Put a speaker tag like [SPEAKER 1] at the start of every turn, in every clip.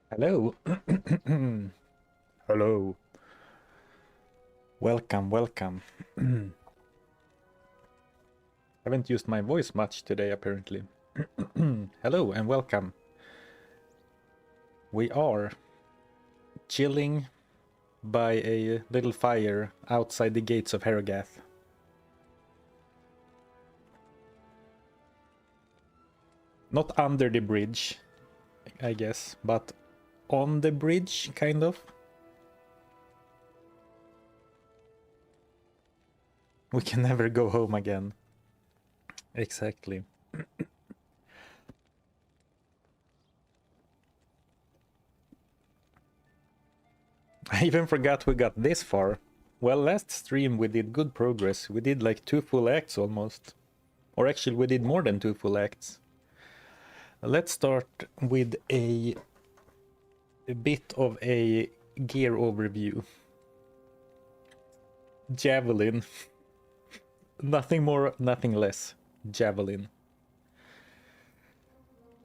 [SPEAKER 1] Hello. Hello. Welcome, welcome. Haven't used my voice much today, apparently. Hello and welcome. We are chilling by a little fire outside the gates of Harrogath. Not under the bridge, I guess, but on the bridge, kind of. We can never go home again. Exactly. I even forgot we got this far. Well, last stream we did good progress. We did like 2 full acts almost. Or actually we did more than 2 full acts. Let's start with a bit of a gear overview. Javelin. Nothing more, nothing less. Javelin.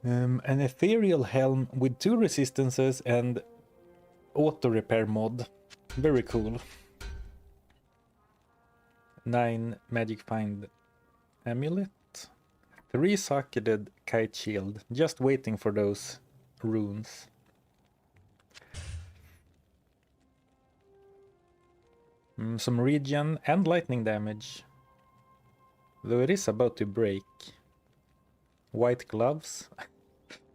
[SPEAKER 1] An ethereal helm with 2 resistances and auto repair mod. Very cool. 9 magic find amulet. 3 socketed kite shield. Just waiting for those runes. Some regen and lightning damage. Though it is about to break. White gloves.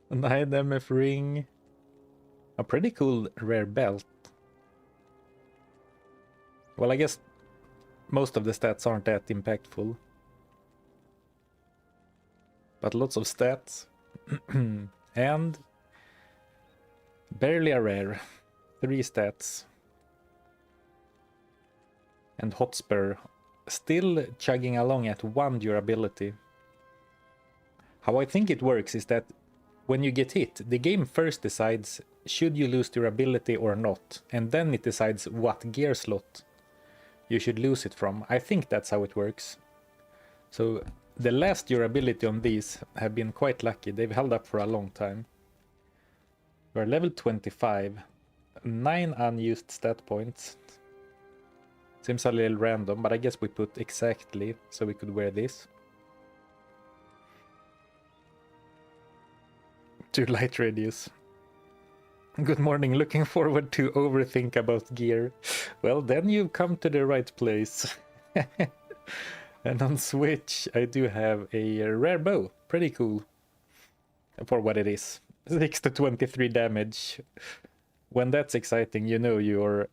[SPEAKER 1] 9 MF ring. A pretty cool rare belt. Well, I guess most of the stats aren't that impactful. But lots of stats. And barely a rare. 3 stats. And Hotspur still chugging along at 1 durability. How I think it works is that when you get hit, the game first decides should you lose durability or not, and then it decides what gear slot you should lose it from. I think that's how it works. So the last durability on these have been quite lucky. They've held up for a long time. We're level 25. 9 unused stat points. Seems a little random, but I guess we put exactly so we could wear this. 2 light radius. Good morning, looking forward to overthink about gear. Well, then you've come to the right place. And on Switch, I do have a rare bow. Pretty cool. For what it is. 6 to 23 damage. When that's exciting, you know you're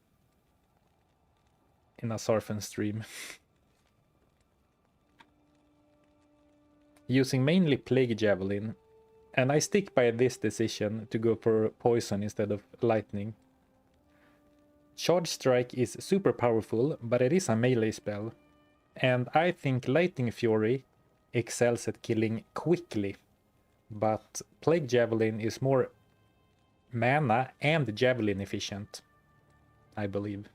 [SPEAKER 1] in a Zarfen stream. Using mainly Plague Javelin. And I stick by this decision to go for poison instead of lightning. Charge Strike is super powerful, but it is a melee spell. And I think Lightning Fury excels at killing quickly. But Plague Javelin is more mana and javelin efficient, I believe.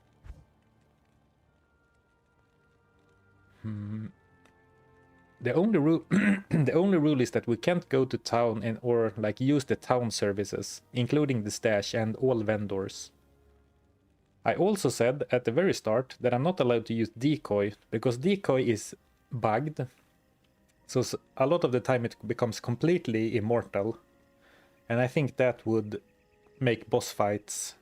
[SPEAKER 1] The only rule the only rule is that we can't go to town and or like use the town services, including the stash and all vendors. I also said at the very start that I'm not allowed to use Decoy because Decoy is bugged. So a lot of the time it becomes completely immortal. And I think that would make boss fights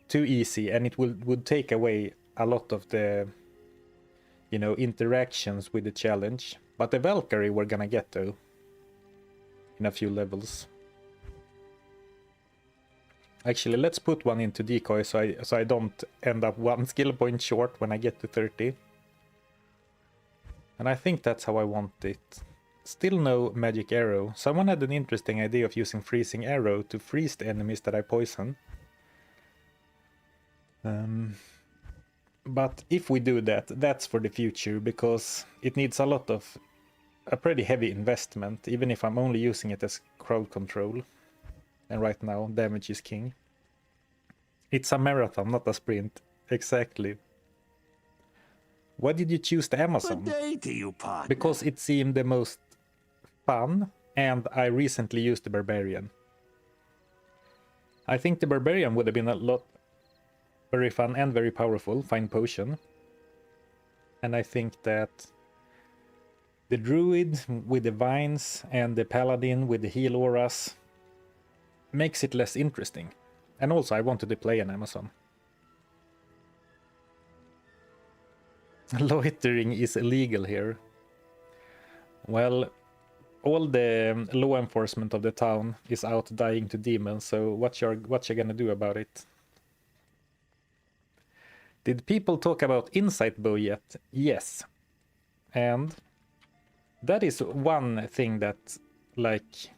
[SPEAKER 1] too easy, and it would take away a lot of the, you know, interactions with the challenge. But the Valkyrie we're gonna get though, in a few levels. Actually, let's put one into Decoy so I don't end up 1 skill point short when I get to 30. And I think that's how I want it. Still no magic arrow. Someone had an interesting idea of using freezing arrow to freeze the enemies that I poison. But if we do that, that's for the future, because it needs a pretty heavy investment, even if I'm only using it as crowd control. And right now, damage is king. It's a marathon, not a sprint. Exactly. Why did you choose the Amazon?
[SPEAKER 2] Good day to you, partner.
[SPEAKER 1] Because it seemed the most fun, and I recently used the Barbarian. I think the Barbarian would have been a lot very fun and very powerful. Find potion. And I think that the Druid with the vines and the Paladin with the heal auras makes it less interesting. And also I wanted to play an Amazon. Loitering is illegal here. Well, all the law enforcement of the town is out dying to demons, so what you gonna do about it? Did people talk about Insight Bow yet? Yes. And that is one thing that, like,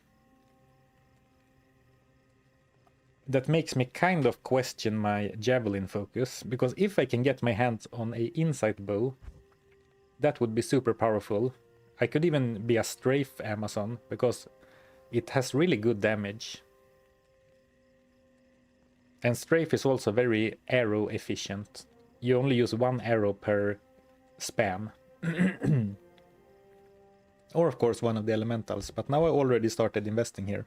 [SPEAKER 1] that makes me kind of question my javelin focus, because if I can get my hands on a Insight Bow, that would be super powerful. I could even be a strafe Amazon, because it has really good damage. And strafe is also very arrow efficient. You only use one arrow per spam. Or of course one of the elementals, but now I already started investing here.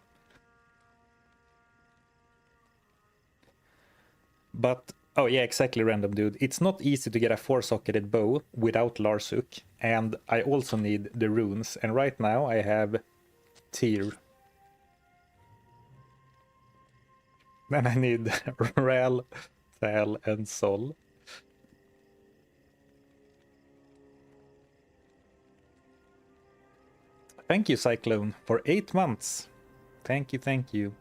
[SPEAKER 1] But, oh yeah, exactly, random dude. It's not easy to get a 4-socketed bow without Larsuk, and I also need the runes, and right now I have Tyr. Then I need Ral, Thal, and Sol. Thank you, Cyclone, for 8 months. Thank you, thank you.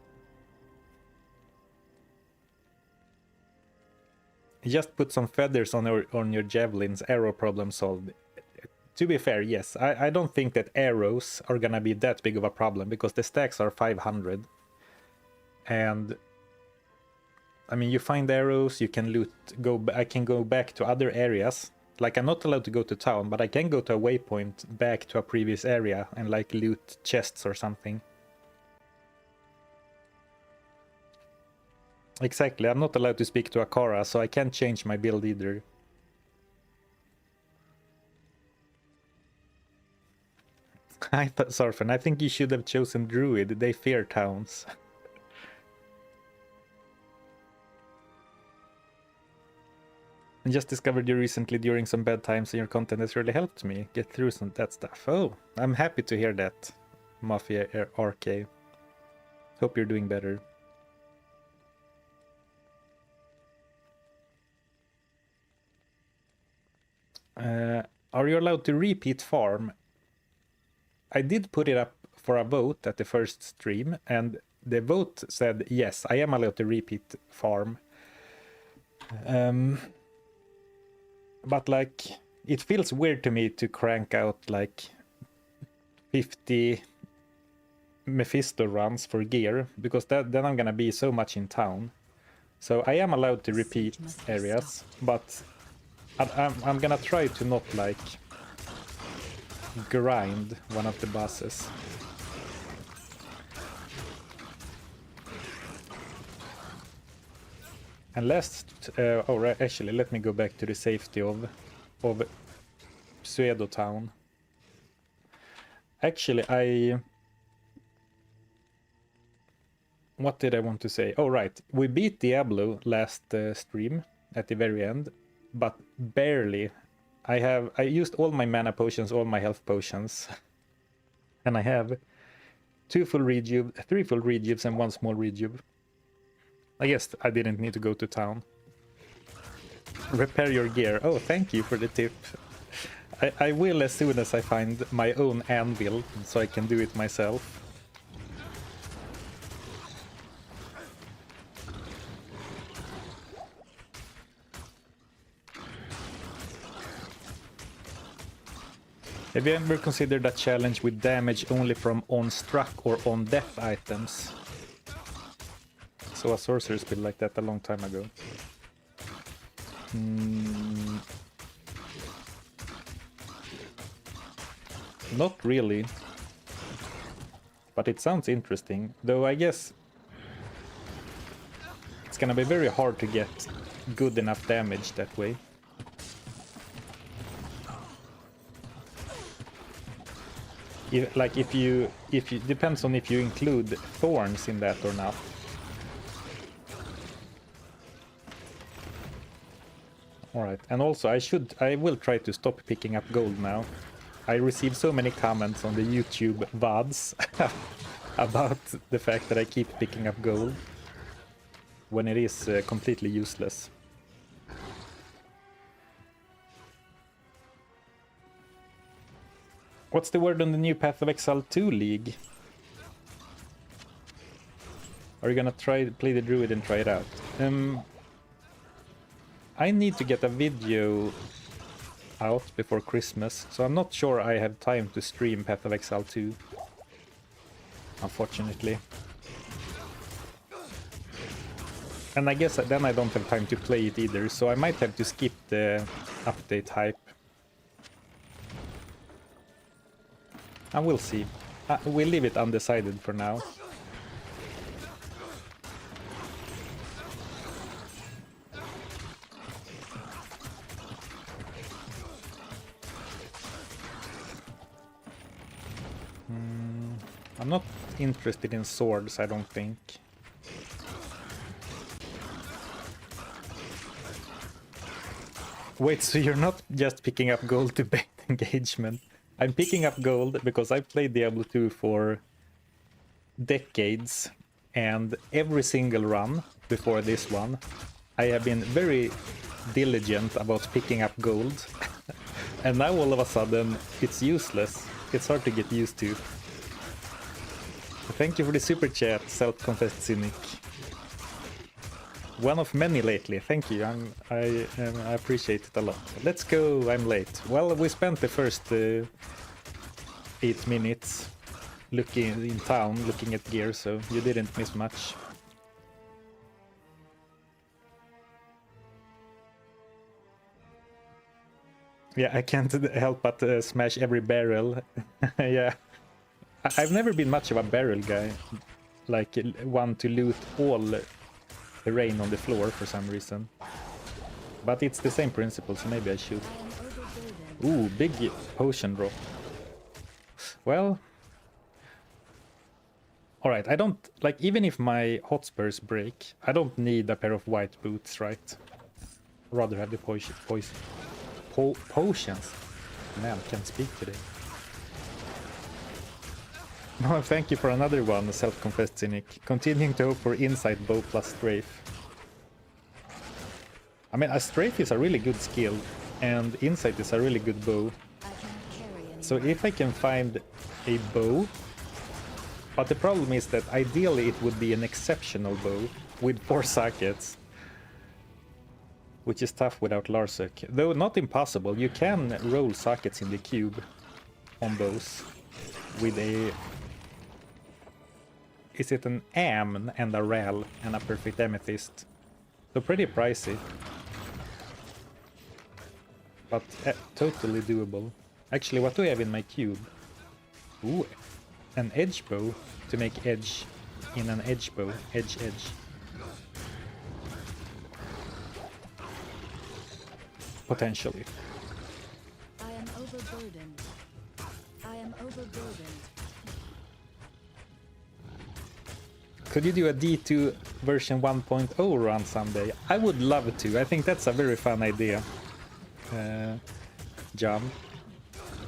[SPEAKER 1] Just put some feathers on your javelins, arrow problem solved. To be fair, yes, I don't think that arrows are gonna be that big of a problem, because the stacks are 500. And I mean, you find arrows, you can loot, I can go back to other areas. Like, I'm not allowed to go to town, but I can go to a waypoint back to a previous area and like loot chests or something. Exactly, I'm not allowed to speak to Akara, so I can't change my build either. I thought, Zarfen, I think you should have chosen Druid, they fear towns. I just discovered you recently during some bad times, and your content has really helped me get through some that stuff. Oh, I'm happy to hear that, Mafia RK. Hope you're doing better. Are you allowed to repeat farm? I did put it up for a vote at the first stream, and the vote said yes, I am allowed to repeat farm. But like, it feels weird to me to crank out like 50 Mephisto runs for gear, because then I'm gonna be so much in town. So I am allowed to repeat areas, but I'm gonna try to not like grind one of the bosses. And actually, let me go back to the safety of Pseudo Town. Actually, what did I want to say? Oh, right. We beat Diablo last stream at the very end, but barely. I used all my mana potions, all my health potions. And I have 2 full rejuve, 3 full rejuves, and 1 small rejuve. I guess I didn't need to go to town. Repair your gear. Oh, thank you for the tip. I will as soon as I find my own anvil, so I can do it myself. Have you ever considered a challenge with damage only from on-struck or on-death items? So a sorcerer's build like that a long time ago. Not really. But it sounds interesting. Though I guess it's gonna be very hard to get good enough damage that way. If you depends on if you include thorns in that or not. Alright, and also I will try to stop picking up gold now. I received so many comments on the YouTube VODs about the fact that I keep picking up gold when it is completely useless. What's the word on the new Path of Exile 2 League? Are you gonna play the Druid and try it out? I need to get a video out before Christmas, so I'm not sure I have time to stream Path of Exile 2. Unfortunately. And I guess then I don't have time to play it either, so I might have to skip the update hype. And we'll see. We'll leave it undecided for now. I'm not interested in swords, I don't think. Wait, so you're not just picking up gold to bait engagement? I'm picking up gold because I played Diablo 2 for decades, and every single run before this one, I have been very diligent about picking up gold. And now all of a sudden, it's useless. It's hard to get used to. Thank you for the super chat, self-confessed cynic. One of many lately, thank you, I appreciate it a lot. Let's go, I'm late. Well, we spent the first 8 minutes looking in town, looking at gear, so you didn't miss much. Yeah, I can't help but smash every barrel. Yeah, I've never been much of a barrel guy, like one to loot all the rain on the floor for some reason. But it's the same principle, so maybe I should. Ooh, big potion drop. Well... Alright, I don't... Like, even if my hotspurs break, I don't need a pair of white boots, right? Rather have the potions. Man, I can't speak today. No, thank you for another one, self-confessed cynic. Continuing to hope for insight bow plus strafe. I mean, a strafe is a really good skill, and insight is a really good bow. So if I can find a bow... But the problem is that ideally it would be an exceptional bow with 4 sockets. Which is tough without Larsec. Though not impossible, you can roll sockets in the cube on bows. With a... Is it an Am and a Ral and a perfect amethyst? So pretty pricey. But totally doable. Actually, what do I have in my cube? Ooh, an edge bow to make edge in an edge bow. Edge. Potentially.
[SPEAKER 2] I am overburdened.
[SPEAKER 1] Could you do a D2 version 1.0 run someday? I would love to. I think that's a very fun idea. John.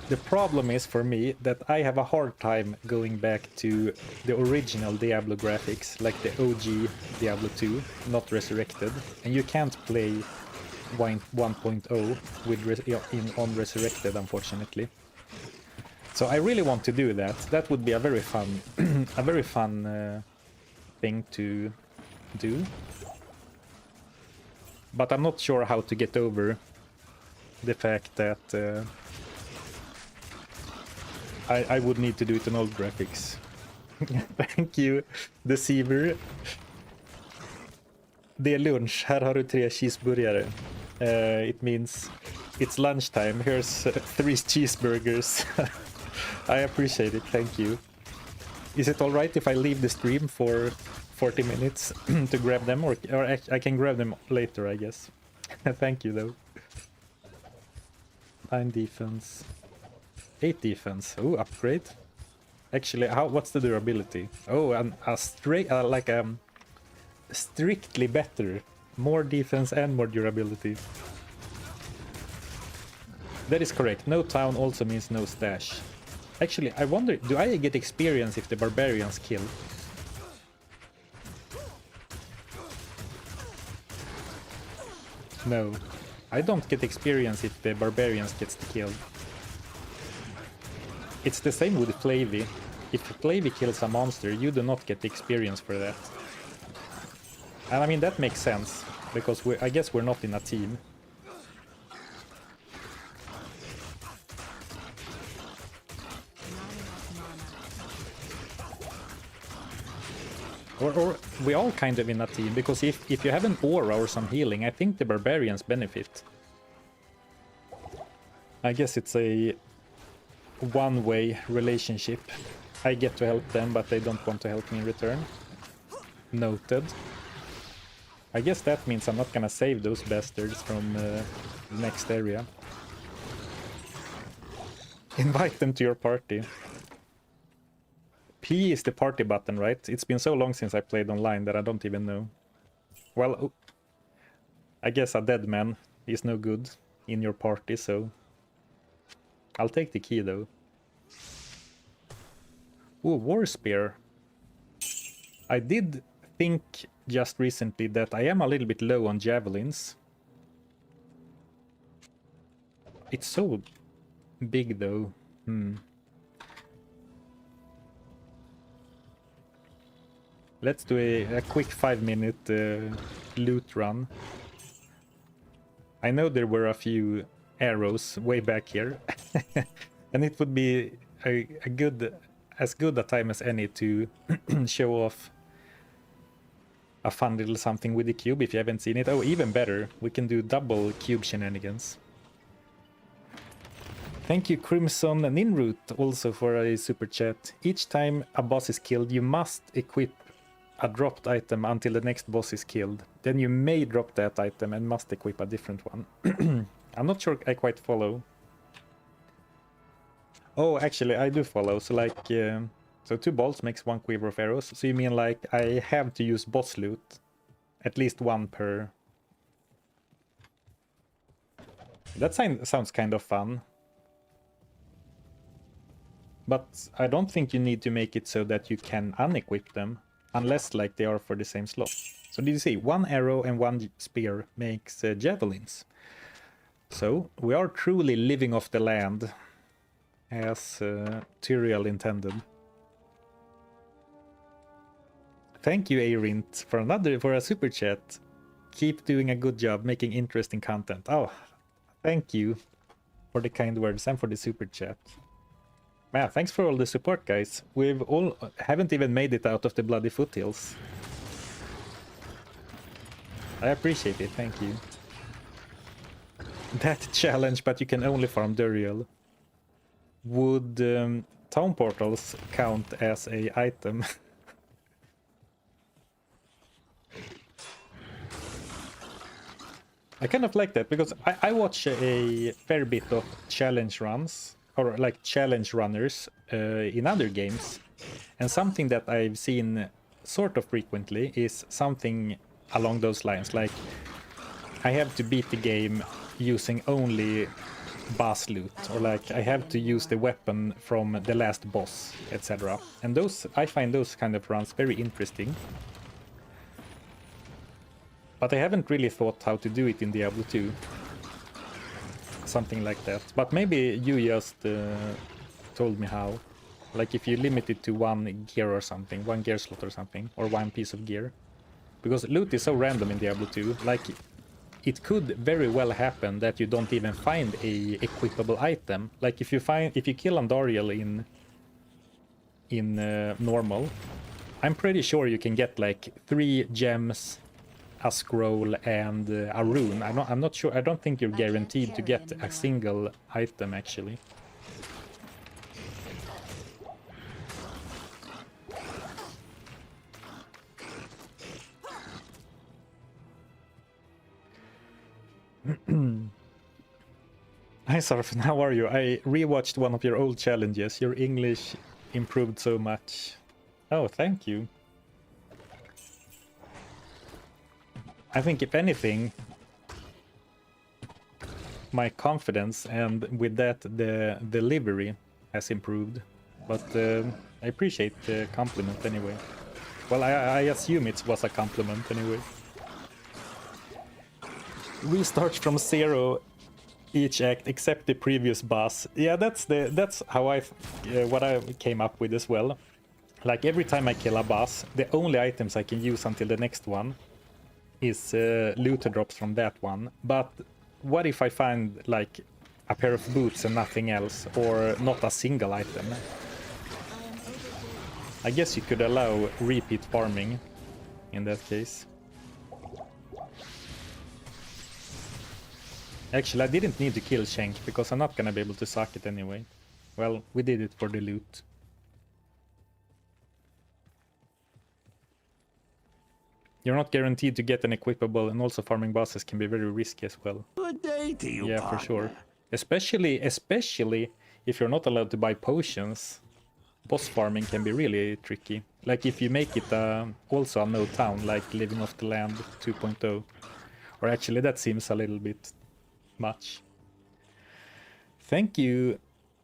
[SPEAKER 1] The problem is for me that I have a hard time going back to the original Diablo graphics, like the OG Diablo 2, not Resurrected, and you can't play 1.0 with on Resurrected, unfortunately. So I really want to do that. That would be a very fun, thing to do. But I'm not sure how to get over the fact that I would need to do it in old graphics. Thank you, Deceiver. Det är lunch, här har du 3 cheeseburgare. It means it's lunchtime, here's 3 cheeseburgers. I appreciate it, thank you. Is it alright if I leave the stream for 40 minutes to grab them? Or I can grab them later, I guess. Thank you, though. 9 defense. 8 defense. Oh, upgrade. Actually, what's the durability? Oh, strictly better. More defense and more durability. That is correct. No town also means no stash. Actually, I wonder, do I get experience if the barbarians kill? No. I don't get experience if the barbarians gets killed. It's the same with Flavy. If Flavy kills a monster, you do not get the experience for that. And I mean, that makes sense, because I guess we're not in a team. Or we all kind of in a team, because if you have an aura or some healing, I think the barbarians benefit. I guess it's a one-way relationship. I get to help them, but they don't want to help me in return. Noted. I guess that means I'm not gonna save those bastards from the next area. Invite them to your party. P is the party button, right? It's been so long since I played online that I don't even know. Well, I guess a dead man is no good in your party, so... I'll take the key, though. Ooh, War Spear. I did think just recently that I am a little bit low on javelins. It's so big, though. Let's do a quick 5-minute loot run. I know there were a few arrows way back here, and it would be as good a time as any to show off a fun little something with the cube if you haven't seen it. Oh, even better, we can do double cube shenanigans. Thank you, Crimson Ninroot, also for a super chat. Each time a boss is killed, you must equip a dropped item until the next boss is killed. Then you may drop that item and must equip a different one. I'm not sure I quite follow. Oh, actually, I do follow. So, like, so 2 bolts makes 1 quiver of arrows. So you mean, like, I have to use boss loot? At least 1 per... That sounds kind of fun. But I don't think you need to make it so that you can unequip them. Unless, like, they are for the same slot. So did you see? 1 arrow and 1 spear makes javelins. So we are truly living off the land, as Tyrael intended. Thank you, Arint, for a super chat. Keep doing a good job making interesting content. Oh, thank you for the kind words and for the super chat. Man, thanks for all the support, guys. Haven't even made it out of the bloody foothills. I appreciate it, thank you. That challenge, but you can only farm Duriel. Would town portals count as a item? I kind of like that, because I watch a fair bit of challenge runs, or like challenge runners in other games. And something that I've seen sort of frequently is something along those lines, like I have to beat the game using only boss loot, or like I have to use the weapon from the last boss, etc. And I find those kind of runs very interesting. But I haven't really thought how to do it in Diablo 2. Something like that. But maybe you just told me how. Like if you limit it to 1 gear or something, 1 gear slot or something, or 1 piece of gear. Because loot is so random in Diablo 2, like it could very well happen that you don't even find a equipable item. Like if you kill Andariel in normal, I'm pretty sure you can get like 3 gems, a scroll, and a rune. I'm not sure. I don't think you're guaranteed to get a single item actually. Hi Zarfen, how are you? I rewatched one of your old challenges. Your English improved so much. Oh, thank you. I think if anything, my confidence, and with that the delivery has improved. But I appreciate the compliment anyway. Well, I assume it was a compliment anyway. Restart from 0 each act except the previous boss. Yeah, that's how what I came up with as well. Like every time I kill a boss, the only items I can use until the next one is loot drops from that one. But what if I find like a pair of boots and nothing else, or not a single item? I guess you could allow repeat farming in that case. Actually, I didn't need to kill Shank because I'm not gonna be able to suck it anyway. Well, we did it for the loot. You're not guaranteed to get an equipable, and also farming bosses can be very risky as well.
[SPEAKER 3] Good day to you,
[SPEAKER 1] yeah,
[SPEAKER 3] partner.
[SPEAKER 1] for sure. Especially if you're not allowed to buy potions, boss farming can be really tricky. Like if you make it also a no town, like Living Off the Land 2.0. Or actually, that seems a little bit much. Thank you,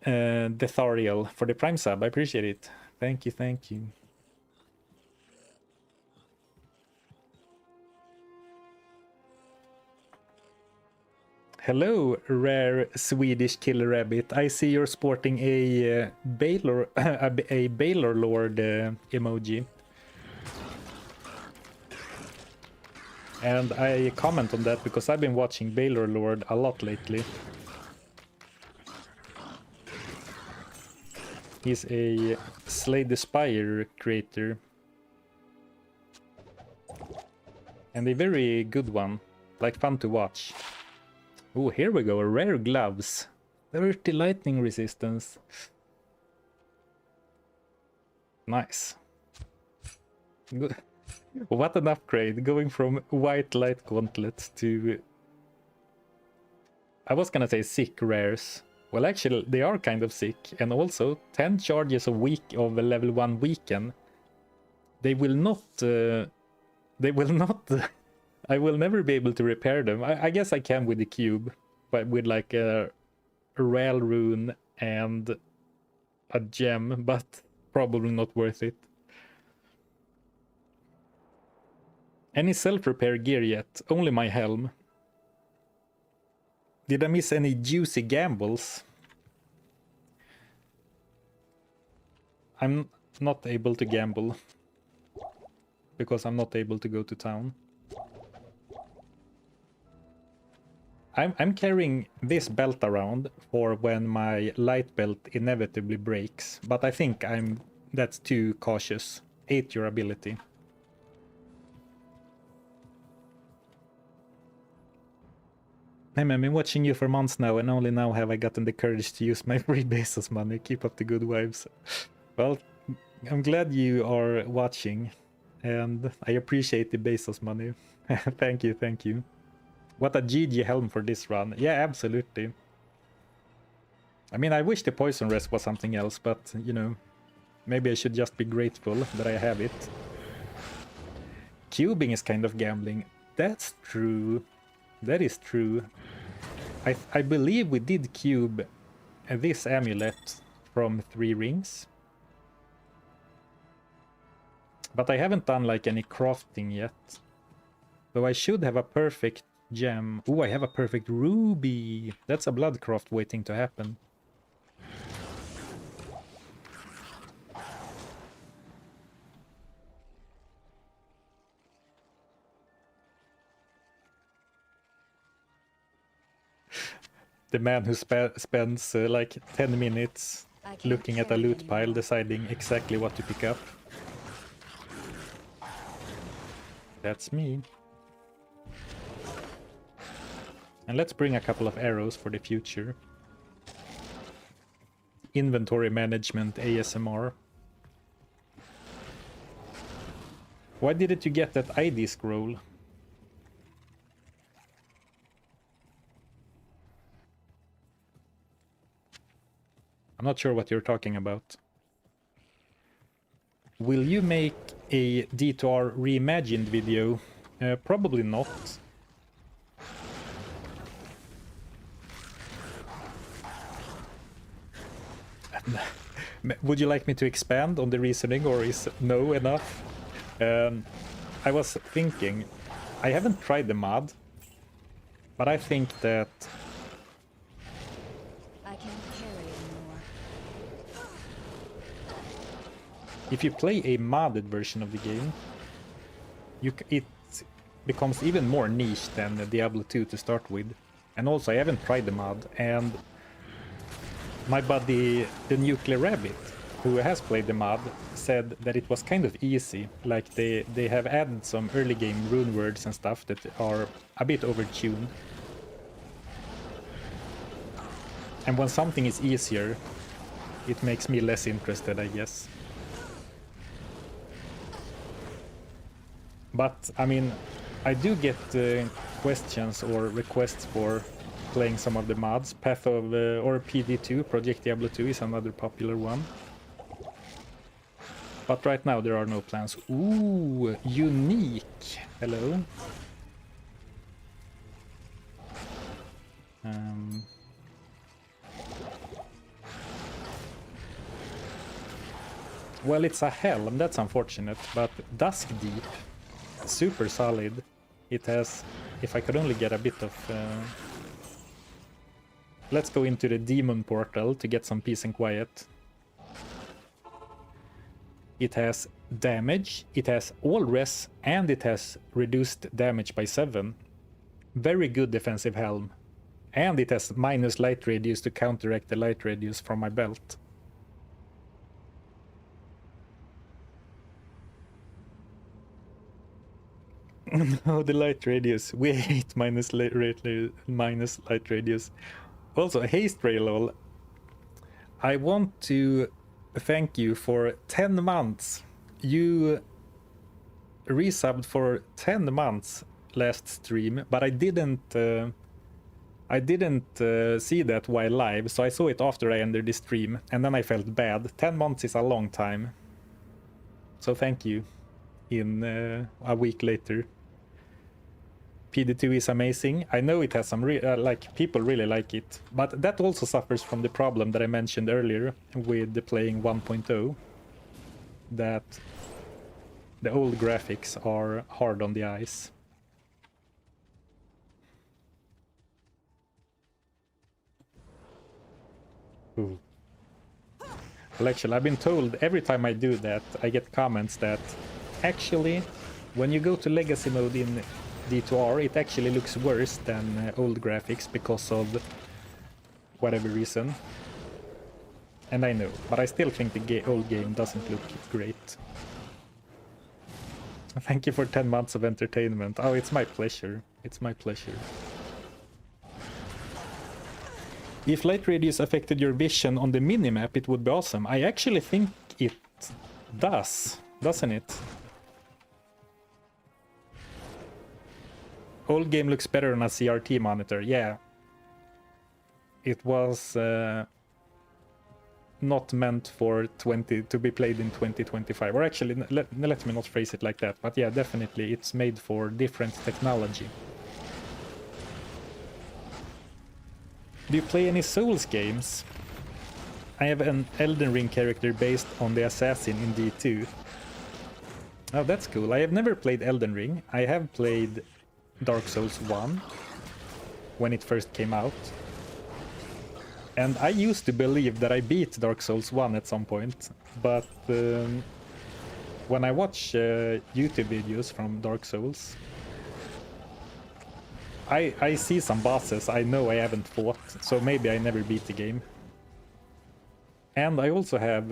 [SPEAKER 1] Dethariel, for the Prime sub. I appreciate it. Thank you, thank you. Hello, rare Swedish killer rabbit. I see you're sporting a Baylor, a Baylor Lord emoji. And I comment on that because I've been watching Baylor Lord a lot lately. He's a Slay the Spire creator. And a very good one. Like, fun to watch. Oh, here we go. Rare gloves. 30 lightning resistance. Nice. Good. What an upgrade. Going from white light gauntlets to... I was gonna say sick rares. Well, actually, they are kind of sick. And also, 10 charges of level 1 weaken. They will not... I will never be able to repair them. I guess I can with the cube, but with like a rail rune and a gem, but probably not worth it. Any self-repair gear yet? Only my helm. Did I miss any juicy gambles? I'm not able to gamble because I'm not able to go to town. I'm carrying this belt around for when my light belt inevitably breaks, but I think that's too cautious. 8 your ability. Hey man, I've been watching you for months now, and only now have I gotten the courage to use my free Bezos money. Keep up the good vibes. Well, I'm glad you are watching, and I appreciate the Bezos money. Thank you, thank you. What a GG helm for this run. Yeah, absolutely. I mean, I wish the poison rest was something else, but, you know, maybe I should just be grateful that I have it. Cubing is kind of gambling. That's true. That is true. I believe we did cube this amulet from 3 rings. But I haven't done like any crafting yet. Though I should have a perfect gem. Oh, I have a perfect ruby. That's a bloodcraft waiting to happen. The man who spends like 10 minutes looking at a loot pile, deciding exactly what to pick up. That's me. And let's bring a couple of arrows for the future. Inventory management ASMR. Why didn't you get that ID scroll? I'm not sure what you're talking about. Will you make a D2R reimagined video? Probably not. Would you like me to expand on the reasoning, or is no enough? I was thinking, I haven't tried the mod, but I think that
[SPEAKER 2] I can't carry anymore.
[SPEAKER 1] if you play a modded version of the game, it becomes even more niche than Diablo 2 to start with. And also, I haven't tried the mod, and my buddy, the Nuclear Rabbit, who has played the mod, said that it was kind of easy. Like, they have added some early game rune words and stuff that are a bit overtuned. And when something is easier, it makes me less interested, I guess. But, I mean, I do get questions or requests for playing some of the mods. Path of, or PD2, Project Diablo 2 is another popular one. But right now there are no plans. Ooh, unique. Hello. Well, it's a helm, that's unfortunate, but Dusk Deep, super solid. It has, if I could only get a bit of... Let's go into the demon portal to get some peace and quiet. It has damage, it has all res, and it has reduced damage by 7. Very good defensive helm. And it has minus light radius to counteract the light radius from my belt. No, the light radius. We hate minus light radius. Also, haste railroll. I want to thank you for 10 months. You resubbed for 10 months last stream, but I didn't see that while live, so I saw it after I ended the stream, and then I felt bad. 10 months is a long time. So thank you in a week later. PD2 is amazing. I know it has some like people really like it, but that also suffers from the problem that I mentioned earlier with the playing 1.0, that the old graphics are hard on the eyes. Ooh. Well, actually, I've been told every time I do that, I get comments that actually, when you go to legacy mode in D2R, it actually looks worse than old graphics because of whatever reason. And I know, but I still think the old game doesn't look great. Thank you for 10 months of entertainment. Oh, it's my pleasure. It's my pleasure. If light radius affected your vision on the minimap, it would be awesome. I actually think it does, doesn't it? Old game looks better on a CRT monitor. Yeah. It was not meant for to be played in 2025. Or actually, let me not phrase it like that. But yeah, definitely it's made for different technology. Do you play any Souls games? I have an Elden Ring character based on the assassin in D2. Oh, that's cool. I have never played Elden Ring. I have played Dark Souls 1 when it first came out. And I used to believe that I beat Dark Souls 1 at some point, but when I watch YouTube videos from Dark Souls, I see some bosses I know I haven't fought, so maybe I never beat the game. And I also have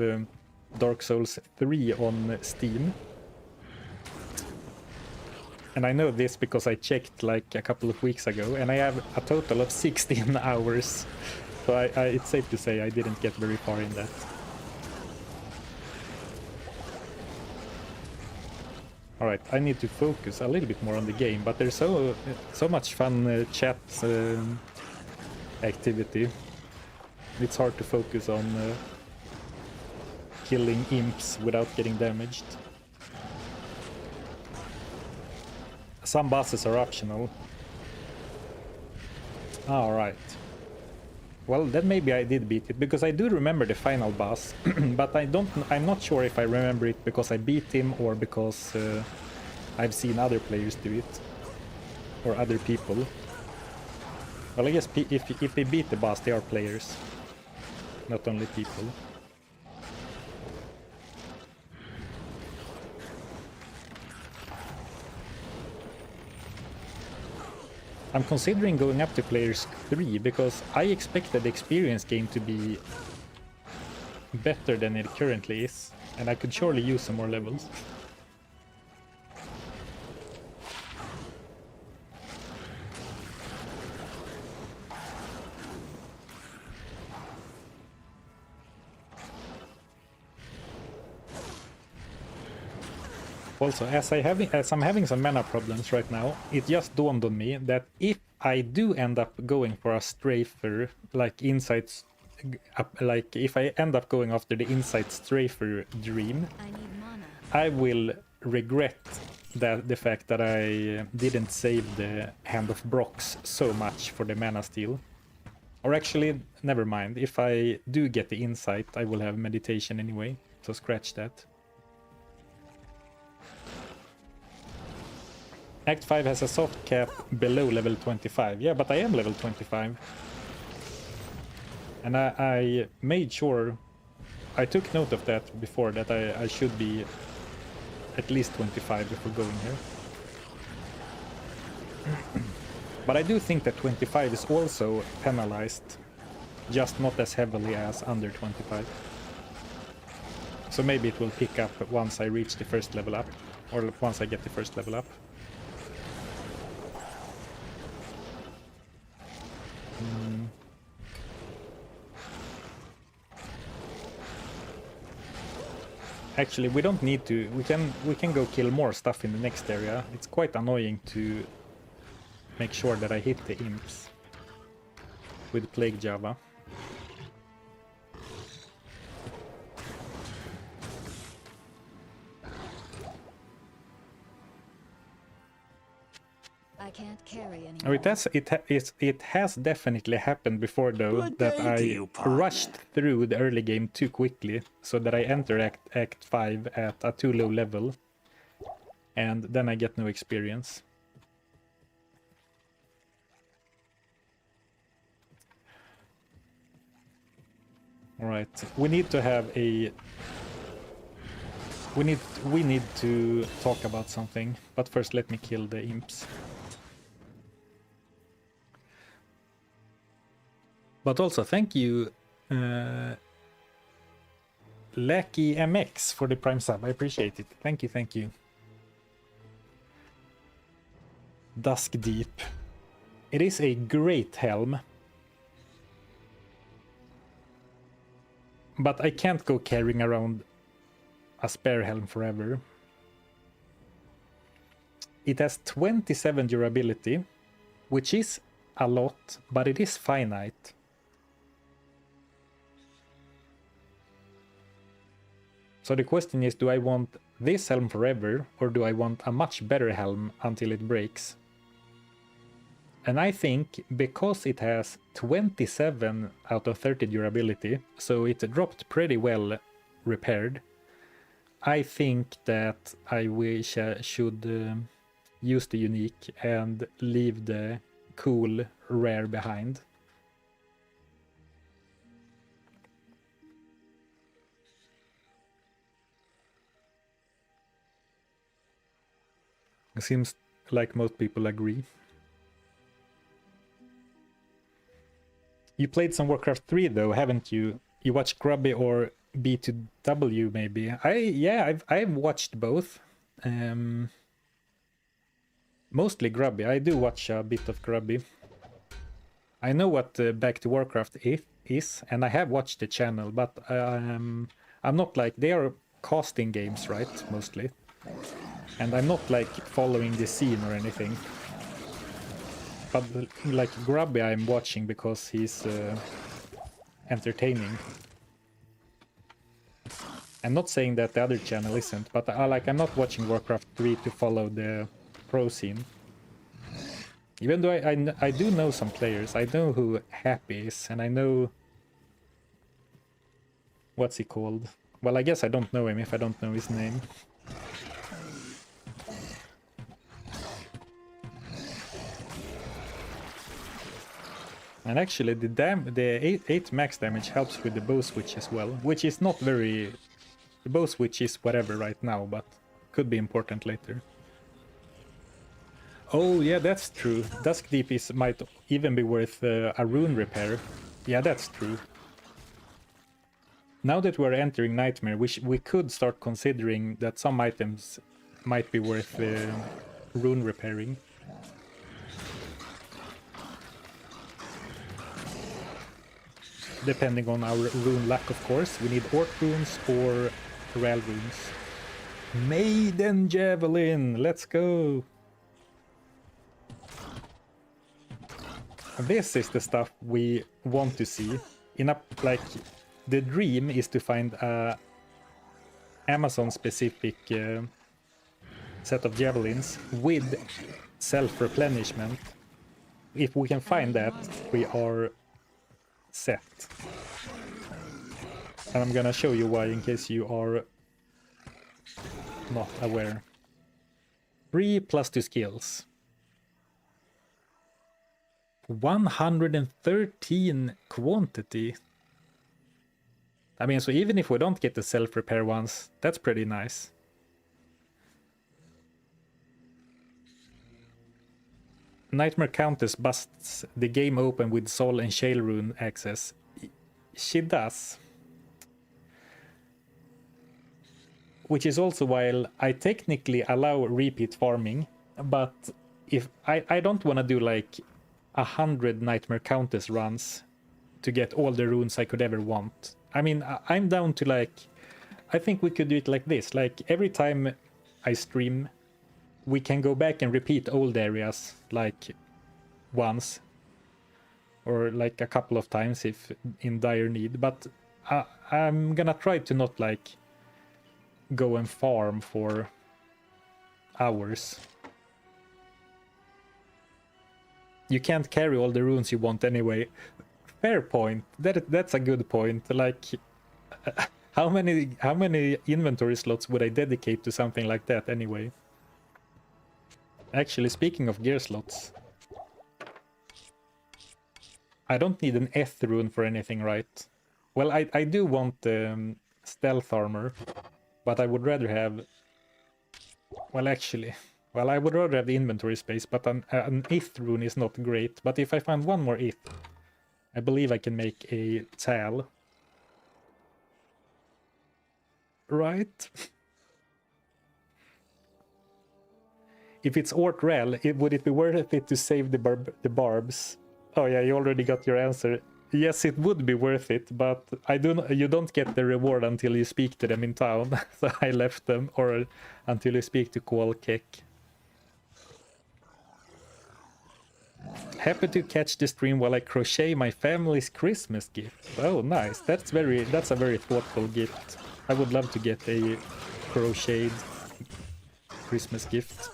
[SPEAKER 1] Dark Souls 3 on Steam. And I know this because I checked like a couple of weeks ago, and I have a total of 16 hours. So it's safe to say I didn't get very far in that. Alright, I need to focus a little bit more on the game, but there's so much fun chat activity. It's hard to focus on killing imps without getting damaged. Some bosses are optional. Alright. Well, then maybe I did beat it, because I do remember the final boss, but I'm not sure if I remember it because I beat him or because I've seen other players do it. Or other people. Well, I guess if they beat the boss, they are players, not only people. I'm considering going up to players 3 because I expected the experience game to be better than it currently is, and I could surely use some more levels. Also, as I'm having some mana problems right now, it just dawned on me that if I do end up going for a strafer, like insights, like if I end up going after the insight strafer dream, I will regret the fact that I didn't save the Hand of Brox so much for the mana steal. Or actually, never mind. If I do get the insight, I will have meditation anyway, so scratch that. Act 5 has a soft cap below level 25. Yeah, but I am level 25. And I made sure, I took note of that before, that I should be at least 25 before going here. But I do think that 25 is also penalized, just not as heavily as under 25. So maybe it will pick up once I reach the first level up, or once I get the first level up. Actually, we don't need to. We can go kill more stuff in the next area. It's quite annoying to make sure that I hit the imps with Plague Java.
[SPEAKER 2] I can't carry anymore.
[SPEAKER 1] It has definitely happened before though, that I rushed through the early game too quickly, so that I enter Act 5 at a too low level, and then I get no experience. Alright, we need to have a... We need to talk about something, but first let me kill the imps. But also, thank you, Lackey MX, for the Prime sub. I appreciate it. Thank you, thank you. Dusk Deep. It is a great helm. But I can't go carrying around a spare helm forever. It has 27 durability, which is a lot, but it is finite. So the question is, do I want this helm forever, or do I want a much better helm until it breaks? And I think because it has 27 out of 30 durability, so it dropped pretty well repaired, I think that I wish I should use the unique and leave the cool rare behind. It seems like most people agree. You played some Warcraft 3 though, haven't you? You watched Grubby or B2W maybe? I've watched both. Mostly Grubby. I do watch a bit of Grubby. I know what Back to Warcraft is, and I have watched the channel, but I'm not like... They are casting games, right? Mostly. And I'm not like following the scene or anything. But like Grubby I'm watching because he's entertaining. I'm not saying that the other channel isn't, but I'm not watching Warcraft 3 to follow the pro scene. Even though I do know some players. I know who Happy is, and I know... What's he called? Well, I guess I don't know him if I don't know his name. And actually, the 8 max damage helps with the bow switch as well, which is not very... The bow switch is whatever right now, but could be important later. Oh yeah, that's true. Dusk Deep might even be worth a rune repair. Yeah, that's true. Now that we're entering Nightmare, we could start considering that some items might be worth rune repairing. Depending on our rune luck, of course. We need Orc runes or Ral runes. Maiden Javelin! Let's go! This is the stuff we want to see. Like, the dream is to find a Amazon-specific set of javelins with self-replenishment. If we can find that, we are set. And I'm gonna show you why in case you are not aware. 3 plus 2 skills. 113 quantity. I mean, so even if we don't get the self-repair ones, that's pretty nice. Nightmare Countess busts the game open with Sol and Shale Rune access. She does. Which is also while I technically allow repeat farming, but if I don't want to do like 100 Nightmare Countess runs to get all the runes I could ever want. I mean, I'm down to like... I think we could do it like this. Like, every time I stream, we can go back and repeat old areas, like, once. Or, like, a couple of times if in dire need. But I'm gonna try to not, like, go and farm for hours. You can't carry all the runes you want anyway. Fair point. That's a good point. Like, how many inventory slots would I dedicate to something like that anyway? Actually, speaking of gear slots, I don't need an Eth rune for anything, right? Well, I do want stealth armor, but I would rather have... Well, actually... Well, I would rather have the inventory space, but an Ith rune is not great. But if I find one more Ith, I believe I can make a Tal. Right? If it's Ort Rel, would it be worth it to save the barbs? Oh yeah, you already got your answer. Yes, it would be worth it, but you don't get the reward until you speak to them in town. So I left them, or until you speak to Qualkek. Happy to catch the stream while I crochet my family's Christmas gift. Oh, nice. That's a very thoughtful gift. I would love to get a crocheted Christmas gift.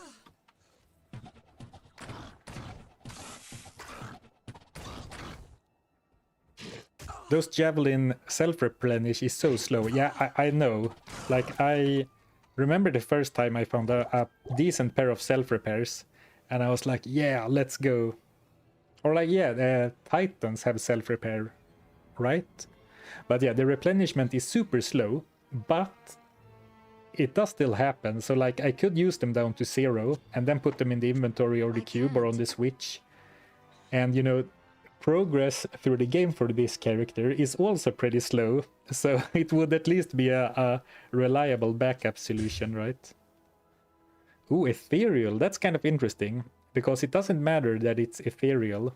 [SPEAKER 1] Those javelin self-replenish is so slow. Yeah, I know. Like, I remember the first time I found a decent pair of self-repairs, and I was like, yeah, let's go. Or like, yeah, Titans have self-repair, right? But yeah, the replenishment is super slow, but it does still happen. So like, I could use them down to 0 and then put them in the inventory or the cube or on the Switch. And, you know, progress through the game for this character is also pretty slow. So it would at least be a reliable backup solution, right? Ooh, ethereal. That's kind of interesting. Because it doesn't matter that it's ethereal.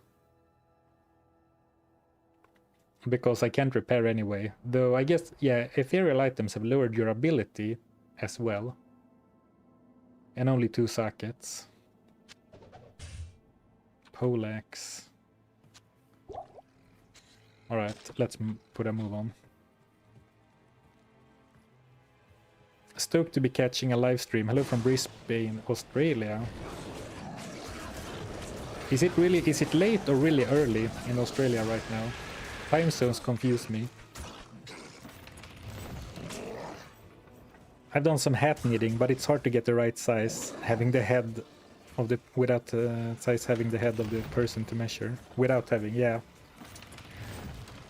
[SPEAKER 1] Because I can't repair anyway. Though I guess, yeah, ethereal items have lower durability as well. And only 2 sockets. Poleaxe. Alright, let's put a move on. Stoked to be catching a live stream. Hello from Brisbane, Australia. Is it late or really early in Australia right now? Time zones confuse me. I've done some hat knitting, but it's hard to get the right size, having the head of the without size having the head of the person to measure. Without having, yeah.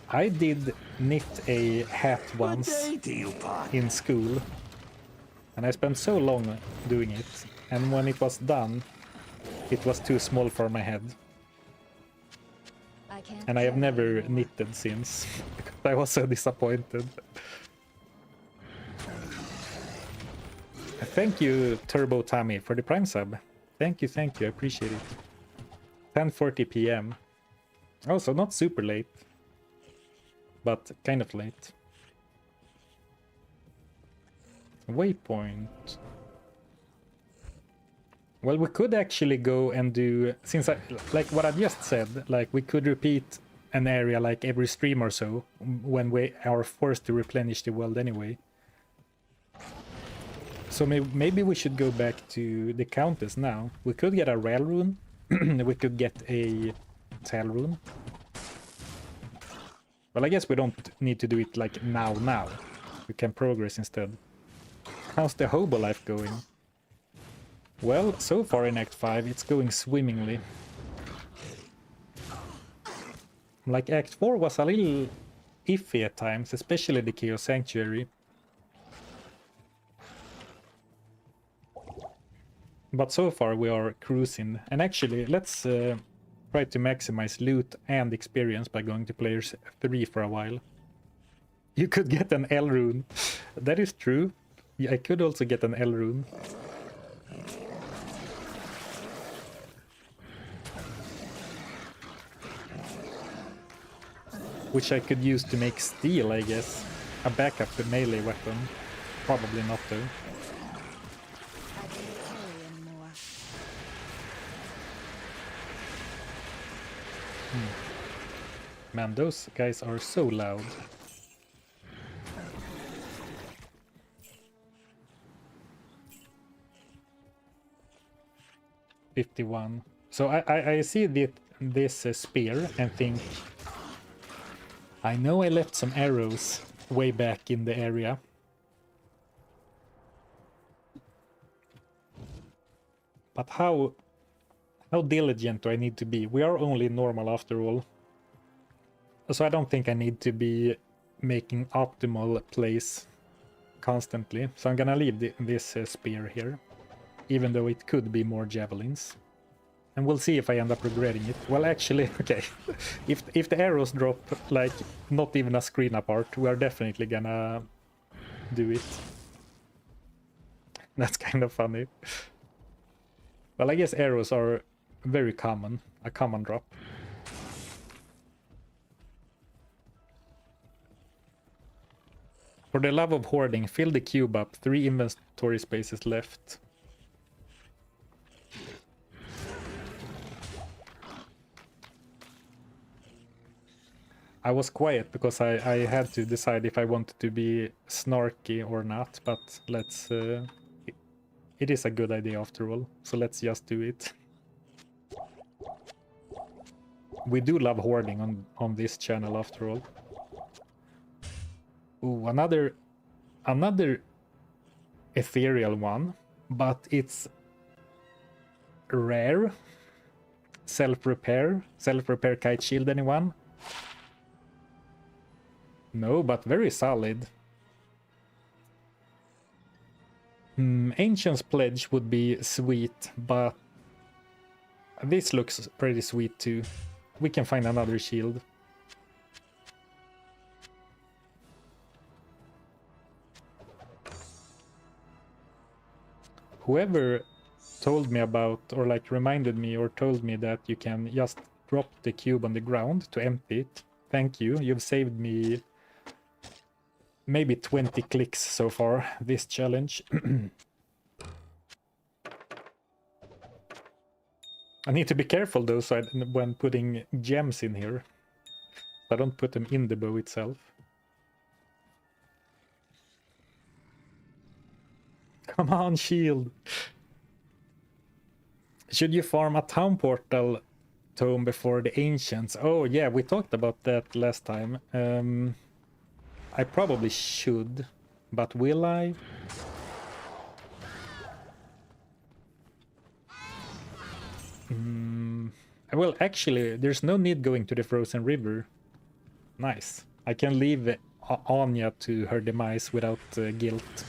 [SPEAKER 1] I did knit a hat once in school, and I spent so long doing it, and when it was done, it was too small for my head. And I have never knitted since, because I was so disappointed. Thank you, Turbo Tommy, for the Prime sub. Thank you, I appreciate it. 10:40 p.m. Also, not super late, but kind of late. Waypoint. Well, we could actually go and do, since like what I just said, like we could repeat an area like every stream or so when we are forced to replenish the world anyway. So maybe we should go back to the countess now. We could get a rail rune. We could get a tail rune. Well, I guess we don't need to do it like now. We can progress instead. How's the hobo life going? Well, so far in Act 5 it's going swimmingly. Like Act 4 was a little iffy at times, especially the Chaos Sanctuary. But so far we are cruising. And actually, let's try to maximize loot and experience by going to players 3 for a while. You could get an L rune. That is true. Yeah, I could also get an L rune. Which I could use to make steel, I guess. A backup to melee weapon. Probably not though. Man, those guys are so loud. $51. So I see this spear and think, I know I left some arrows way back in the area. But how diligent do I need to be? We are only normal after all. So I don't think I need to be making optimal plays constantly. So I'm gonna leave this spear here, even though it could be more javelins. And we'll see if I end up regretting it. Well, actually, okay. If the arrows drop, like, not even a screen apart, we are definitely gonna do it. That's kind of funny. Well, I guess arrows are very common. A common drop. For the love of hoarding, fill the cube up. 3 inventory spaces left. I was quiet because I had to decide if I wanted to be snarky or not, but let's... it is a good idea after all, so let's just do it. We do love hoarding on this channel after all. Ooh, another ethereal one, but it's rare. Self-repair kite shield, anyone? No, but very solid. Ancient's Pledge would be sweet, but this looks pretty sweet too. We can find another shield. Whoever told me about, or like reminded me or told me that you can just drop the cube on the ground to empty it. Thank you. You've saved me maybe 20 clicks so far this challenge. I need to be careful though, so when putting gems in here, I don't put them in the bow itself. Come on, shield. Should you farm a town portal Tome before the ancients. Oh yeah, we talked about that last time. I probably should, but will I? Well, actually, there's no need going to the frozen river. Nice. I can leave Anya to her demise without guilt.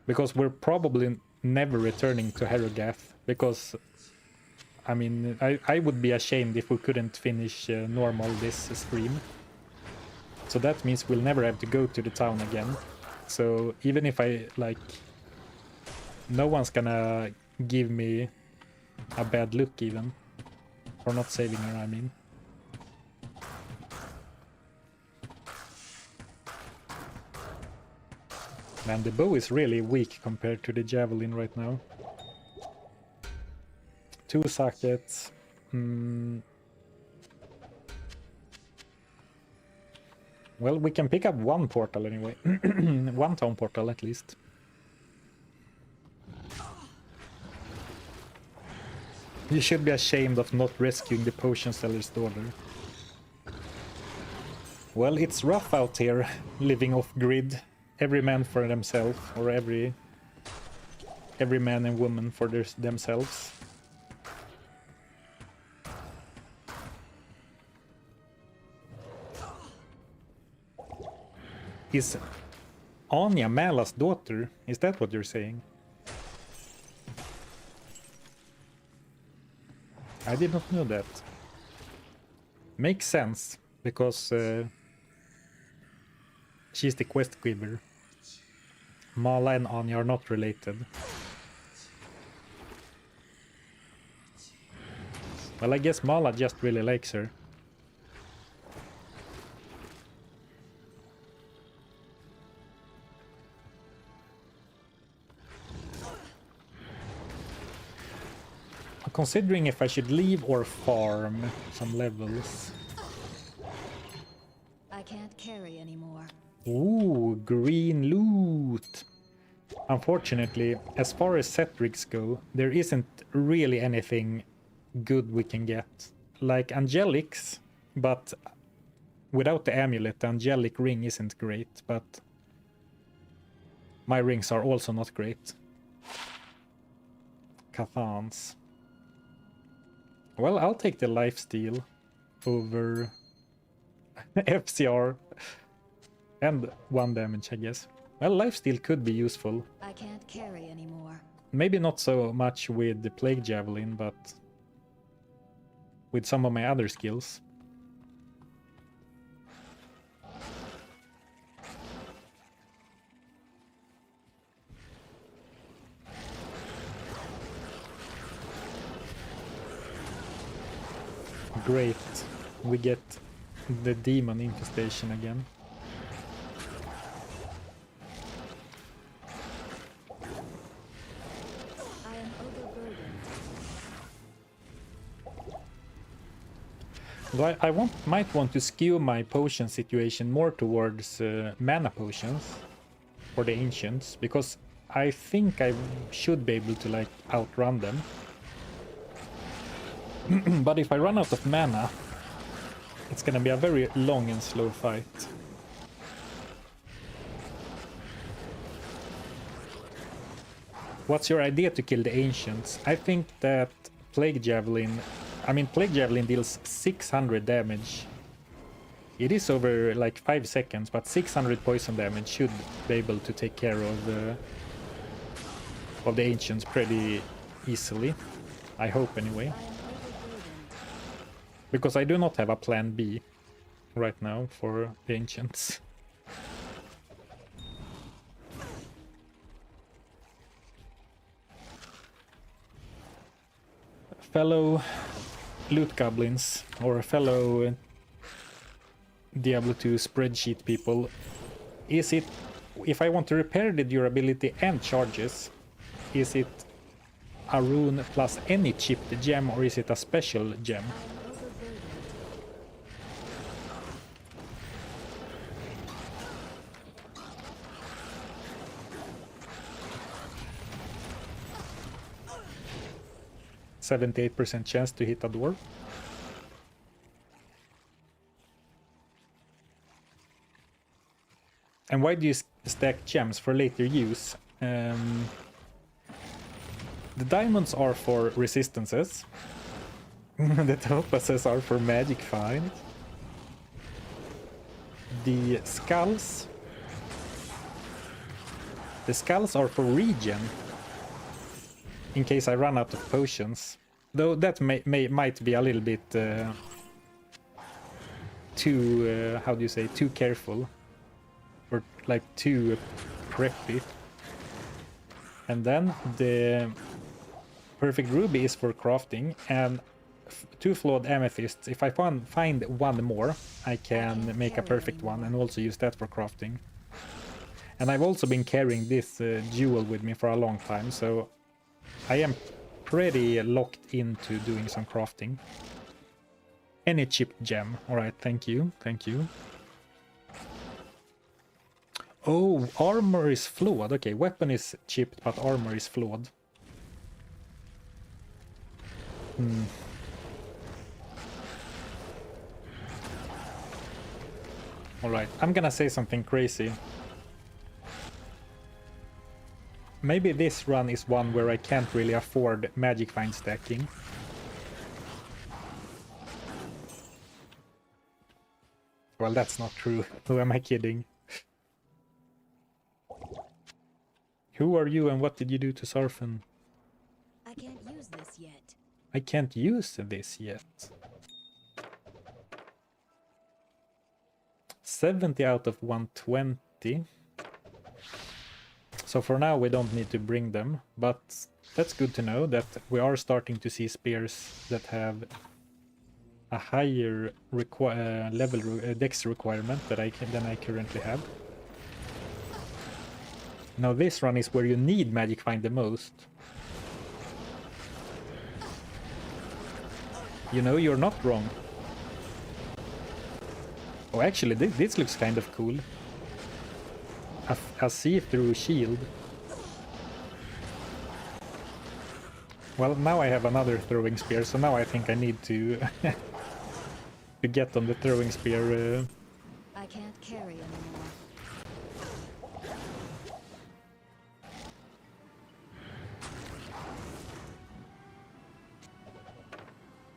[SPEAKER 1] Because we're probably never returning to Herogath, because I mean, I would be ashamed if we couldn't finish normal this stream. So that means we'll never have to go to the town again. So even if I, like, no one's gonna give me a bad look even. For not saving her, I mean. Man, the bow is really weak compared to the javelin right now. 2 sockets. Well, we can pick up 1 portal anyway. 1 town portal at least. You should be ashamed of not rescuing the potion seller's daughter. Well, it's rough out here, living off-grid. Every man for themselves, or every man and woman for themselves. Is Anya Mala's daughter? Is that what you're saying? I did not know that. Makes sense, because she's the quest giver. Mala and Anya are not related. Well, I guess Mala just really likes her. I'm considering if I should leave or farm some levels.
[SPEAKER 2] I can't carry anymore.
[SPEAKER 1] Ooh, green loot. Unfortunately, as far as set rigs go, there isn't really anything good we can get. Like angelics, but without the amulet, the angelic ring isn't great, but my rings are also not great. Cathans. Well, I'll take the lifesteal over FCR and 1 damage, I guess. Well, lifesteal could be useful.
[SPEAKER 2] I can't carry anymore.
[SPEAKER 1] Maybe not so much with the Plague Javelin, but with some of my other skills. Great. We get the demon infestation again.
[SPEAKER 2] I am overburdened.
[SPEAKER 1] Though I might want to skew my potion situation more towards mana potions for the ancients, because I think I should be able to like outrun them. But if I run out of mana, it's gonna be a very long and slow fight. What's your idea to kill the ancients? I think that Plague Javelin deals 600 damage. It is over like 5 seconds, but 600 poison damage should be able to take care of the ancients pretty easily. I hope anyway. Because I do not have a plan B right now for the ancients. Fellow loot goblins, or fellow Diablo 2 spreadsheet people, is it, if I want to repair the durability and charges, is it a rune plus any chipped gem, or is it a special gem? 78% chance to hit a dwarf. And why do you stack gems for later use? The diamonds are for resistances. The topazes are for magic find. The skulls are for regen, in case I run out of potions. Though that might be a little bit too how do you say, too careful, or like too preppy. And then the perfect ruby is for crafting, and 2 flawed amethysts. If I find one more, I can make a perfect one and also use that for crafting. And I've also been carrying this jewel with me for a long time, so I am pretty locked into doing some crafting. Any chipped gem. Alright, thank you, thank you. Oh, armor is flawed. Okay, weapon is chipped, but armor is flawed. Alright, I'm gonna say something crazy. Maybe this run is one where I can't really afford magic find stacking. Well, that's not true. Who am I kidding? Who are you and what did you do to Zarfen?
[SPEAKER 2] I can't use this yet.
[SPEAKER 1] I can't use this yet. 70 out of 120. So for now we don't need to bring them, but that's good to know that we are starting to see spears that have a higher dex requirement than I currently have. Now this run is where you need magic find the most. You know, you're not wrong. Oh, actually, this looks kind of cool. A see-through shield. Well, now I have another throwing spear, so now I think I need to to get on the throwing spear.
[SPEAKER 2] I can't carry anymore.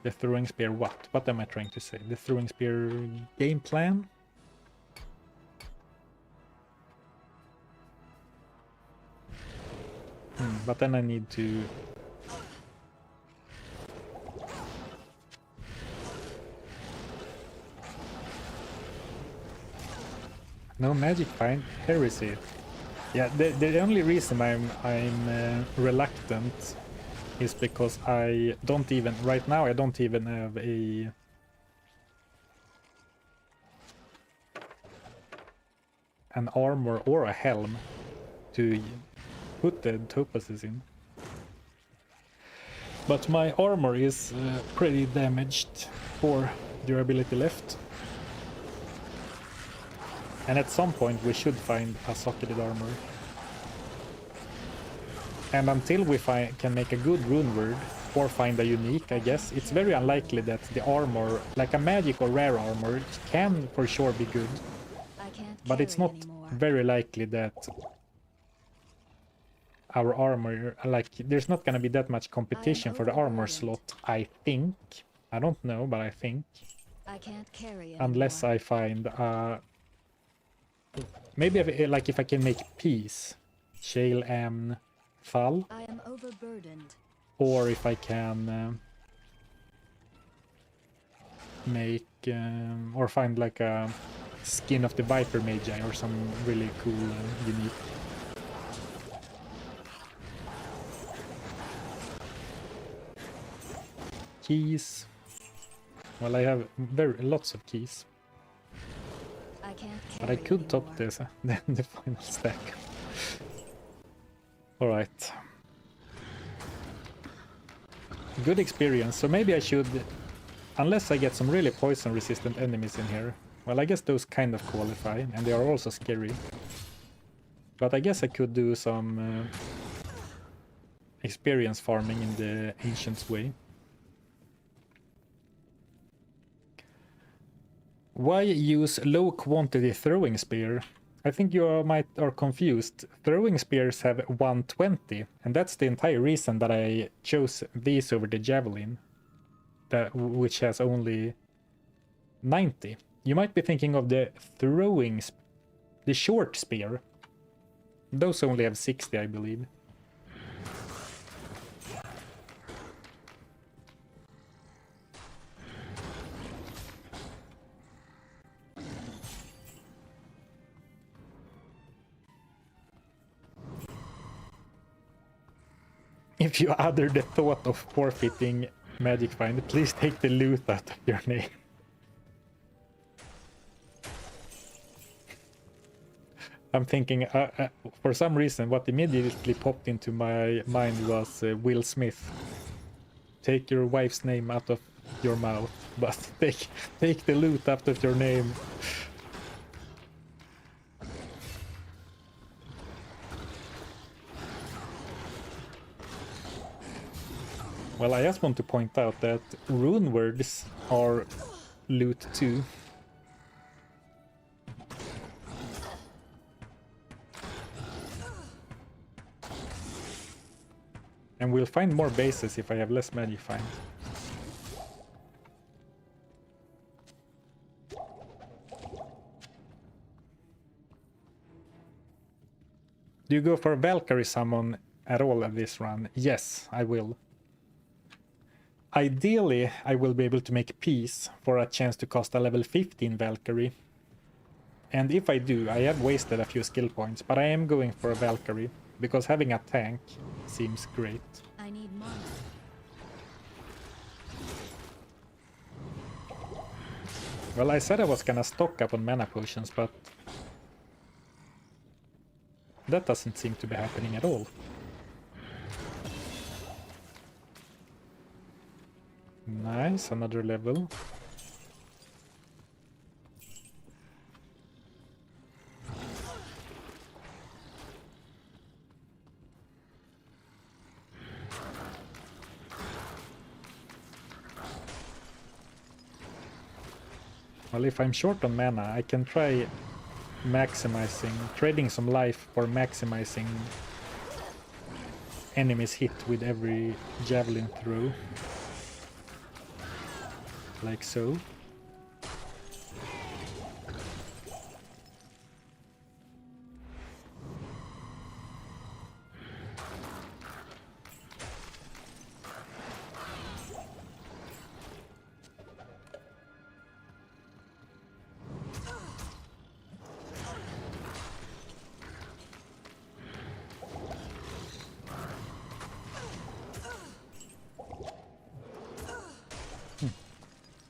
[SPEAKER 1] The throwing spear what? What am I trying to say? The throwing spear game plan? But then I need to... No magic find, heresy. Yeah, the only reason I'm reluctant is because I don't even, right now I don't even have an armor or a helm to put the topazes in. But my armor is pretty damaged, 4 durability left. And at some point we should find a socketed armor. And until we can make a good rune word or find a unique, I guess, it's very unlikely that the armor, like a magic or rare armor, can for sure be good. But it's not very likely that our armor, like, there's not gonna be that much competition for the armor slot, I think. I don't know, but I think.
[SPEAKER 2] I can't carry
[SPEAKER 1] unless I find maybe if I can make peace, shale and fall.
[SPEAKER 2] I am overburdened.
[SPEAKER 1] Or if I can make or find like a skin of the Viper Magi or some really cool unique. Keys. Well, I have lots of keys. But I could top this, the final stack. Alright. Good experience, so maybe I should, unless I get some really poison resistant enemies in here. Well, I guess those kind of qualify, and they are also scary. But I guess I could do some experience farming in the ancient way. Why use low quantity throwing spear? I think you are confused. Throwing spears have 120, and that's the entire reason that I chose these over the javelin, which has only 90. You might be thinking of the the short spear. Those only have 60, I believe. If you utter the thought of forfeiting Magic Find, please take the loot out of your name. I'm thinking, for some reason, what immediately popped into my mind was Will Smith. Take your wife's name out of your mouth, but take the loot out of your name. Well, I just want to point out that rune words are loot too. And we'll find more bases if I have less magic find. Do you go for a Valkyrie summon at all at this run? Yes, I will. Ideally, I will be able to make peace for a chance to cast a level 15 Valkyrie. And if I do, I have wasted a few skill points, but I am going for a Valkyrie, because having a tank seems great.
[SPEAKER 2] I need money.
[SPEAKER 1] Well, I said I was gonna stock up on mana potions, but that doesn't seem to be happening at all. Nice, another level. Well, if I'm short on mana, I can try trading some life for maximizing enemies hit with every javelin throw. Like so.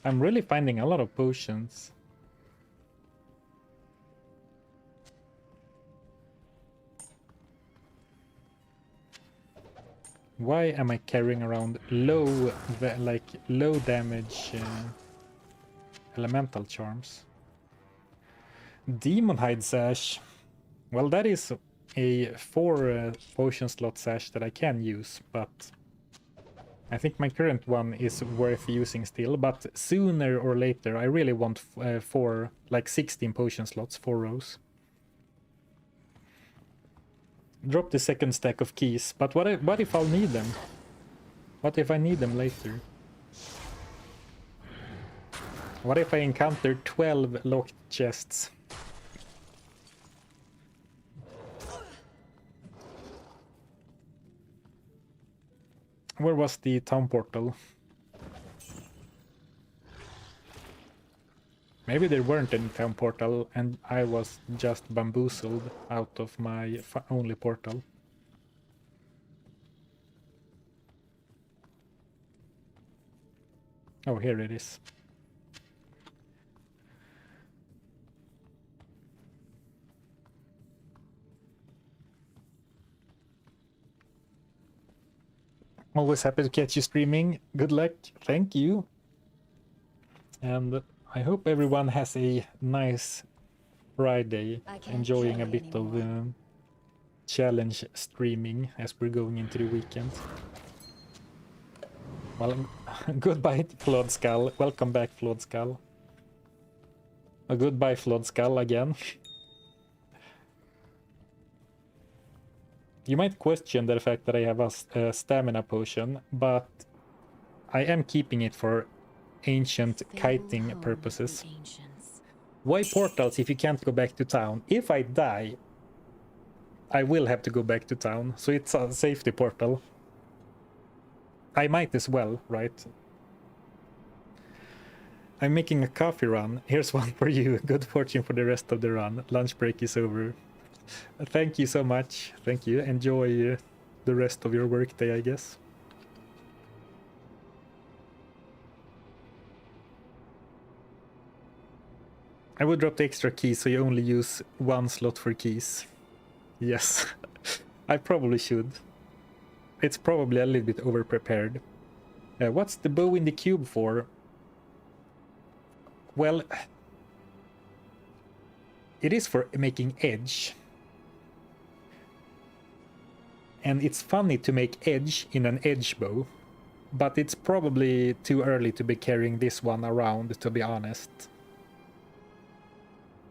[SPEAKER 1] I'm really finding a lot of potions. Why am I carrying around low damage elemental charms? Demon Hide Sash. Well, that is a 4 potion slot sash that I can use, but I think my current one is worth using still, but sooner or later I really want 16 potion slots, 4 rows. Drop the second stack of keys, but what if I'll need them? What if I need them later? What if I encounter 12 locked chests? Where was the town portal? Maybe there weren't any town portal and I was just bamboozled out of my only portal. Oh, here it is. Always happy to catch you streaming. Good luck. Thank you. And I hope everyone has a nice Friday, enjoying a bit of challenge streaming as we're going into the weekend. Well, goodbye, Flawed Skull. Welcome back, Flawed Skull. A goodbye, Flawed Skull, again. You might question the fact that I have a stamina potion, but I am keeping it for ancient kiting purposes. Why portals if you can't go back to town? If I die, I will have to go back to town, so it's a safety portal. I might as well, right? I'm making a coffee run. Here's one for you. Good fortune for the rest of the run. Lunch break is over. Thank you so much. Thank you. Enjoy the rest of your workday, I guess. I would drop the extra keys so you only use one slot for keys. Yes, I probably should. It's probably a little bit over-prepared. What's the bow in the cube for? Well, it is for making edge. And it's funny to make edge in an edge bow. But it's probably too early to be carrying this one around, to be honest.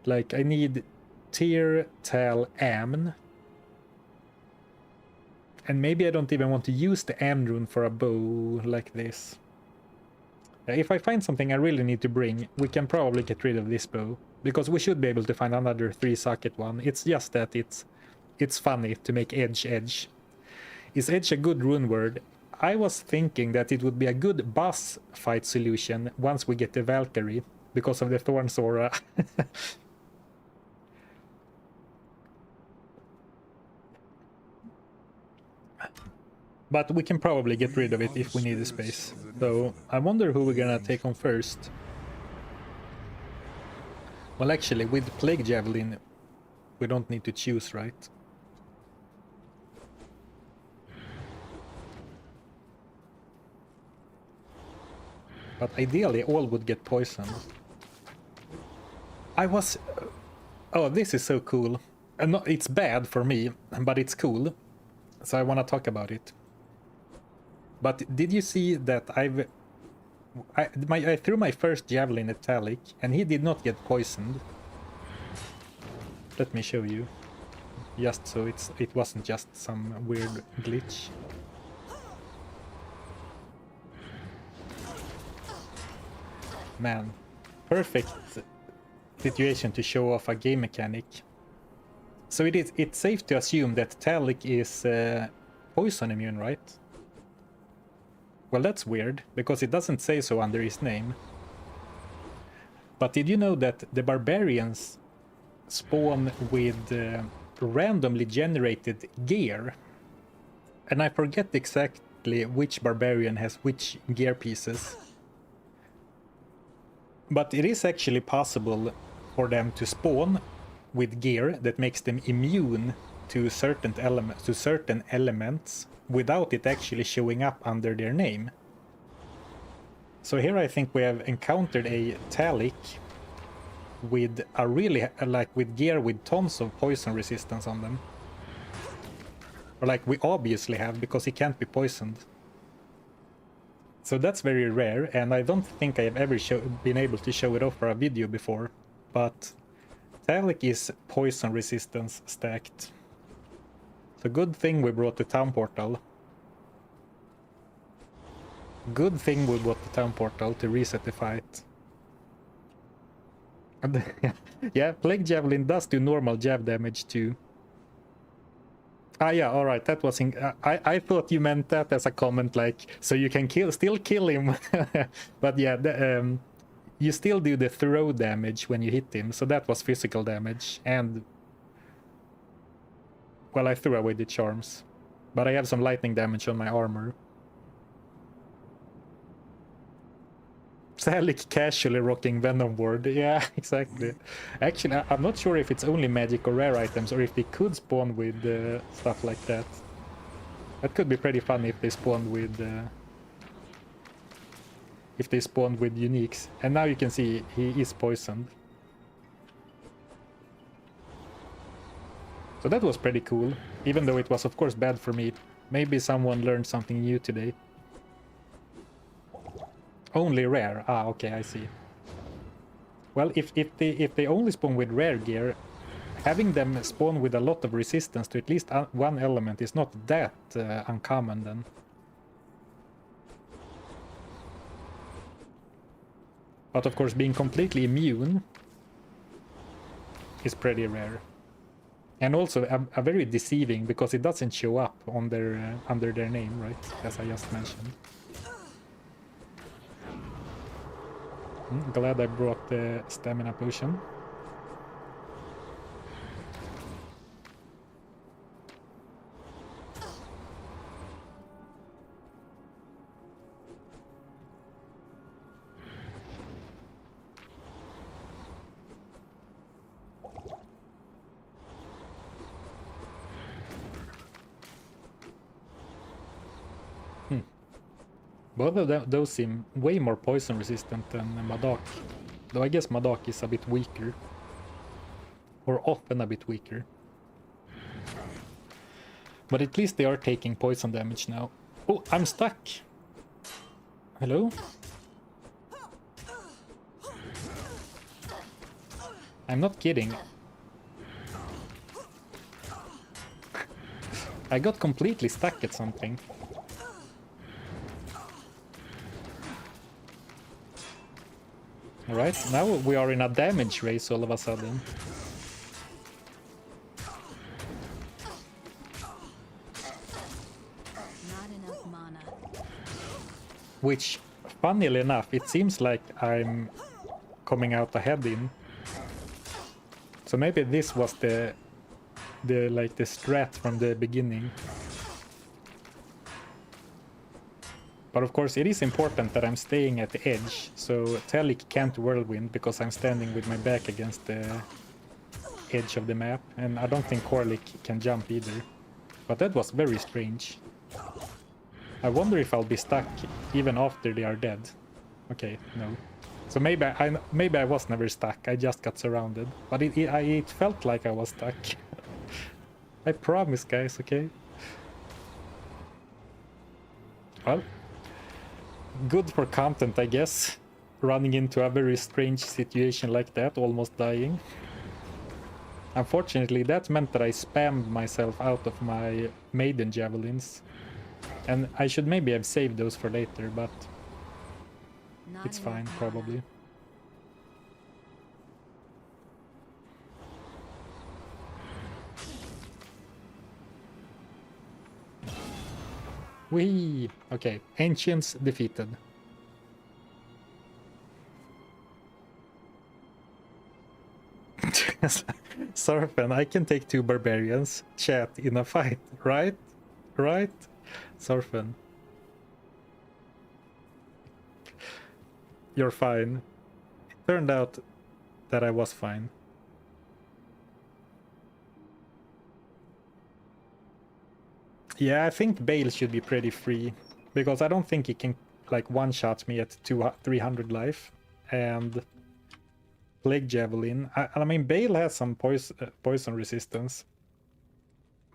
[SPEAKER 1] Like, I need Tear, Tal, Amn. And maybe I don't even want to use the Amn rune for a bow like this. If I find something I really need to bring, we can probably get rid of this bow. Because we should be able to find another 3-socket one. It's just that it's funny to make edge edge. Is edge a good rune word? I was thinking that it would be a good boss fight solution once we get the Valkyrie. Because of the Thorns aura. But we can probably get rid of it if we need the space. So I wonder who we're gonna take on first. Well, actually, with Plague Javelin, we don't need to choose, right? But ideally, all would get poisoned. I was... Oh, this is so cool. No, it's bad for me, but it's cool. So I want to talk about it. But did you see that I threw my first javelin at Talik, and he did not get poisoned. Let me show you. Just so it wasn't just some weird glitch. Man, perfect situation to show off a game mechanic. So it's safe to assume that Talik is poison immune, right? Well, that's weird, because it doesn't say so under his name. But did you know that the barbarians spawn with randomly generated gear? And I forget exactly which barbarian has which gear pieces. But it is actually possible for them to spawn with gear that makes them immune to certain elements without it actually showing up under their name. So here I think we have encountered a Talik with a really, with gear with tons of poison resistance on them. Or like we obviously have, because he can't be poisoned. So that's very rare, and I don't think I have ever been able to show it off for a video before. But Talik is poison resistance stacked. So good thing we brought the town portal. Good thing we brought the town portal to reset the fight. Yeah, Plague Javelin does do normal jav damage too. Ah yeah, alright, that was I thought you meant that as a comment, like, so you can still kill him. But yeah, you still do the throw damage when you hit him, so that was physical damage. And well, I threw away the charms, but I have some lightning damage on my armor. Talik casually rocking Venom Ward. Yeah, exactly. Actually, I'm not sure if it's only magic or rare items, or if they could spawn with stuff like that. That could be pretty funny if they spawned with uniques. And now you can see he is poisoned. So that was pretty cool. Even though it was of course bad for me. Maybe someone learned something new today. Only rare. Ah, okay, I see. Well, if they only spawn with rare gear, having them spawn with a lot of resistance to at least one element is not that uncommon then. But of course, being completely immune is pretty rare. And also a very deceiving, because it doesn't show up on their under their name, right? As I just mentioned. Glad I brought the stamina potion. Both of those seem way more poison resistant than Madak. Though I guess Madak is a bit weaker. Or often a bit weaker. But at least they are taking poison damage now. Oh, I'm stuck! Hello? I'm not kidding. I got completely stuck at something. Alright, now we are in a damage race all of a sudden.
[SPEAKER 2] Not enough mana.
[SPEAKER 1] Which, funnily enough, it seems like I'm coming out ahead in. So maybe this was the strat from the beginning. But of course it is important that I'm staying at the edge, so Telik can't whirlwind because I'm standing with my back against the edge of the map, and I don't think Korlik can jump either. But that was very strange. I wonder if I'll be stuck even after they are dead. Okay, no. So maybe I was never stuck, I just got surrounded. But it felt like I was stuck. I promise, guys, okay? Well, good for content, I guess. Running into a very strange situation like that, almost dying. Unfortunately, that meant that I spammed myself out of my maiden javelins. And I should maybe have saved those for later, but
[SPEAKER 2] Not
[SPEAKER 1] it's
[SPEAKER 2] enough
[SPEAKER 1] fine,
[SPEAKER 2] mana.
[SPEAKER 1] probably. Whee! Okay, Ancients defeated. Zarfen, I can take 2 barbarians. Chat in a fight, right? Right? Zarfen. You're fine. It turned out that I was fine. Yeah, I think Baal should be pretty free, because I don't think he can like one-shot me at 300 life, and Plague Javelin. I mean, Baal has some poison resistance,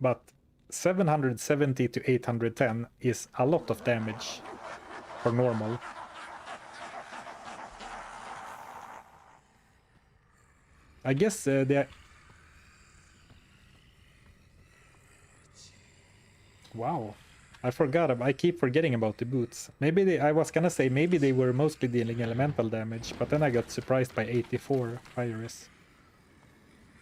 [SPEAKER 1] but 770 to 810 is a lot of damage for normal. I guess the... Wow, I forgot. I keep forgetting about the boots. Maybe I was gonna say maybe they were mostly dealing elemental damage, but then I got surprised by 84 Iris.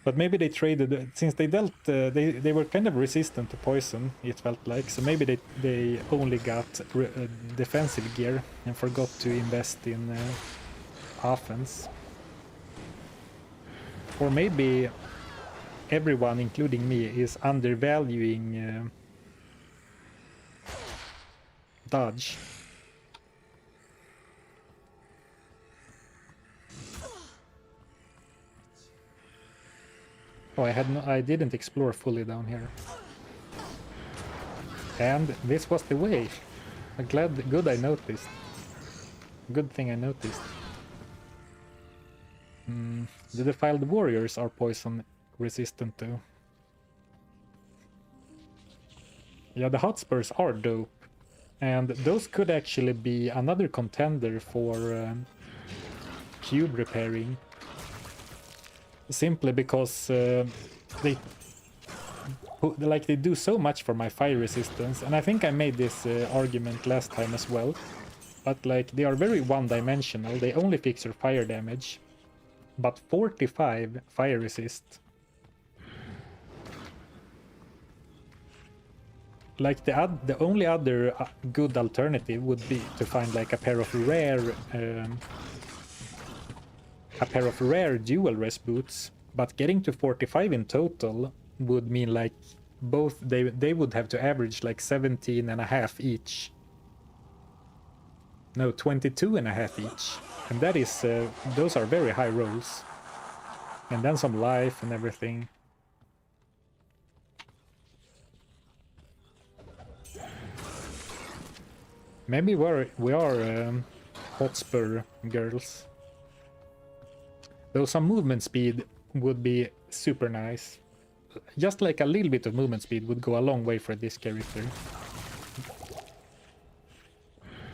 [SPEAKER 1] But maybe they traded, since they dealt, they were kind of resistant to poison, it felt like. So maybe they only got defensive gear and forgot to invest in offense. Or maybe everyone, including me, is undervaluing dodge. Oh, I didn't explore fully down here. And this was the way. I'm good I noticed. Good thing I noticed. The defiled warriors are poison resistant too. Yeah, the hotspurs are dope. And those could actually be another contender for cube repairing. Simply because they do so much for my fire resistance. And I think I made this argument last time as well. But like, they are very one-dimensional. They only fix your fire damage. But 45 fire resist. Like the only other good alternative would be to find like a pair of rare dual res boots, but getting to 45 in total would mean like both they would have to average like 17 and a half each. No, 22 and a half each. And that is those are very high rolls. And then some life and everything. Maybe we are hotspur girls. Though some movement speed would be super nice. Just like a little bit of movement speed would go a long way for this character.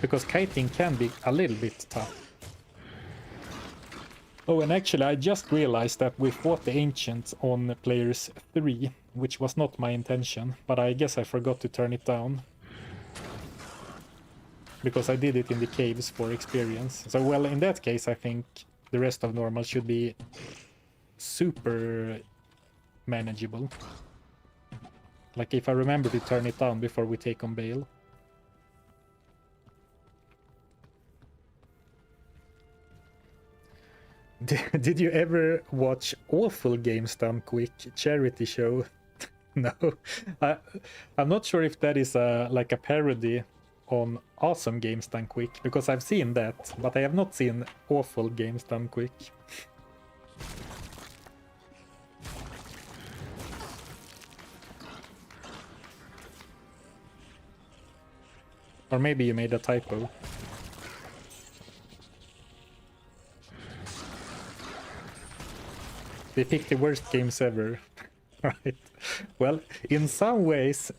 [SPEAKER 1] Because kiting can be a little bit tough. Oh, and actually I just realized that we fought the ancients on players 3, which was not my intention, but I guess I forgot to turn it down. Because I did it in the caves for experience. So, well, in that case, I think the rest of normal should be super manageable. Like, if I remember to turn it down before we take on Baal. Did you ever watch Awful Games Done Quick charity show? No. I'm not sure if that is like a parody on Awesome Games Done Quick, because I've seen that, but I have not seen Awful Games Done Quick. Or maybe you made a typo. They picked the worst games ever. Right. Well, in some ways,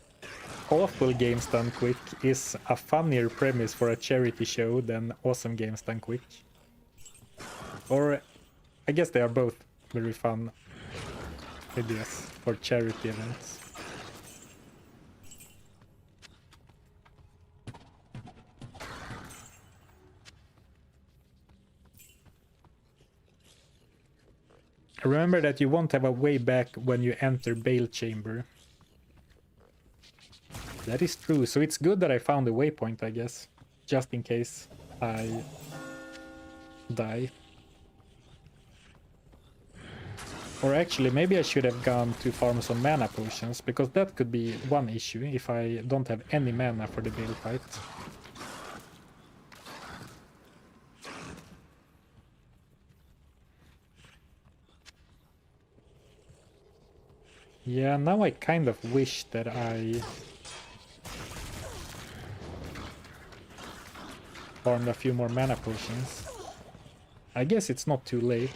[SPEAKER 1] Awful Games Done Quick is a funnier premise for a charity show than Awesome Games Done Quick. Or, I guess they are both very fun ideas for charity events. Remember that you won't have a way back when you enter Baal Chamber. That is true, so it's good that I found a waypoint, I guess. Just in case I die. Or actually, maybe I should have gone to farm some mana potions, because that could be one issue if I don't have any mana for the Baal fight. Yeah, now I kind of wish that I farmed a few more mana potions. I guess it's not too late.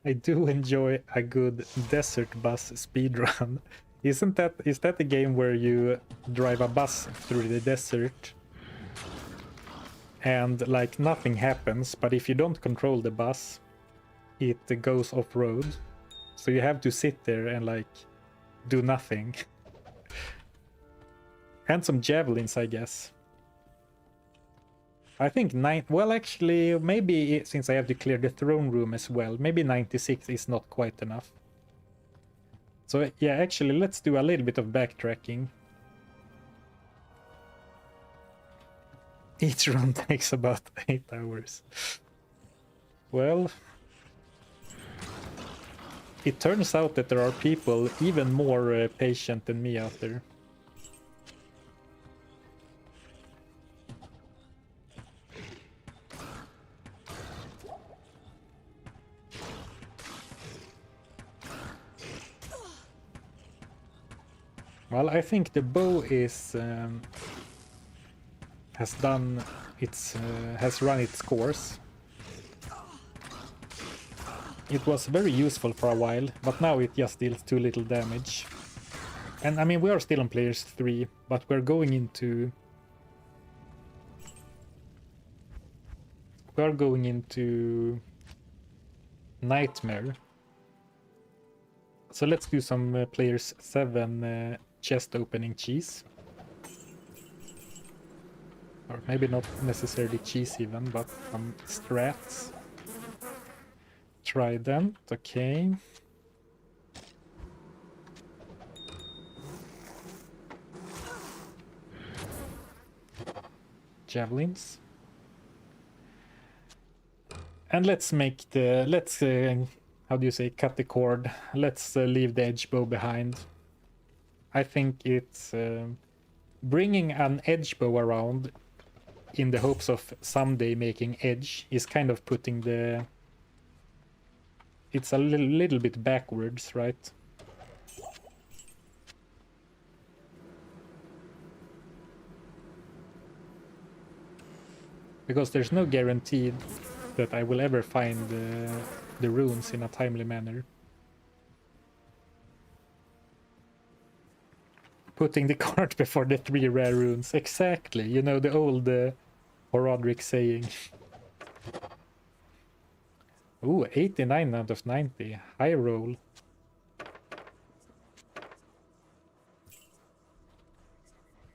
[SPEAKER 1] I do enjoy a good desert bus speedrun. Is that a game where you drive a bus through the desert and like nothing happens, but if you don't control the bus, it goes off-road. So you have to sit there and like do nothing. And some javelins, I guess. I think well, actually, maybe since I have to clear the throne room as well, maybe 96 is not quite enough. So yeah, actually, let's do a little bit of backtracking. Each run takes about 8 hours. Well, it turns out that there are people even more patient than me out there. Well, I think the bow is has done its has run its course. It was very useful for a while, but now it just deals too little damage. And I mean, we are still on players 3, but we're going into... We are going into... Nightmare. So let's do some players 7 chest opening cheese. Or maybe not necessarily cheese even, but some strats. Trident, okay. Javelins. And let's make the, how do you say, cut the cord. Let's leave the edge bow behind. I think it's bringing an edge bow around in the hopes of someday making edge is kind of putting the... It's a little bit backwards, right? Because there's no guarantee that I will ever find the runes in a timely manner. Putting the cart before the 3 rare runes. Exactly, you know, the old Horadric saying. Ooh, 89 out of 90. High roll.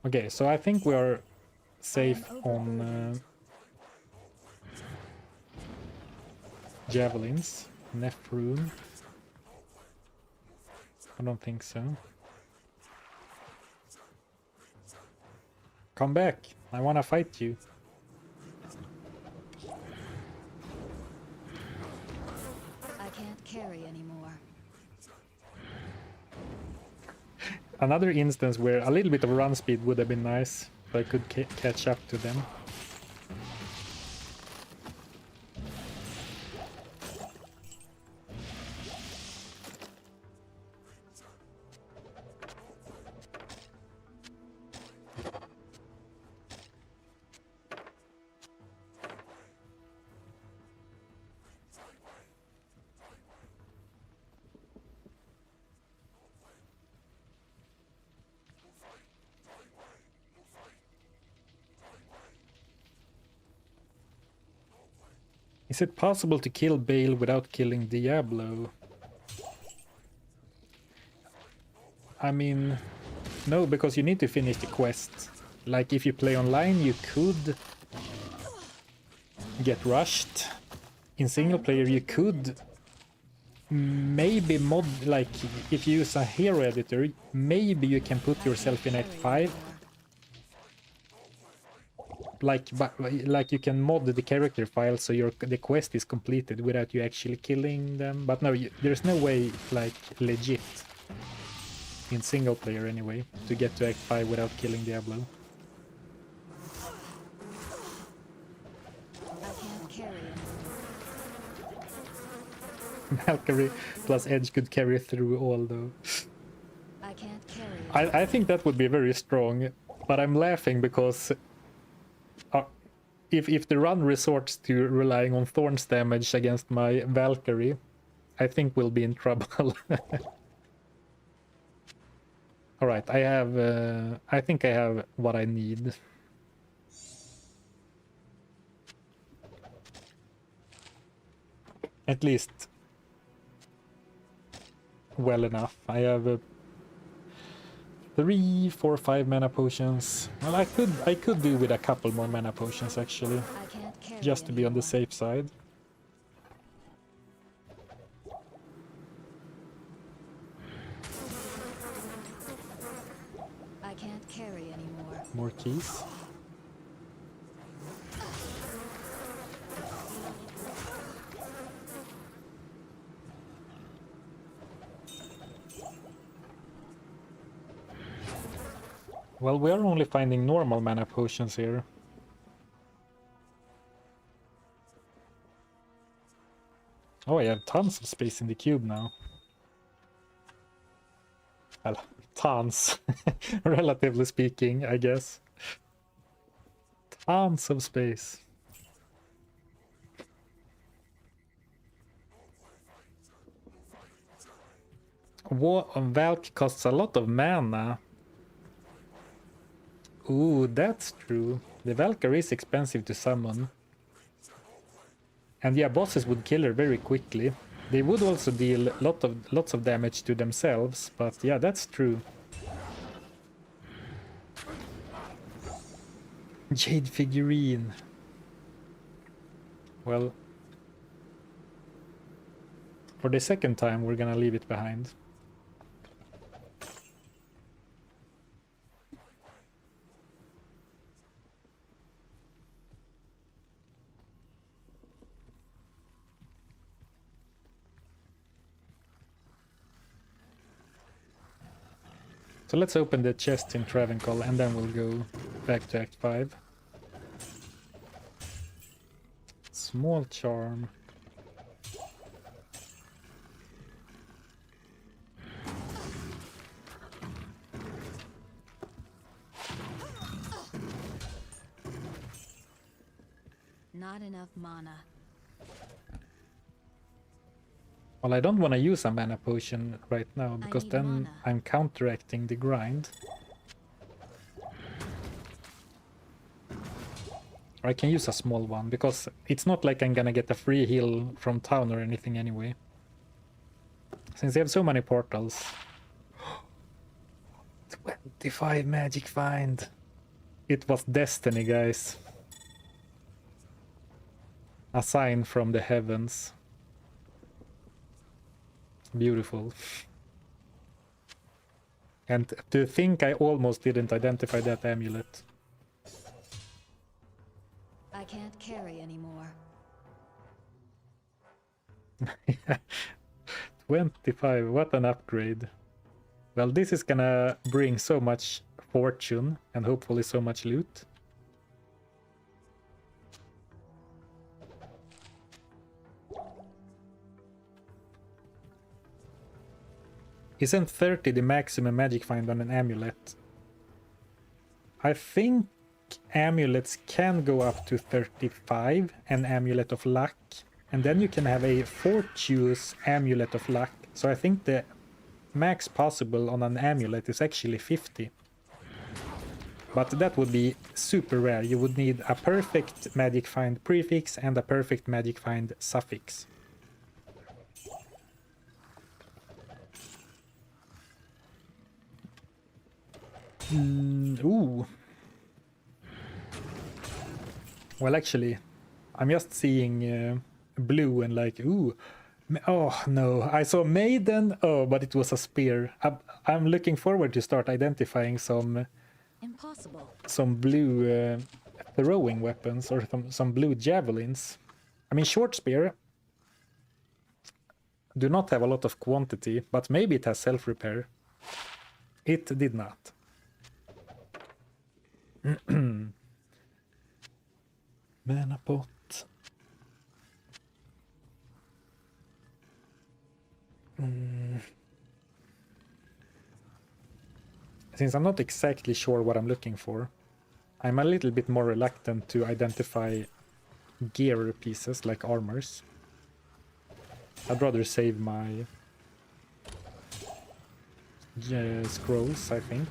[SPEAKER 1] Okay, so I think we are safe on javelins. Neff rune. I don't think so. Come back. I wanna fight you.
[SPEAKER 2] I can't carry anymore.
[SPEAKER 1] Another instance where a little bit of run speed would have been nice, so I could catch up to them. Is it possible to kill Baal without killing Diablo? I mean, no, because you need to finish the quest. Like, if you play online, you could get rushed. In single player, you could maybe mod, like, if you use a hero editor, maybe you can put yourself in Act 5. Like you can mod the character file so the quest is completed without you actually killing them. But no, there's no way, like, legit in single player anyway, to get to Act 5 without killing Diablo.
[SPEAKER 2] I can't carry anymore.
[SPEAKER 1] Valkyrie plus Edge could carry through all though.
[SPEAKER 2] I can't carry.
[SPEAKER 1] I think that would be very strong, but I'm laughing because if the run resorts to relying on Thorns damage against my Valkyrie, I think we'll be in trouble. Alright, I have... I think I have what I need. At least well enough. I have 3, 4, 5 mana potions. Well, I could do with a couple more mana potions actually,
[SPEAKER 2] I can't carry
[SPEAKER 1] just to be on the
[SPEAKER 2] anymore.
[SPEAKER 1] safe side.
[SPEAKER 2] I can't carry anymore.
[SPEAKER 1] More keys. Well, we are only finding normal mana potions here. Oh, I have tons of space in the cube now. Well, tons. Relatively speaking, I guess. Tons of space. Valk costs a lot of mana. Ooh, that's true. The Valkyrie is expensive to summon. And yeah, bosses would kill her very quickly. They would also deal lots of damage to themselves, but yeah, that's true. Jade figurine. Well, for the second time, we're gonna leave it behind. So let's open the chest in Travancore and then we'll go back to Act 5. Small charm.
[SPEAKER 2] Not enough mana.
[SPEAKER 1] Well, I don't want to use a mana potion right now because then
[SPEAKER 2] mana.
[SPEAKER 1] I'm counteracting the grind. Or I can use a small one because it's not like I'm gonna get a free heal from town or anything anyway. Since they have so many portals. 25 magic find. It was destiny, guys. A sign from the heavens. Beautiful. And to think I almost didn't identify that amulet.
[SPEAKER 2] I can't carry anymore.
[SPEAKER 1] 25, what an upgrade. Well, this is gonna bring so much fortune and hopefully so much loot. Isn't 30 the maximum magic find on an amulet? I think amulets can go up to 35, an amulet of luck. And then you can have a fortuitous amulet of luck. So I think the max possible on an amulet is actually 50. But that would be super rare. You would need a perfect magic find prefix and a perfect magic find suffix. Ooh. Well, actually, I'm just seeing blue and like, ooh. Oh, no. I saw maiden. Oh, but it was a spear. I'm looking forward to start identifying some...
[SPEAKER 2] Impossible.
[SPEAKER 1] Some blue throwing weapons or some blue javelins. I mean, short spear do not have a lot of quantity, but maybe it has self-repair. It did not. Mana pot. Since I'm not exactly sure what I'm looking for, I'm a little bit more reluctant to identify gear pieces like armors. I'd rather save my scrolls, I think.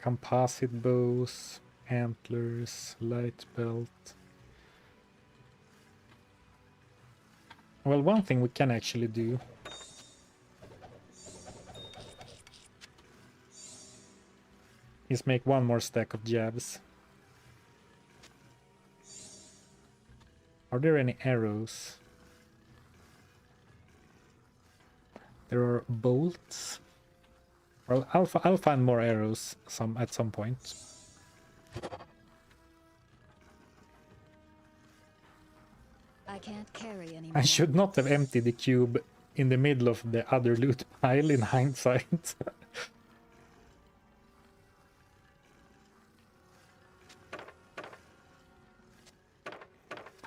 [SPEAKER 1] Composite bows, antlers, light belt. Well, one thing we can actually do is make one more stack of jabs. Are there any arrows? There are bolts. Well, I'll find more arrows at some point.
[SPEAKER 2] I can't carry anymore.
[SPEAKER 1] I should not have emptied the cube in the middle of the other loot pile in hindsight.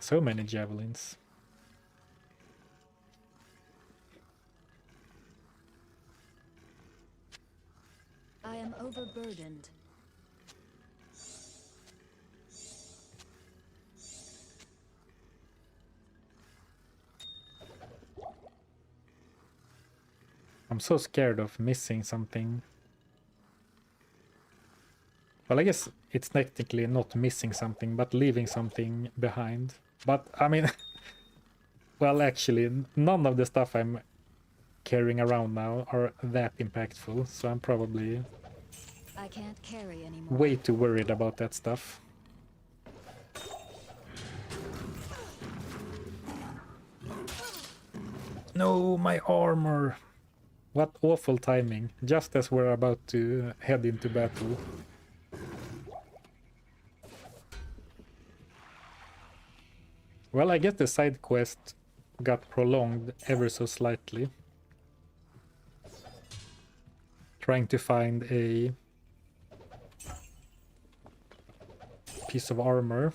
[SPEAKER 1] So many javelins.
[SPEAKER 2] am overburdened.
[SPEAKER 1] I'm so scared of missing something. Well, I guess it's technically not missing something, but leaving something behind. But, I mean, well, actually, none of the stuff I'm carrying around now are that impactful, so I'm probably
[SPEAKER 2] I can't carry anymore.
[SPEAKER 1] way too worried about that stuff. No, my armor! What awful timing, just as we're about to head into battle. Well, I guess the side quest got prolonged ever so slightly. Trying to find a piece of armor.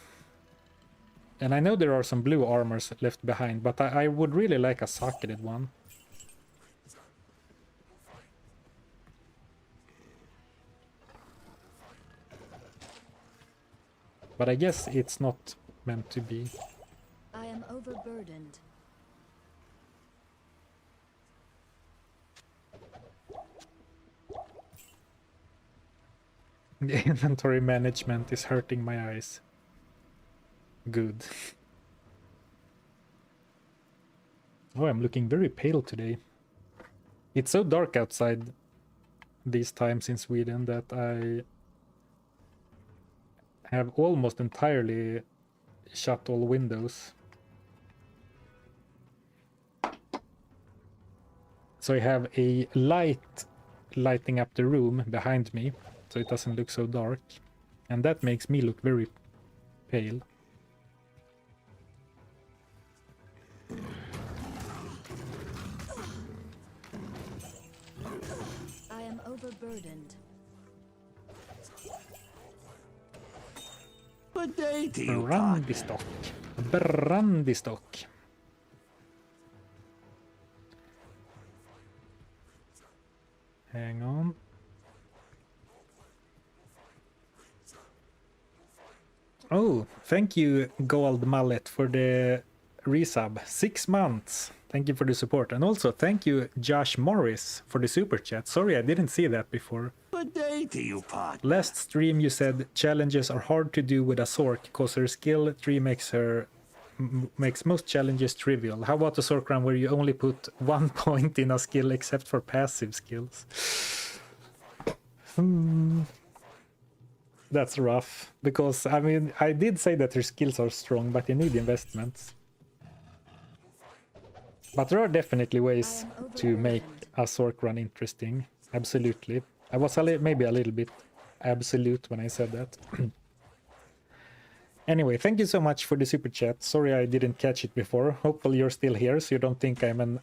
[SPEAKER 1] And I know there are some blue armors left behind, but I would really like a socketed one. But I guess it's not meant to be.
[SPEAKER 2] I am overburdened.
[SPEAKER 1] The inventory management is hurting my eyes. Good. Oh, I'm looking very pale today. It's so dark outside these times in Sweden that I have almost entirely shut all windows. So I have a light lighting up the room behind me, so it doesn't look so dark. And that makes me look very pale.
[SPEAKER 2] I am overburdened.
[SPEAKER 3] Good day to you,
[SPEAKER 1] Brandystock. Brandystock. Hang on. Oh, thank you, Gold Mallet, for the resub. 6 months. Thank you for the support. And also, thank you, Josh Morris, for the super chat. Sorry, I didn't see that before.
[SPEAKER 3] Good day to you, partner.
[SPEAKER 1] Last stream, you said challenges are hard to do with a Sork because her skill tree makes most challenges trivial. How about a Sork run where you only put 1 point in a skill except for passive skills? That's rough, because I mean, I did say that her skills are strong, but you need investments. But there are definitely ways to make a Sork run interesting. Absolutely. I was maybe a little bit absolute when I said that. Anyway, thank you so much for the super chat. Sorry I didn't catch it before. Hopefully you're still here, so you don't think I'm an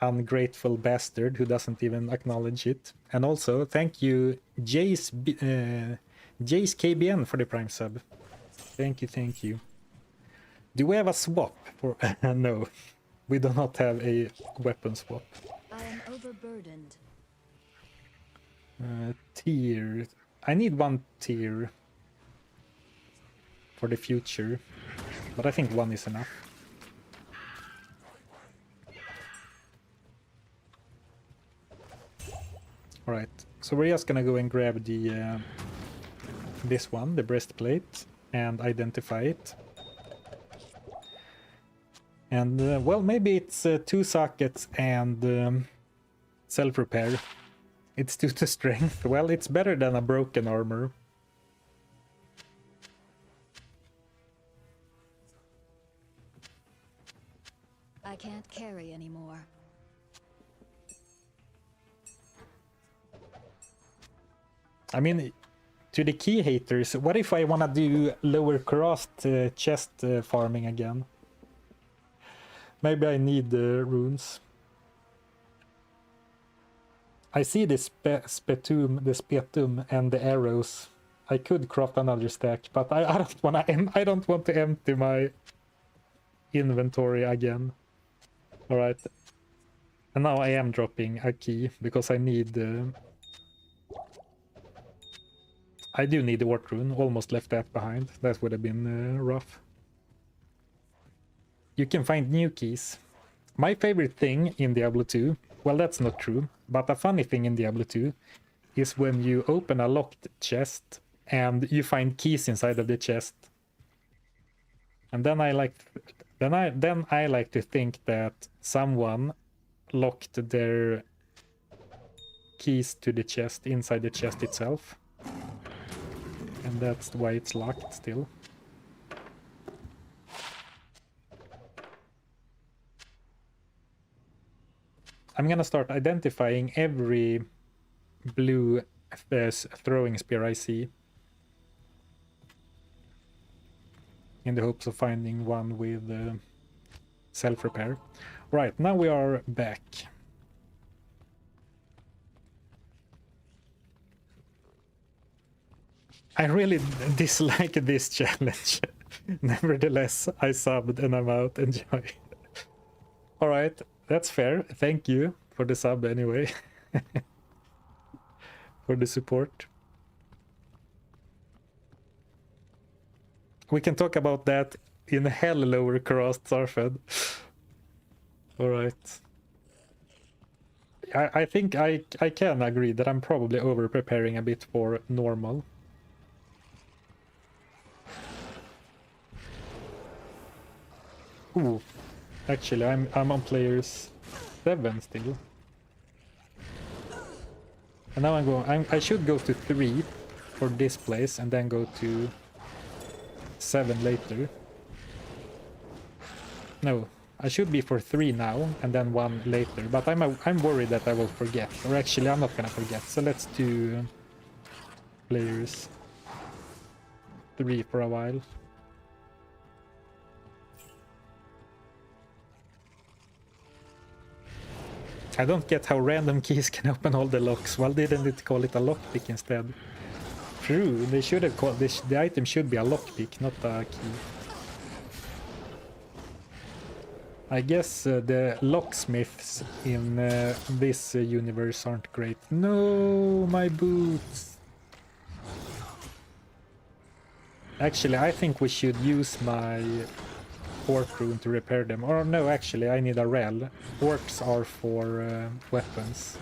[SPEAKER 1] ungrateful bastard who doesn't even acknowledge it. And also, thank you, Jace KBN, for the Prime sub. Thank you, thank you. Do we have a swap for... No, we do not have a weapon swap.
[SPEAKER 2] I am overburdened.
[SPEAKER 1] Tier. I need 1 tier for the future, but I think 1 is enough. Alright, so we're just gonna go and grab the this one, the breastplate, and identify it. And well, maybe it's 2 sockets and self-repair. It's 2 to strength. Well, it's better than a broken armor.
[SPEAKER 2] I can't carry anymore.
[SPEAKER 1] I mean, to the key haters, what if I wanna do lower cost chest farming again? Maybe I need the runes. I see the spetum and the arrows. I could craft another stack, but I don't want to empty my inventory again. All right. And now I am dropping a key because I need I do need the Wart Rune. Almost left that behind. That would have been rough. You can find new keys. My favorite thing in Diablo 2, well, that's not true, but a funny thing in Diablo 2 is when you open a locked chest and you find keys inside of the chest. And then I like to think that someone locked their keys to the chest inside the chest itself. And that's why it's locked still. I'm gonna start identifying every blue throwing spear I see, in the hopes of finding one with self-repair. Right, now we are back. I really dislike this challenge. Nevertheless, I subbed and I'm out. Enjoy. Alright, that's fair. Thank you for the sub anyway. For the support. We can talk about that in hell lower crossed Zarfen. Alright. I think I can agree that I'm probably over preparing a bit for normal. Ooh. Actually I'm on players 7 still. And now I should go to 3 for this place and then go to 7 later. No, I should be for 3 now and then 1 later, but I'm worried that I will forget. Or actually I'm not gonna forget, so let's do players 3 for a while. I don't get how random keys can open all the locks. Well, didn't it call it a lockpick instead? True, they should have called this. The item should be a lockpick, not a key. I guess the locksmiths in this universe aren't great. No, my boots. Actually, I think we should use my Orc Rune to repair them. Or no, actually, I need a rel. Orcs are for weapons.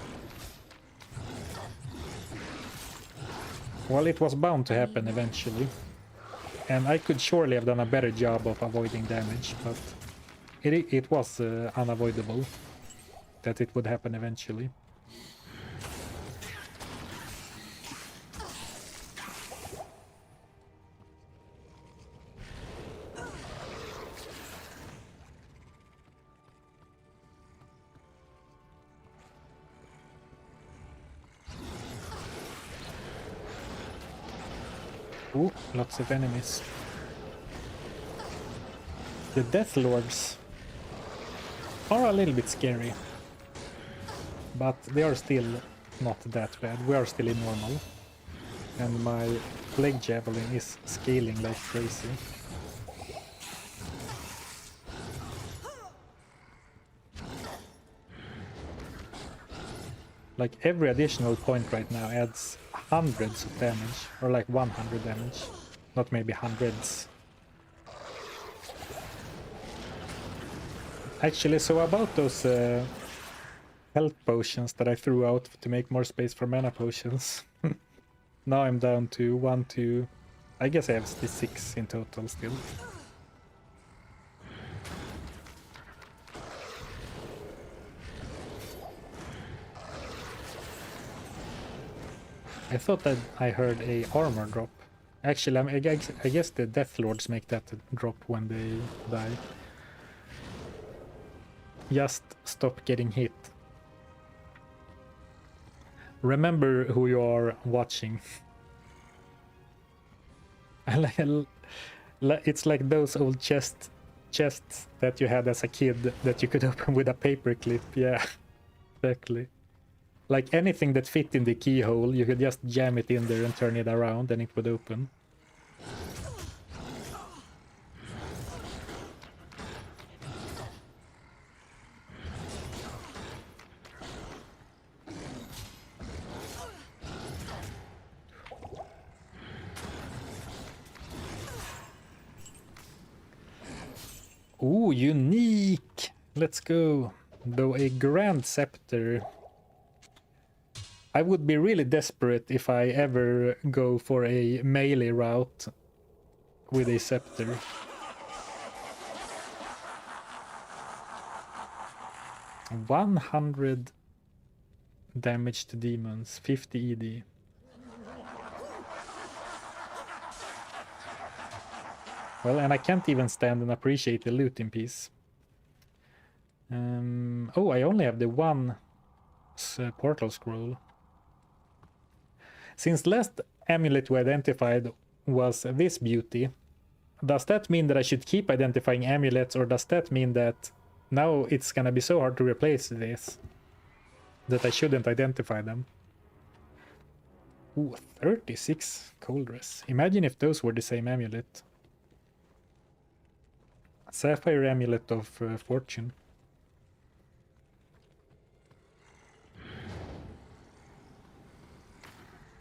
[SPEAKER 1] Well, it was bound to happen eventually. And I could surely have done a better job of avoiding damage, but it was unavoidable that it would happen eventually. Ooh, lots of enemies. The Death Lords are a little bit scary, but they are still not that bad. We are still in normal, and my Plague Javelin is scaling like crazy. Like every additional point right now adds hundreds of damage, or like 100 damage, not maybe hundreds. Actually, so about those health potions that I threw out to make more space for mana potions. Now I'm down to 1, 2, I guess I have 6 in total still. I thought that I heard a armor drop. Actually, I guess the Death Lords make that drop when they die. Just stop getting hit. Remember who you are watching. It's like those old chests that you had as a kid that you could open with a paper clip. Yeah, exactly. Like anything that fit in the keyhole, you could just jam it in there and turn it around and it would open. Ooh, unique! Let's go. Though a grand scepter. I would be really desperate if I ever go for a melee route with a scepter. $100 damage to demons, 50 ED. Well, and I can't even stand and appreciate the looting piece. Oh, I only have the one portal scroll. Since last amulet we identified was this beauty, does that mean that I should keep identifying amulets, or does that mean that now it's gonna be so hard to replace this that I shouldn't identify them? Ooh, 36 cold dress. Imagine if those were the same amulet. Sapphire amulet of fortune.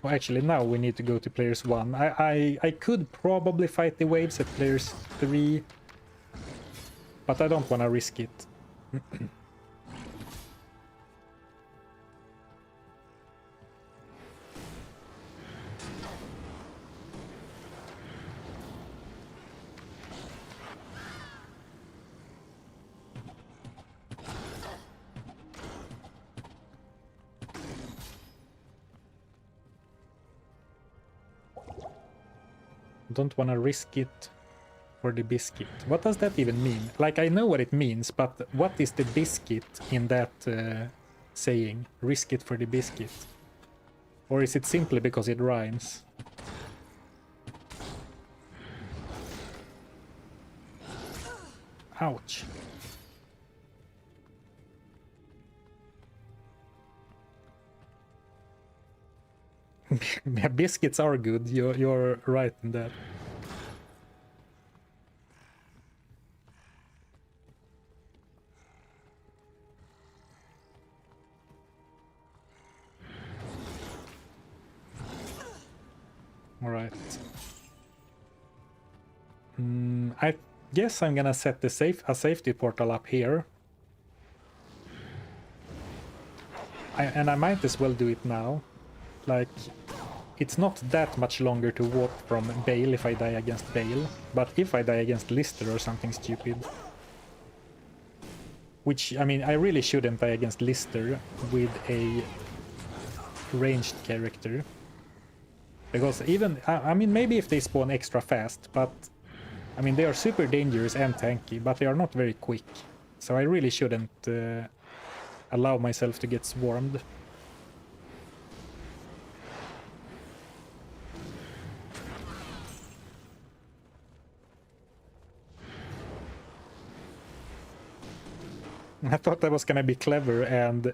[SPEAKER 1] Well, actually, now we need to go to players 1. I could probably fight the waves at players 3, but I don't want to risk it. Don't want to risk it for the biscuit. What does that even mean? Like, I know what it means, but what is the biscuit in that saying? Risk it for the biscuit. Or is it simply because it rhymes? Ouch. Yeah, biscuits are good. You're right in that. All right. I guess I'm gonna set a safety portal up here. And I might as well do it now. Like, it's not that much longer to walk from Baal if I die against Baal, but if I die against Lister or something stupid, which, I mean, I really shouldn't die against Lister with a ranged character, because even, I mean, maybe if they spawn extra fast, but, I mean, they are super dangerous and tanky, but they are not very quick, so I really shouldn't allow myself to get swarmed. I thought I was gonna be clever and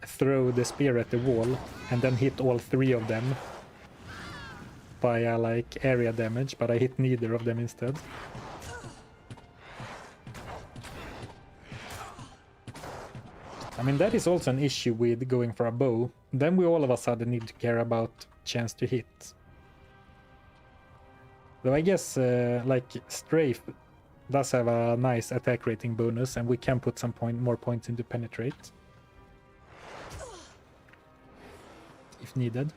[SPEAKER 1] throw the spear at the wall and then hit all 3 of them via like area damage, but I hit neither of them instead. I mean, that is also an issue with going for a bow. Then we all of a sudden need to care about chance to hit. Though I guess like strafe does have a nice attack rating bonus, and we can put some more points into penetrate if needed.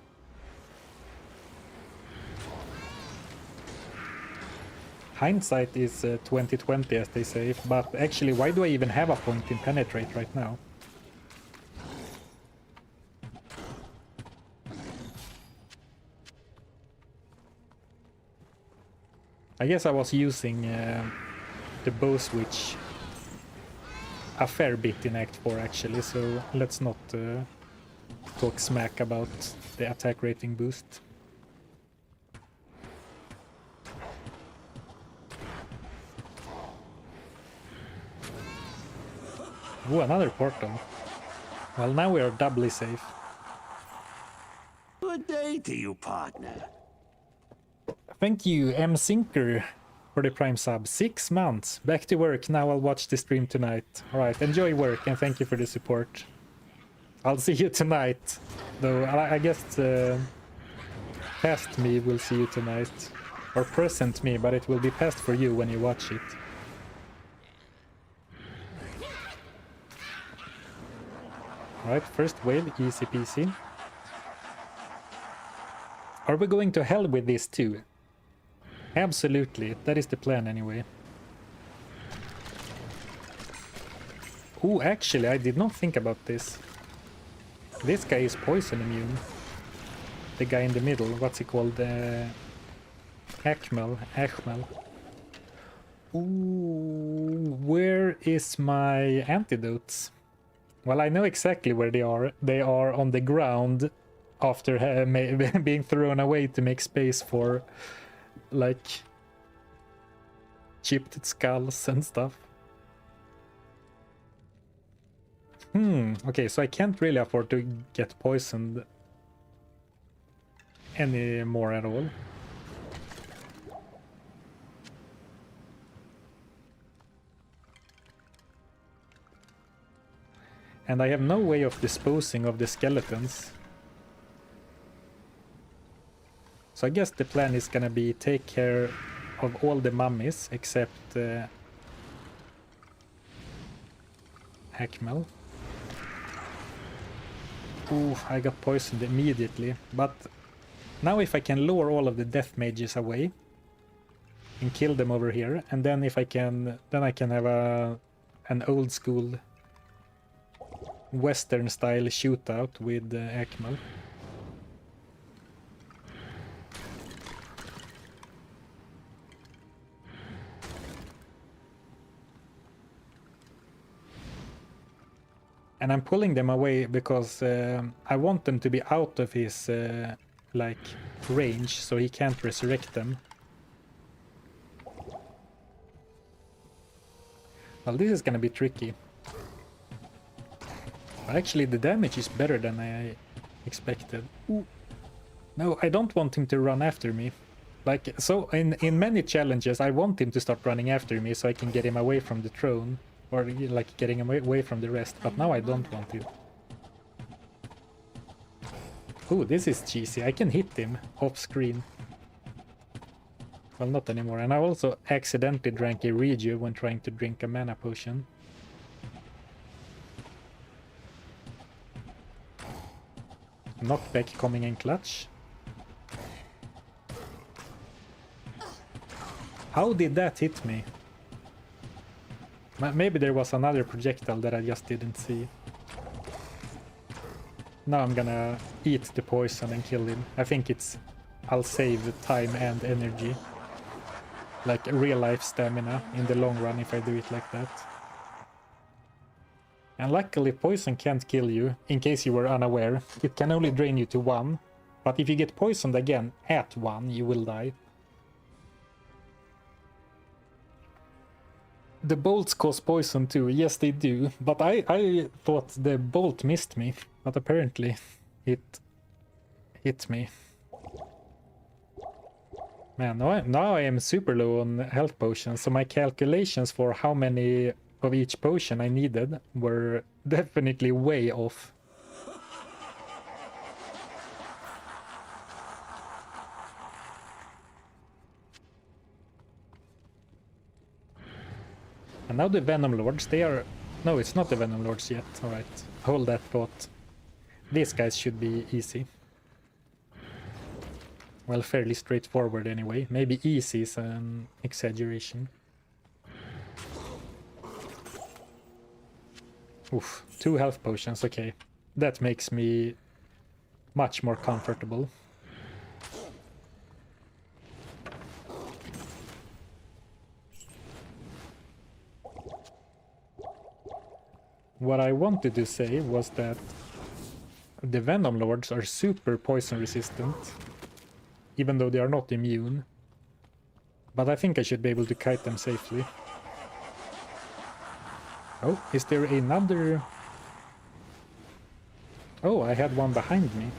[SPEAKER 1] Hindsight is 2020, as they say, but actually, why do I even have a point in penetrate right now? I guess I was using the bow switch a fair bit in Act 4 actually, so let's not talk smack about the attack rating boost. Ooh, another portal. Well, now we are doubly safe.
[SPEAKER 3] Good day to you, partner.
[SPEAKER 1] Thank you, M. Sinker, for the Prime sub. 6 months. Back to work. Now I'll watch the stream tonight. Alright, enjoy work and thank you for the support. I'll see you tonight. Though I guess past me will see you tonight. Or present me, but it will be past for you when you watch it. Alright, first wave, easy peasy. Are we going to hell with this too? Absolutely, that is the plan anyway. Oh, actually, I did not think about this. This guy is poison immune. The guy in the middle, what's he called? Achmel. Ooh, where is my antidotes? Well, I know exactly where they are. They are on the ground after being thrown away to make space for, like, chipped skulls and stuff. Okay, so I can't really afford to get poisoned anymore at all. And I have no way of disposing of the skeletons. So I guess the plan is gonna be take care of all the mummies except Achmel. Ooh, I got poisoned immediately. But now if I can lure all of the death mages away and kill them over here, and then if I can, then I can have an old school Western style shootout with Achmel. And I'm pulling them away because I want them to be out of his like range, so he can't resurrect them. Well, this is gonna be tricky. But actually, the damage is better than I expected. Ooh. No, I don't want him to run after me. Like, so in many challenges, I want him to start running after me so I can get him away from the throne. Or like getting away from the rest, but now I don't want it. Ooh, this is cheesy. I can hit him off screen. Well, not anymore. And I also accidentally drank a reju when trying to drink a mana potion. Knockback coming in clutch. How did that hit me? Maybe there was another projectile that I just didn't see. Now I'm gonna eat the poison and kill him. I think I'll save the time and energy. Like real life stamina in the long run if I do it like that. And luckily poison can't kill you, in case you were unaware. It can only drain you to 1. But if you get poisoned again at 1, you will die. The bolts cause poison too. Yes, they do. But I thought the bolt missed me. But apparently it hit me. Man, now I am super low on health potions. So my calculations for how many of each potion I needed were definitely way off. And now the Venom Lords, they are... No, it's not the Venom Lords yet. Alright, hold that thought. These guys should be easy. Well, fairly straightforward anyway. Maybe easy is an exaggeration. Oof, 2 health potions, okay. That makes me much more comfortable. What I wanted to say was that the Venom Lords are super poison resistant, even though they are not immune. But I think I should be able to kite them safely. Oh, is there another... Oh, I had one behind me.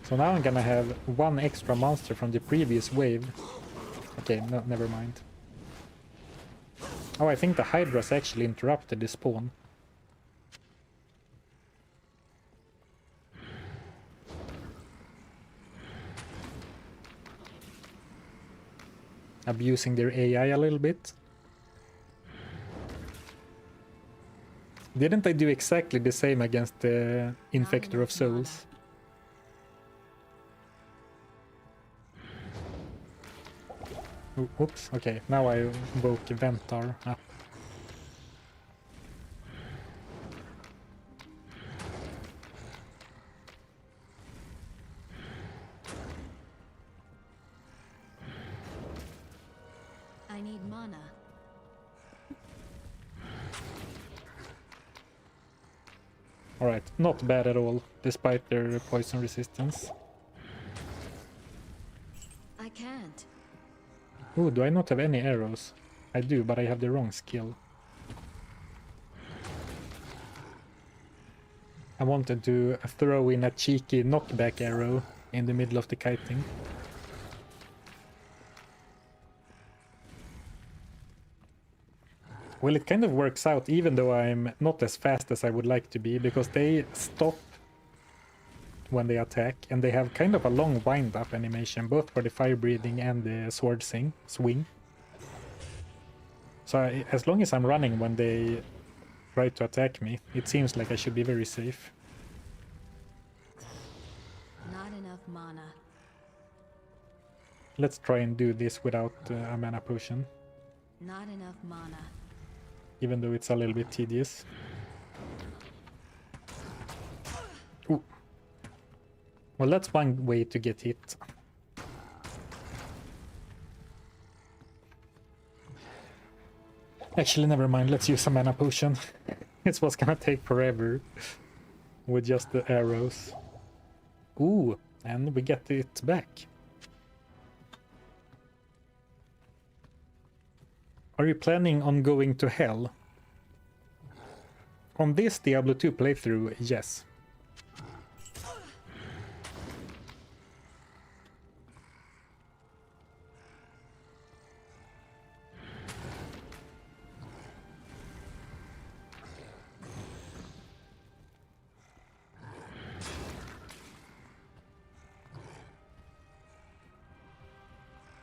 [SPEAKER 1] So now I'm gonna have 1 extra monster from the previous wave. Okay, no, never mind. Oh, I think the Hydras actually interrupted the spawn. Abusing their AI a little bit. Didn't I do exactly the same against the Infector of Souls? Oops, okay, now I invoke Ventar. Ah.
[SPEAKER 2] I need mana.
[SPEAKER 1] Alright, not bad at all, despite their poison resistance.
[SPEAKER 2] I can't.
[SPEAKER 1] Ooh, do I not have any arrows? I do, but I have the wrong skill. I wanted to throw in a cheeky knockback arrow in the middle of the kiting. Well, it kind of works out, even though I'm not as fast as I would like to be, because they stop when they attack, and they have kind of a long wind-up animation, both for the fire breathing and the sword swing. So as long as I'm running when they try to attack me, it seems like I should be very safe.
[SPEAKER 2] Not enough mana.
[SPEAKER 1] Let's try and do this without a mana potion,
[SPEAKER 2] Not enough mana.
[SPEAKER 1] even though it's a little bit tedious. Ooh. Well, that's one way to get hit. Actually, never mind, let's use a mana potion. It was gonna take forever with just the arrows. Ooh, and we get it back. Are you planning on going to hell? On this Diablo 2 playthrough, yes.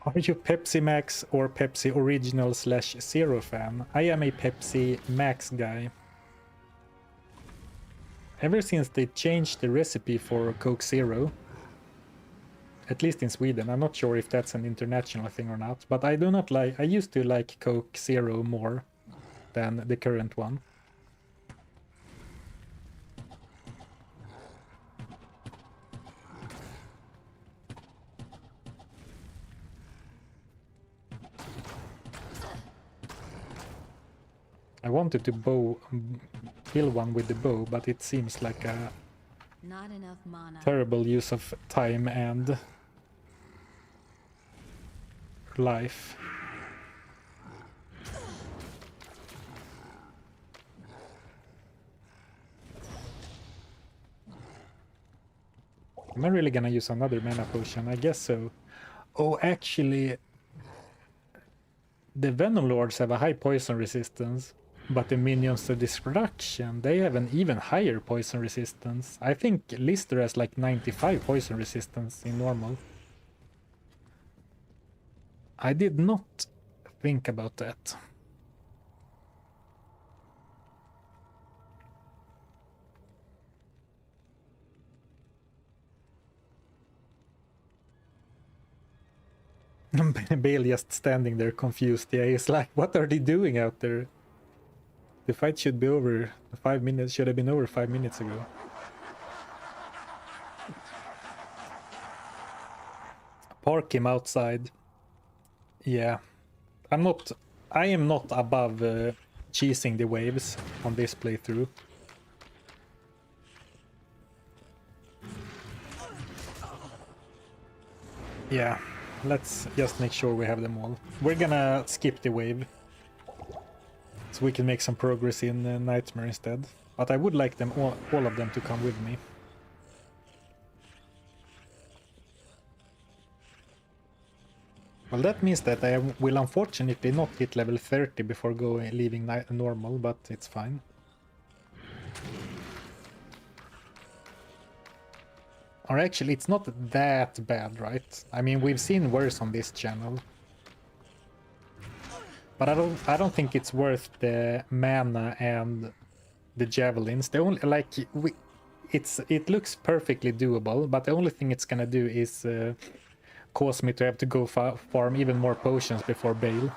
[SPEAKER 1] Are you Pepsi Max or Pepsi Original / Zero fan? I am a Pepsi Max guy. Ever since they changed the recipe for Coke Zero, at least in Sweden, I'm not sure if that's an international thing or not, but I do not like, I used to like Coke Zero more than the current one. I wanted to kill one with the bow, but it seems like a
[SPEAKER 2] Not enough mana.
[SPEAKER 1] terrible use of time and life. Am I really gonna use another mana potion? I guess so. Oh, actually, the Venom Lords have a high poison resistance, but the Minions to Destruction, they have an even higher poison resistance. I think Lister has like 95 poison resistance in normal. I did not think about that. Baal just standing there confused. Yeah, he's like, what are they doing out there? The fight should be over. 5 minutes should have been over 5 minutes ago. Park him outside. Yeah. I am not above cheesing the waves on this playthrough. Yeah. Let's just make sure we have them all. We're gonna skip the wave, so we can make some progress in Nightmare instead. But I would like them all of them to come with me. Well, that means that I will unfortunately not hit level 30 before leaving normal, but it's fine. Or actually, it's not that bad, right? I mean, we've seen worse on this channel. But I don't think it's worth the mana and the javelins. The only it looks perfectly doable, but the only thing it's gonna do is cause me to have to go farm even more potions before Baal.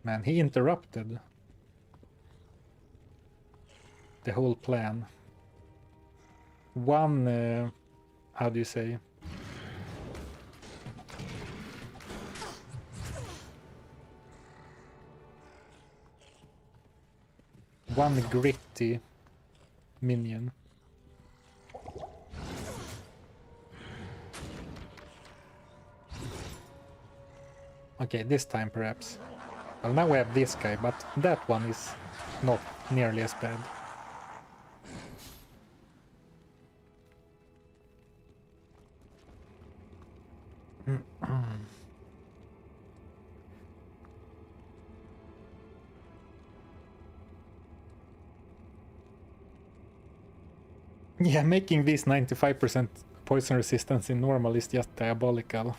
[SPEAKER 1] Man, he interrupted the whole plan. One, how do you say? One gritty minion. Okay, this time perhaps. Well, now we have this guy, but that one is not nearly as bad. Yeah, making this 95% poison resistance in normal is just diabolical.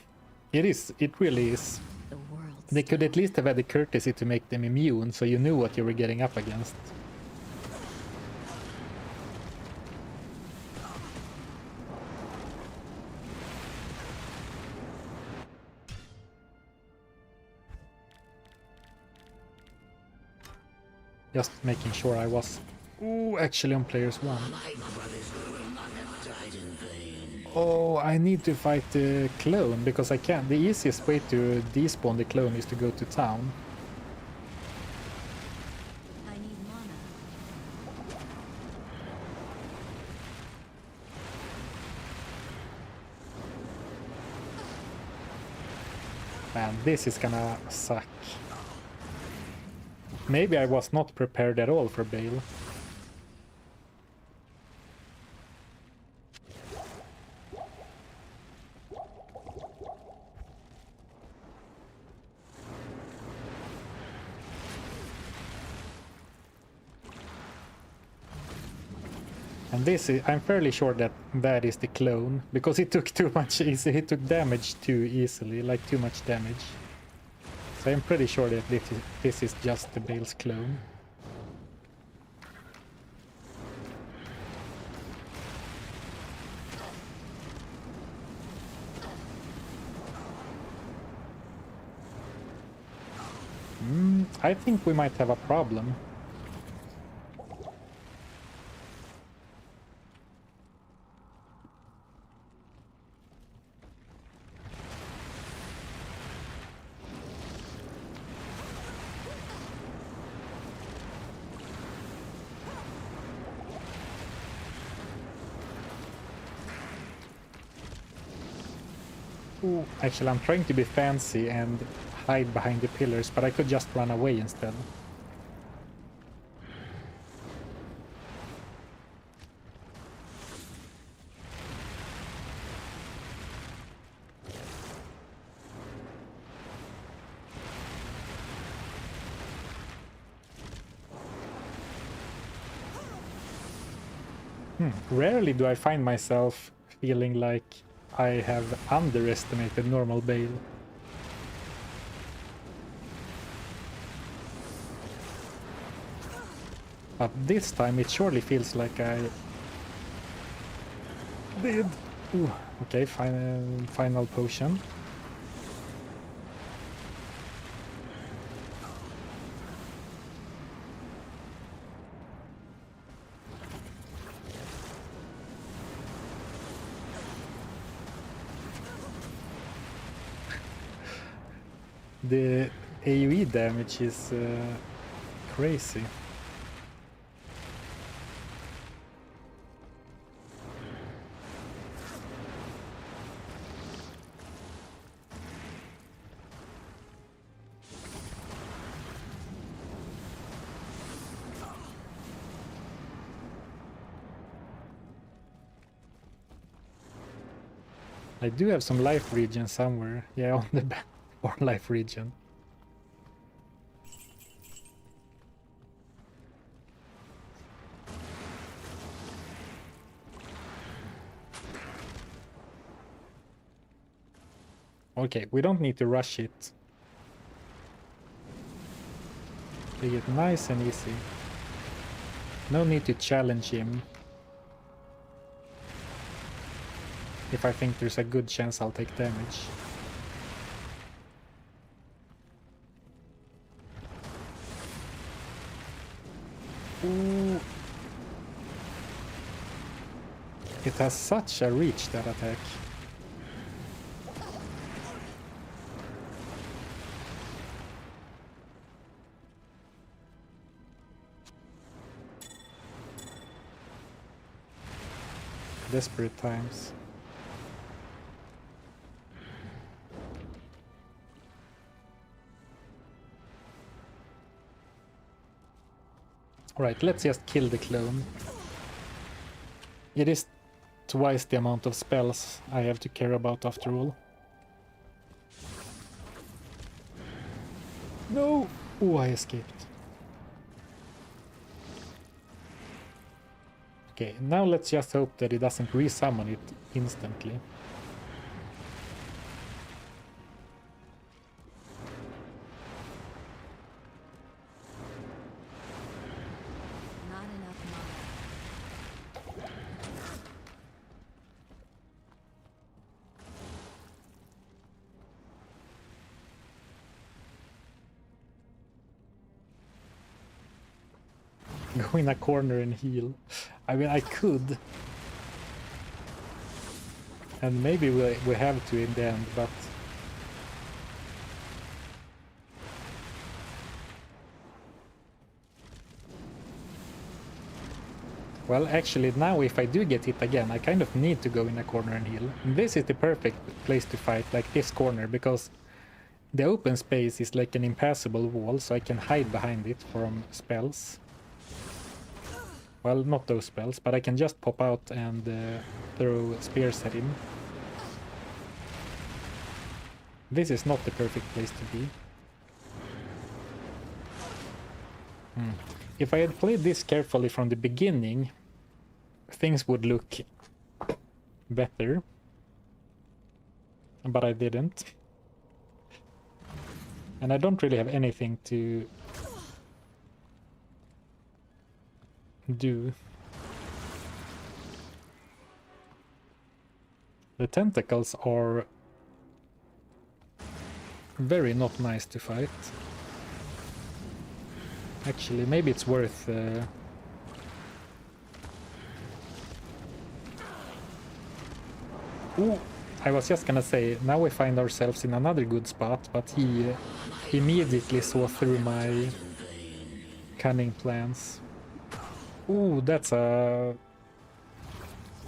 [SPEAKER 1] It is, it really is.
[SPEAKER 2] The world.
[SPEAKER 1] They could at least have had the courtesy to make them immune, so you knew what you were getting up against. Just making sure I was actually on players 1. Oh, I need to fight the clone because I can't. The easiest way to despawn the clone is to go to town.
[SPEAKER 2] I need mana.
[SPEAKER 1] Man, this is gonna suck. Maybe I was not prepared at all for Baal. And this is, I'm fairly sure that that is the clone, because he took too much, he took damage too easily, like too much damage. So I'm pretty sure that this is just the Baal's clone. I think we might have a problem. Ooh, actually, I'm trying to be fancy and hide behind the pillars, but I could just run away instead. Rarely do I find myself feeling like I have underestimated normal Baal. But this time it surely feels like I did. Ooh, okay, final potion. The AoE damage is crazy. I do have some life regen somewhere. Yeah, on the back. Or life regen. Okay, we don't need to rush it. Take it nice and easy. No need to challenge him. If I think there's a good chance I'll take damage. Ooh. It has such a reach, that attack. Desperate times. Alright, let's just kill the clone. It is twice the amount of spells I have to care about after all. No! Oh, I escaped. Okay, now let's just hope that it doesn't resummon it instantly.
[SPEAKER 2] Not enough mana.
[SPEAKER 1] Go in a corner and heal. I mean, I could. And maybe we have to in the end, but... Well, actually, now if I do get hit again, I kind of need to go in a corner and heal. And this is the perfect place to fight, like this corner, because the open space is like an impassable wall, so I can hide behind it from spells. Well, not those spells, but I can just pop out and throw spears at him. This is not the perfect place to be. If I had played this carefully from the beginning, things would look better. But I didn't. And I don't really have anything to do. The tentacles are very not nice to fight. Actually, maybe it's worth Ooh, I was just gonna say, now we find ourselves in another good spot, but he immediately saw through my cunning plans. Ooh, that's a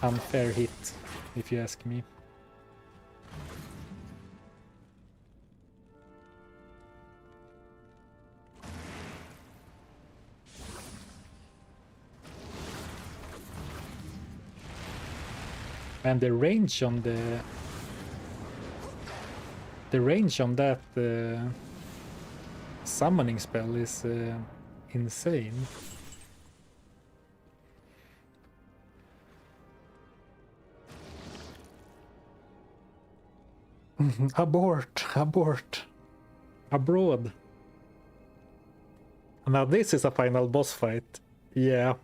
[SPEAKER 1] unfair hit, if you ask me. And the range on that summoning spell is insane. Abort, abort, abroad. Now this is a final boss fight. Yeah.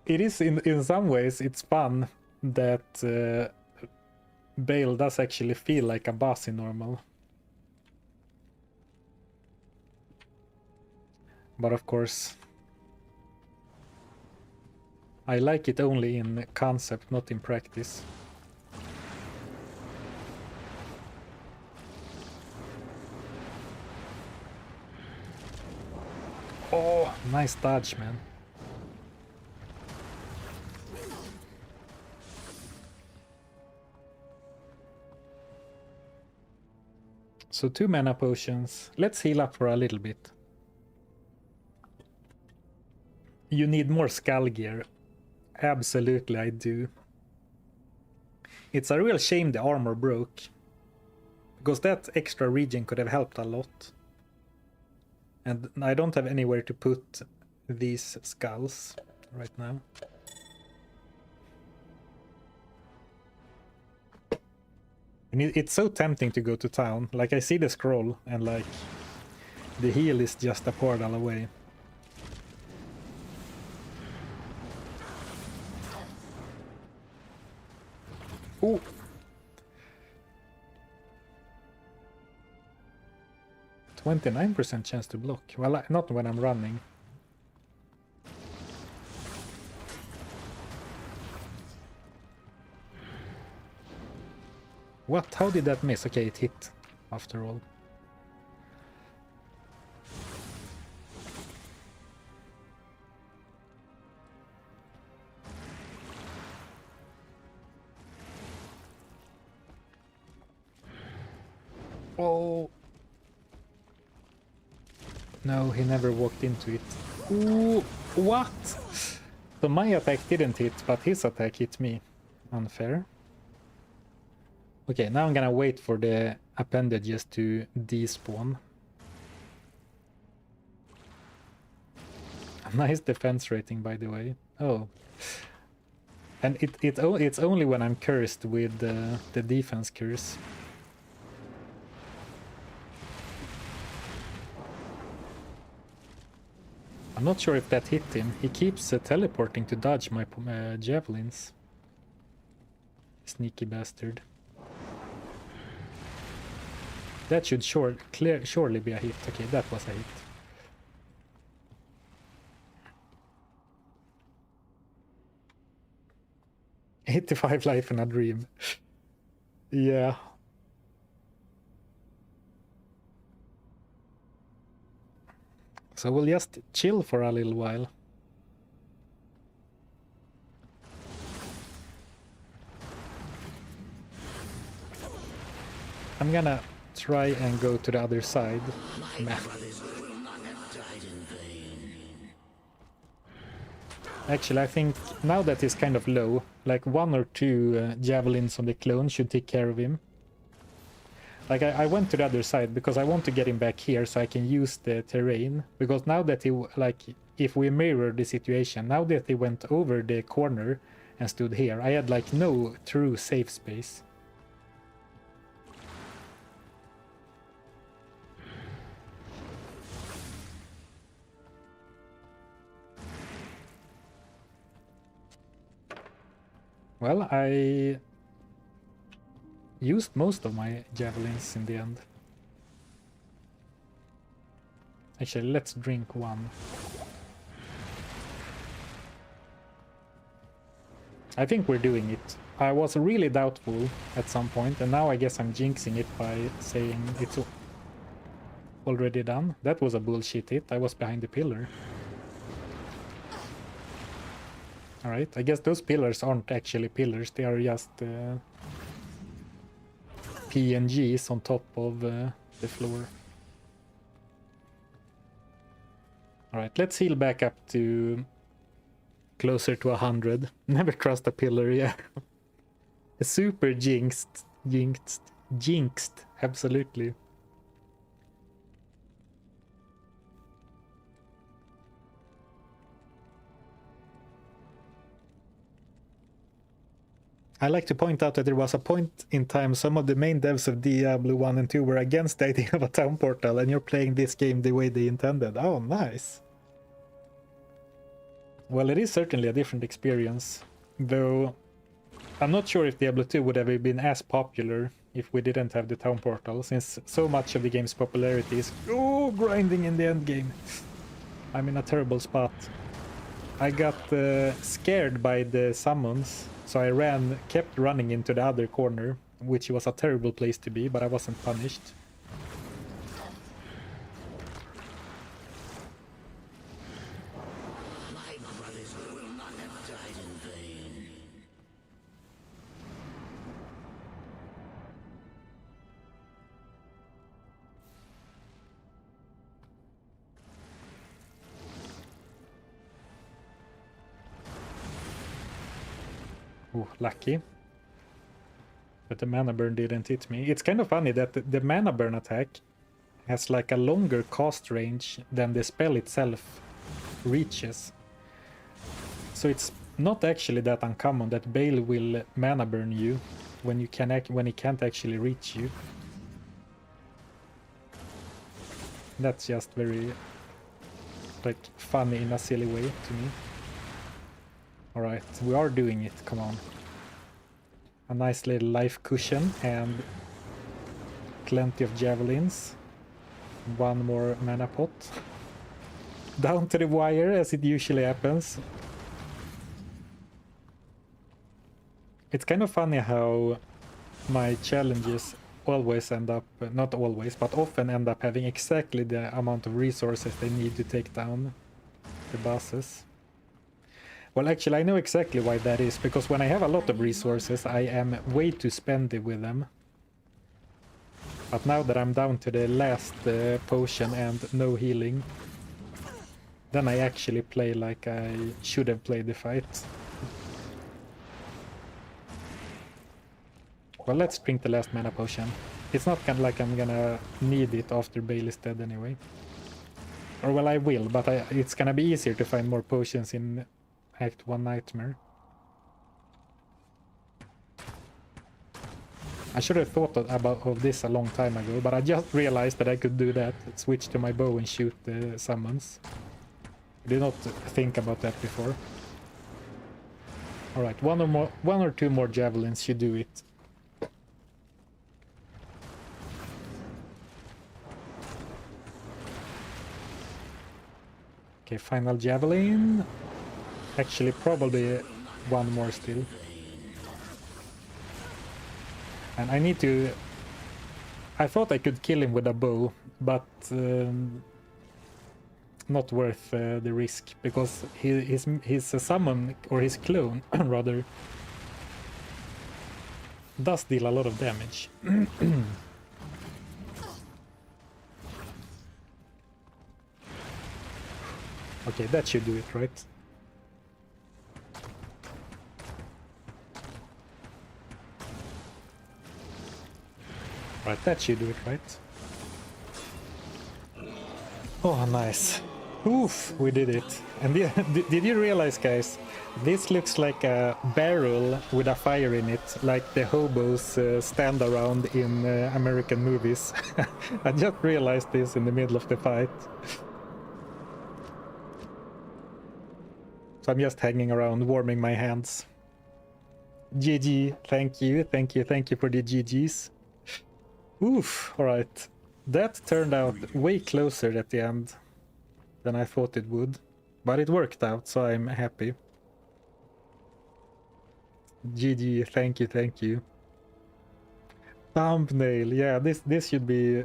[SPEAKER 1] It is in some ways it's fun that Baal does actually feel like a boss in normal. But of course, I like it only in concept, not in practice. Oh, nice dodge, man. So 2 mana potions. Let's heal up for a little bit. You need more skull gear. Absolutely, I do. It's a real shame the armor broke, because that extra regen could have helped a lot. And I don't have anywhere to put these skulls right now. And it's so tempting to go to town. Like, I see the scroll, and like, the heal is just a portal away. Ooh! 29% chance to block. Well, not when I'm running. What? How did that miss? Okay, it hit, after all. Oh! No, he never walked into it. Ooh! What? So my attack didn't hit, but his attack hit me. Unfair. Okay, now I'm gonna wait for the appendages to despawn. A nice defense rating, by the way. Oh. And it's only when I'm cursed with the defense curse. I'm not sure if that hit him. He keeps teleporting to dodge my javelins. Sneaky bastard. That should surely be a hit. Okay, that was a hit. "85 life in a dream." Yeah. So we'll just chill for a little while. I'm gonna try and go to the other side. Actually, I think now that he's kind of low, like 1 or 2 javelins on the clone should take care of him. Like, I went to the other side because I want to get him back here so I can use the terrain. Because now that he, like, if we mirror the situation, now that he went over the corner and stood here, I had, like, no true safe space. Well, I used most of my javelins in the end. Actually, let's drink one. I think we're doing it. I was really doubtful at some point, and now I guess I'm jinxing it by saying it's already done. That was a bullshit hit. I was behind the pillar. Alright, I guess those pillars aren't actually pillars, they are just PNGs on top of the floor. Alright, let's heal back up to closer to 100. Never trust a pillar, yeah. Super jinxed, absolutely. I like to point out that there was a point in time some of the main devs of Diablo 1 and 2 were against the idea of a town portal, and you're playing this game the way they intended. Oh, nice. Well, it is certainly a different experience, though I'm not sure if Diablo 2 would have been as popular if we didn't have the town portal, since so much of the game's popularity is grinding in the end game. I'm in a terrible spot. I got scared by the summons, so I kept running into the other corner, which was a terrible place to be, but I wasn't punished.
[SPEAKER 3] My brothers will not have died in vain.
[SPEAKER 1] Oh, lucky. But the mana burn didn't hit me. It's kind of funny that the mana burn attack has like a longer cast range than the spell itself reaches. So it's not actually that uncommon that Baal will mana burn you when you can when he can't actually reach you. That's just very like funny in a silly way to me. Alright, we are doing it, come on. A nice little life cushion and plenty of javelins. One more mana pot. Down to the wire as it usually happens. It's kind of funny how my challenges always end up, not always, but often end up having exactly the amount of resources they need to take down the bosses. Well, actually, I know exactly why that is, because when I have a lot of resources, I am way too spendy with them. But now that I'm down to the last potion and no healing, then I actually play like I should have played the fight. Well, let's drink the last mana potion. It's not kind of like I'm gonna need it after Baal is dead anyway. Or well, I will, but it's gonna be easier to find more potions in Act 1 Nightmare. I should have thought of this a long time ago, but I just realized that I could do that. Switch to my bow and shoot the summons. I did not think about that before. Alright, one or two more javelins should do it. Okay, final javelin. Actually, probably one more still. And I need to... I thought I could kill him with a bow, but not worth the risk, because his summon, or his clone, rather, does deal a lot of damage. Okay, that should do it, right? Right, that should do it, right? Oh, nice. Oof, we did it. And did you realize, guys, this looks like a barrel with a fire in it, like the hobos stand around in American movies. I just realized this in the middle of the fight. So I'm just hanging around, warming my hands. GG, thank you for the GGs. Oof, alright. That turned out way closer at the end than I thought it would. But it worked out, so I'm happy. GG, thank you. Thumbnail, yeah, this should be...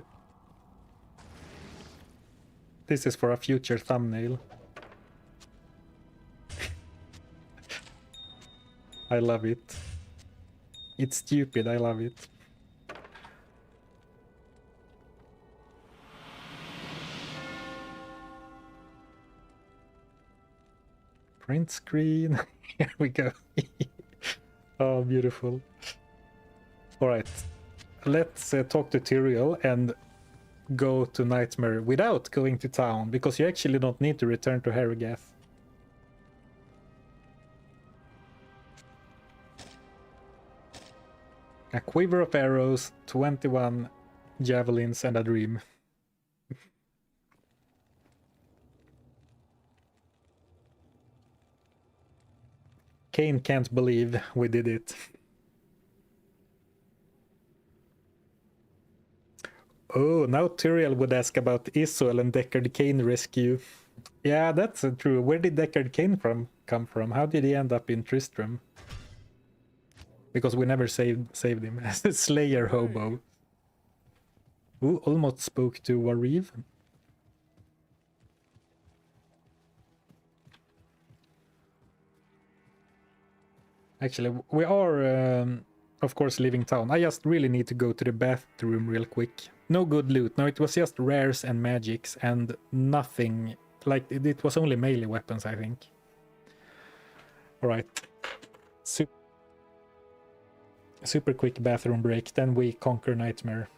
[SPEAKER 1] This is for a future thumbnail. I love it. It's stupid, I love it. Print screen. Here we go. Oh, beautiful. Alright. Let's talk to Tyrael and go to Nightmare without going to town, because you actually don't need to return to Harrogath. A quiver of arrows, 21 javelins, and a dream. Kane can't believe we did it. Oh, now Tyrael would ask about Isuel and Deckard Cain rescue. Yeah, that's true. Where did Deckard Cain come from? How did he end up in Tristram? Because we never saved him as a Slayer Hobo. Who almost spoke to Wariv. Actually, we are, of course, leaving town. I just really need to go to the bathroom real quick. No good loot. No, it was just rares and magics and nothing. Like, it was only melee weapons, I think. Alright. Super quick bathroom break, then we conquer Nightmare.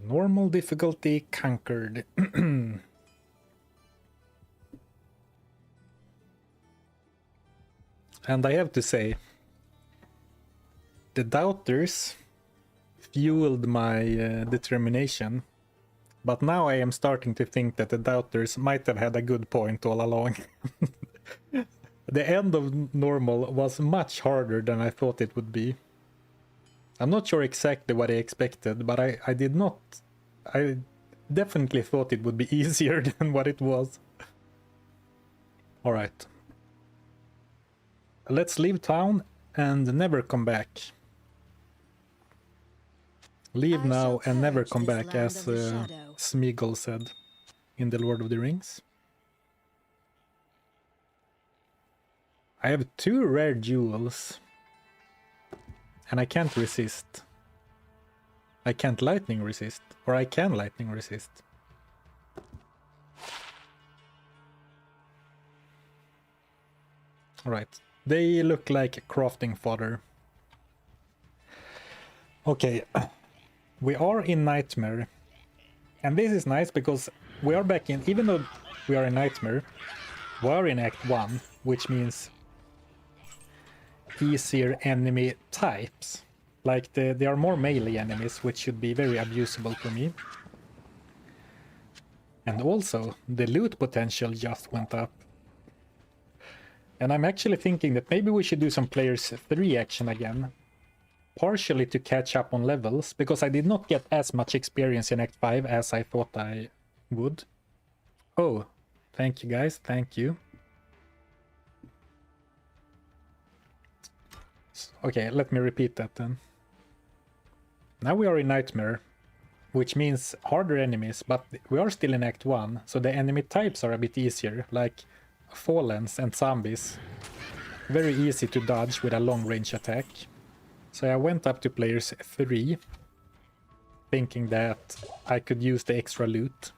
[SPEAKER 1] Normal difficulty conquered. And I have to say, the doubters fueled my determination, but now I am starting to think that the doubters might have had a good point all along. The end of normal was much harder than I thought it would be. I'm not sure exactly what I expected, but I did not... I definitely thought it would be easier than what it was. Alright. Let's leave town and never come back. Leave now and never come back, as Smeagol said in The Lord of the Rings. I have 2 rare jewels. And I can't resist. I can't lightning resist. Or I can lightning resist. Alright. They look like crafting fodder. Okay. We are in Nightmare. And this is nice because we are back in... Even though we are in Nightmare, we are in Act 1, which means easier enemy types. Like there are more melee enemies, which should be very abusable for me. And also, the loot potential just went up. And I'm actually thinking that maybe we should do some Players 3 action again. Partially to catch up on levels, because I did not get as much experience in Act 5 as I thought I would. Oh, thank you guys, thank you. Okay, let me repeat that then. Now we are in Nightmare, which means harder enemies, but we are still in Act 1, so the enemy types are a bit easier, like Fallens and zombies. Very easy to dodge with a long range attack. So I went up to Players 3, thinking that I could use the extra loot.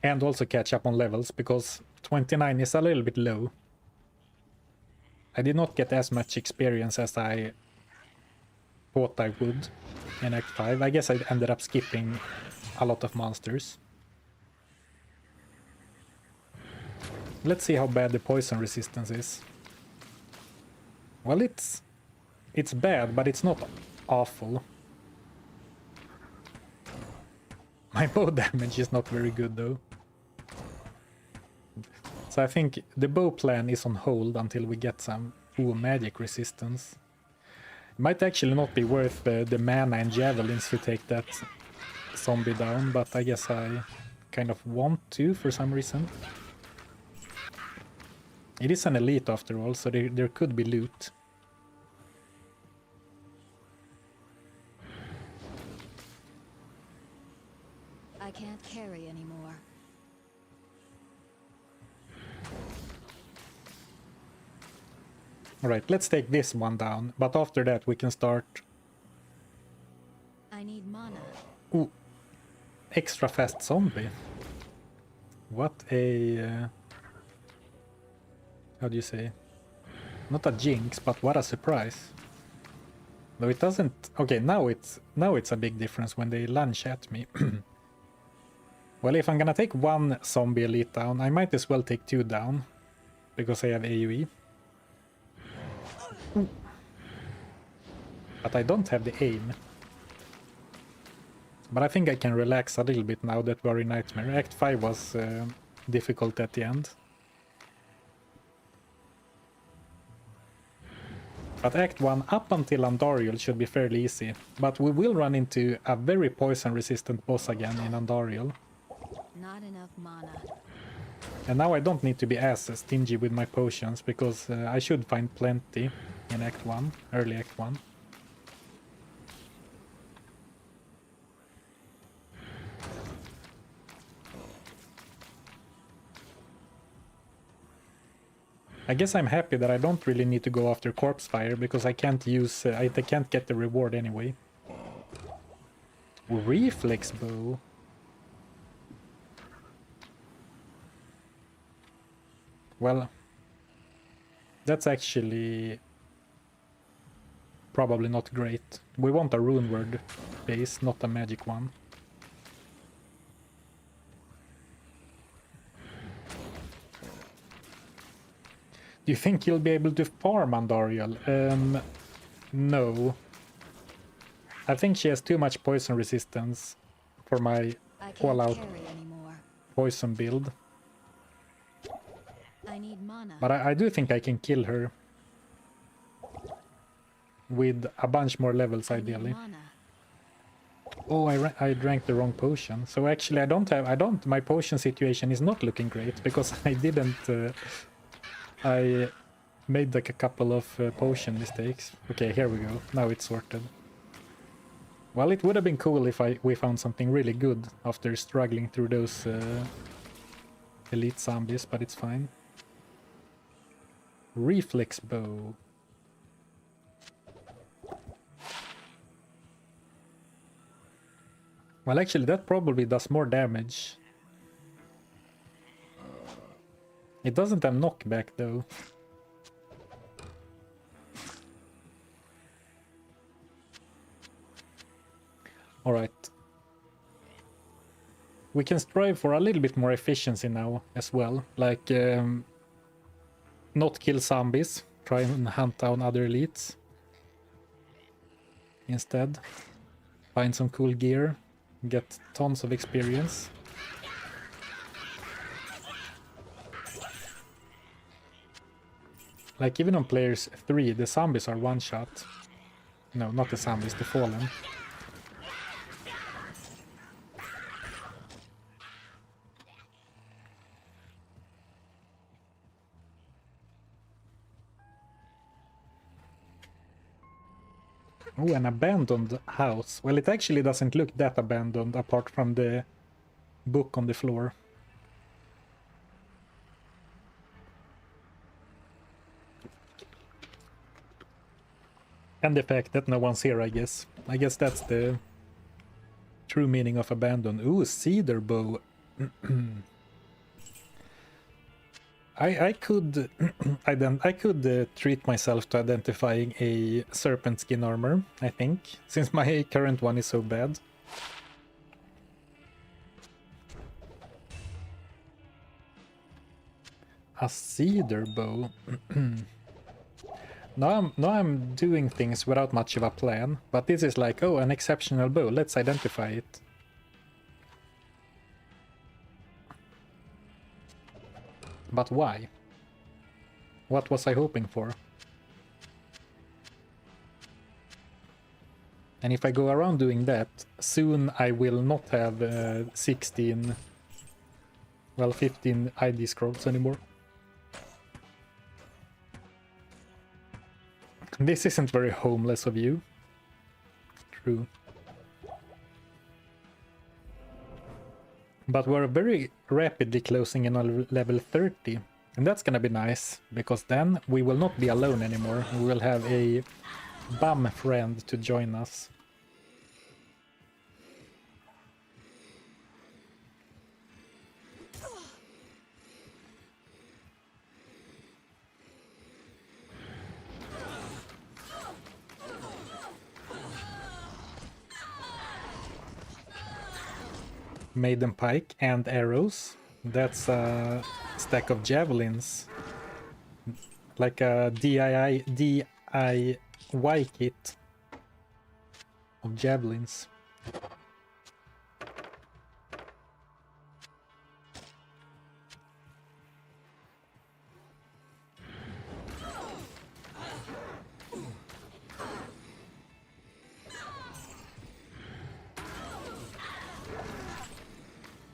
[SPEAKER 1] And also catch up on levels, because 29 is a little bit low. I did not get as much experience as I thought I would in Act 5. I guess I ended up skipping a lot of monsters. Let's see how bad the poison resistance is. Well, it's bad, but it's not awful. My bow damage is not very good though. So I think the bow plan is on hold until we get some magic resistance. It might actually not be worth the mana and javelins to take that zombie down, but I guess I kind of want to for some reason. It is an elite after all, so there could be loot.
[SPEAKER 2] I can't carry anymore.
[SPEAKER 1] Alright, let's take this one down, but after that we can start...
[SPEAKER 2] I need mana.
[SPEAKER 1] Ooh, extra fast zombie. What a... how do you say? Not a jinx, but what a surprise. Though it doesn't... Okay, now it's a big difference when they lunge at me. Well, if I'm gonna take one zombie elite down, I might as well take 2 down. Because I have AoE. Ooh. But I don't have the aim. But I think I can relax a little bit now that we're in Nightmare. Act 5 was difficult at the end. But Act 1 up until Andariel should be fairly easy. But we will run into a very poison resistant boss again in Andariel.
[SPEAKER 2] Not enough mana.
[SPEAKER 1] And now I don't need to be as stingy with my potions, because I should find plenty in Act 1, early Act 1. I guess I'm happy that I don't really need to go after Corpse Fire, because I can't use... I can't get the reward anyway. Reflex Bow. Well, that's actually probably not great. We want a rune word base, not a magic one. Do you think you'll be able to farm Andariel? No. I think she has too much poison resistance for my
[SPEAKER 2] I can't
[SPEAKER 1] all-out
[SPEAKER 2] carry anymore.
[SPEAKER 1] poison build.
[SPEAKER 2] I need mana.
[SPEAKER 1] But I do think I can kill her with a bunch more levels,
[SPEAKER 2] I need
[SPEAKER 1] ideally.
[SPEAKER 2] mana.
[SPEAKER 1] Oh, I drank the wrong potion. So actually, my potion situation is not looking great because I didn't. I made like a couple of potion mistakes. Okay, here we go. Now it's sorted. Well, it would have been cool if we found something really good after struggling through those elite zombies, but it's fine. Reflex bow. Well, actually, that probably does more damage. It doesn't have knockback, though. Alright. We can strive for a little bit more efficiency now as well. Like, not kill zombies. Try and hunt down other elites. Instead. Find some cool gear. Get tons of experience. Like, even on players 3, the zombies are one shot. No, not the zombies, the fallen. Oh, an abandoned house. Well, it actually doesn't look that abandoned apart from the book on the floor. And the fact that no one's here, I guess. I guess that's the true meaning of abandoned. Ooh, cedar bow. I could I could treat myself to identifying a serpent skin armor, I think, since my current one is so bad. A cedar bow. Now I'm doing things without much of a plan, but this is like, oh, an exceptional bow, let's identify it. But why? What was I hoping for? And if I go around doing that, soon I will not have 15 ID scrolls anymore. This isn't very homeless of you. True. But we're very rapidly closing in on level 30. And that's gonna be nice, because then we will not be alone anymore. We will have a bum friend to join us. Maiden pike and arrows. That's a stack of javelins. Like a DIY kit of javelins.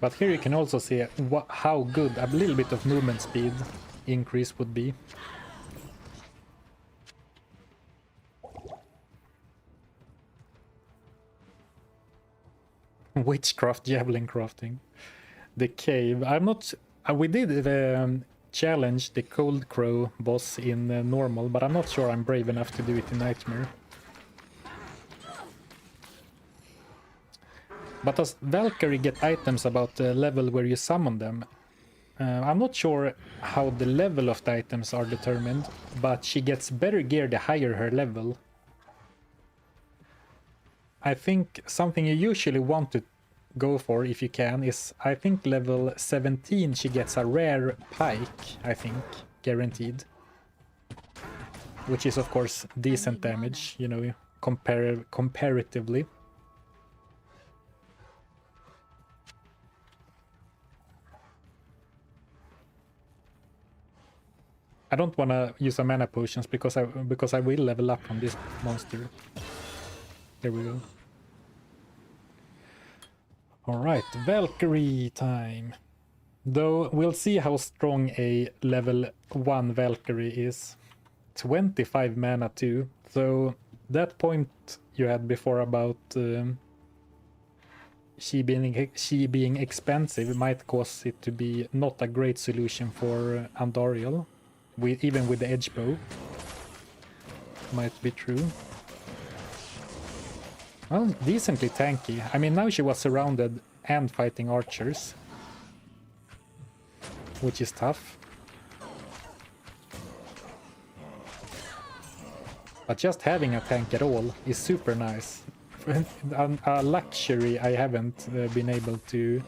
[SPEAKER 1] But here you can also see how good a little bit of movement speed increase would be. Witchcraft javelin crafting. The cave. I'm not. We did challenge the Cold Crow boss in normal, but I'm not sure I'm brave enough to do it in Nightmare. But does Valkyrie get items about the level where you summon them? I'm not sure how the level of the items are determined, but she gets better gear the higher her level. I think something you usually want to go for if you can is, I think level 17 she gets a rare pike, I think, guaranteed. Which is of course decent damage, you know, comparatively. I don't want to use a mana potions because I will level up on this monster. There we go. All right, Valkyrie time. Though we'll see how strong a level 1 Valkyrie is. 25 mana too. So that point you had before about she being expensive might cause it to be not a great solution for Andariel. Even with the edge bow. Might be true. Well, decently tanky. I mean, now she was surrounded and fighting archers. Which is tough. But just having a tank at all is super nice. A luxury I haven't been able to...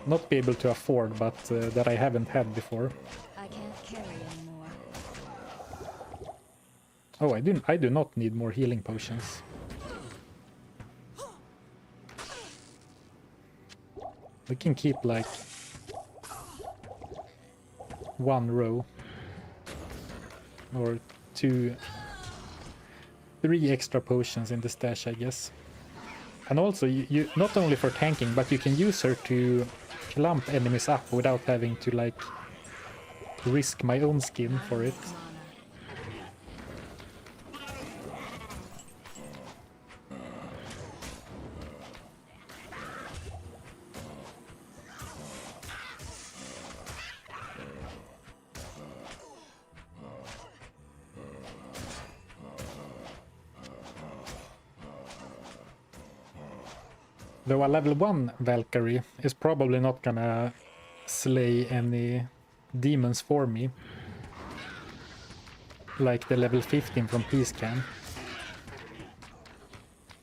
[SPEAKER 1] Not be able to afford, but that I haven't had before.
[SPEAKER 2] I can't carry anymore.
[SPEAKER 1] Oh, I do not need more healing potions. We can keep like 1 row or 3 extra potions in the stash, I guess. And also you not only for tanking, but you can use her to clump enemies up without having to like risk my own skin for it. Though a level 1 Valkyrie is probably not gonna slay any demons for me. Like the level 15 from Peace can.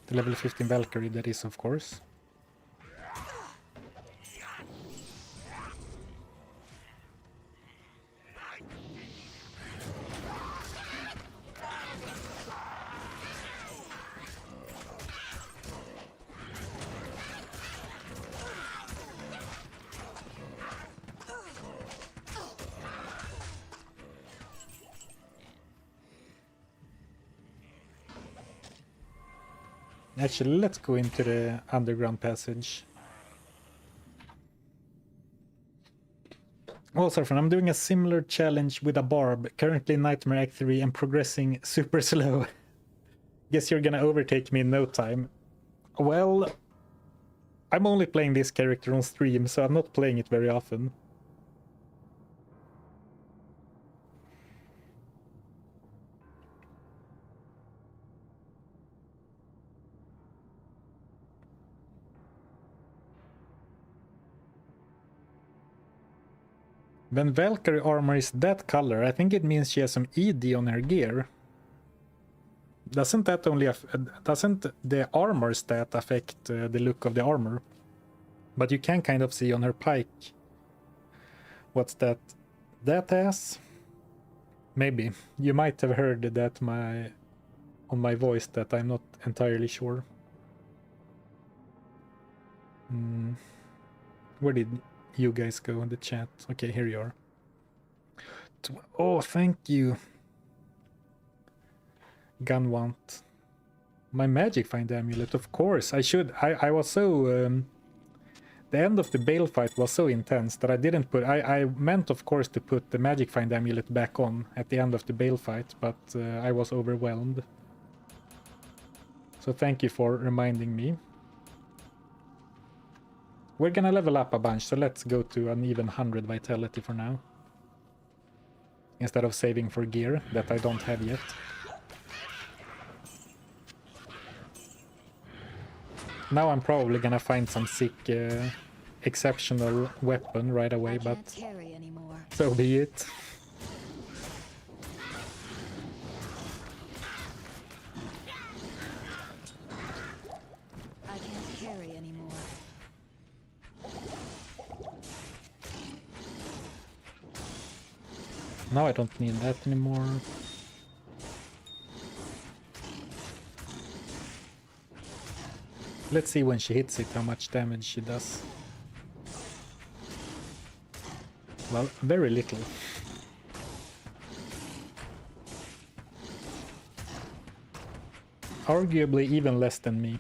[SPEAKER 1] The level 15 Valkyrie, that is, of course. Actually, let's go into the underground passage. Well, Zarfen, I'm doing a similar challenge with a barb, currently Nightmare Act 3 and progressing super slow. Guess you're gonna overtake me in no time. Well, I'm only playing this character on stream, so I'm not playing it very often. When Valkyrie armor is that color, I think it means she has some ED on her gear. Doesn't that only doesn't the armor stat affect the look of the armor? But you can kind of see on her pike. What's that? That has? Maybe. You might have heard that on my voice that I'm not entirely sure. Where did you guys go in the chat? Okay, here you are. Oh, thank you. Gunwant. My magic find amulet, of course. I was so the end of the Baal fight was so intense that I didn't put I meant of course to put the magic find amulet back on at the end of the Baal fight, but I was overwhelmed. So thank you for reminding me. We're gonna level up a bunch, so let's go to an even 100 vitality for now. Instead of saving for gear that I don't have yet. Now I'm probably gonna find some sick, exceptional weapon right away, but so be it. Now I don't need that anymore. Let's see when she hits it how much damage she does. Well, very little. Arguably even less than me.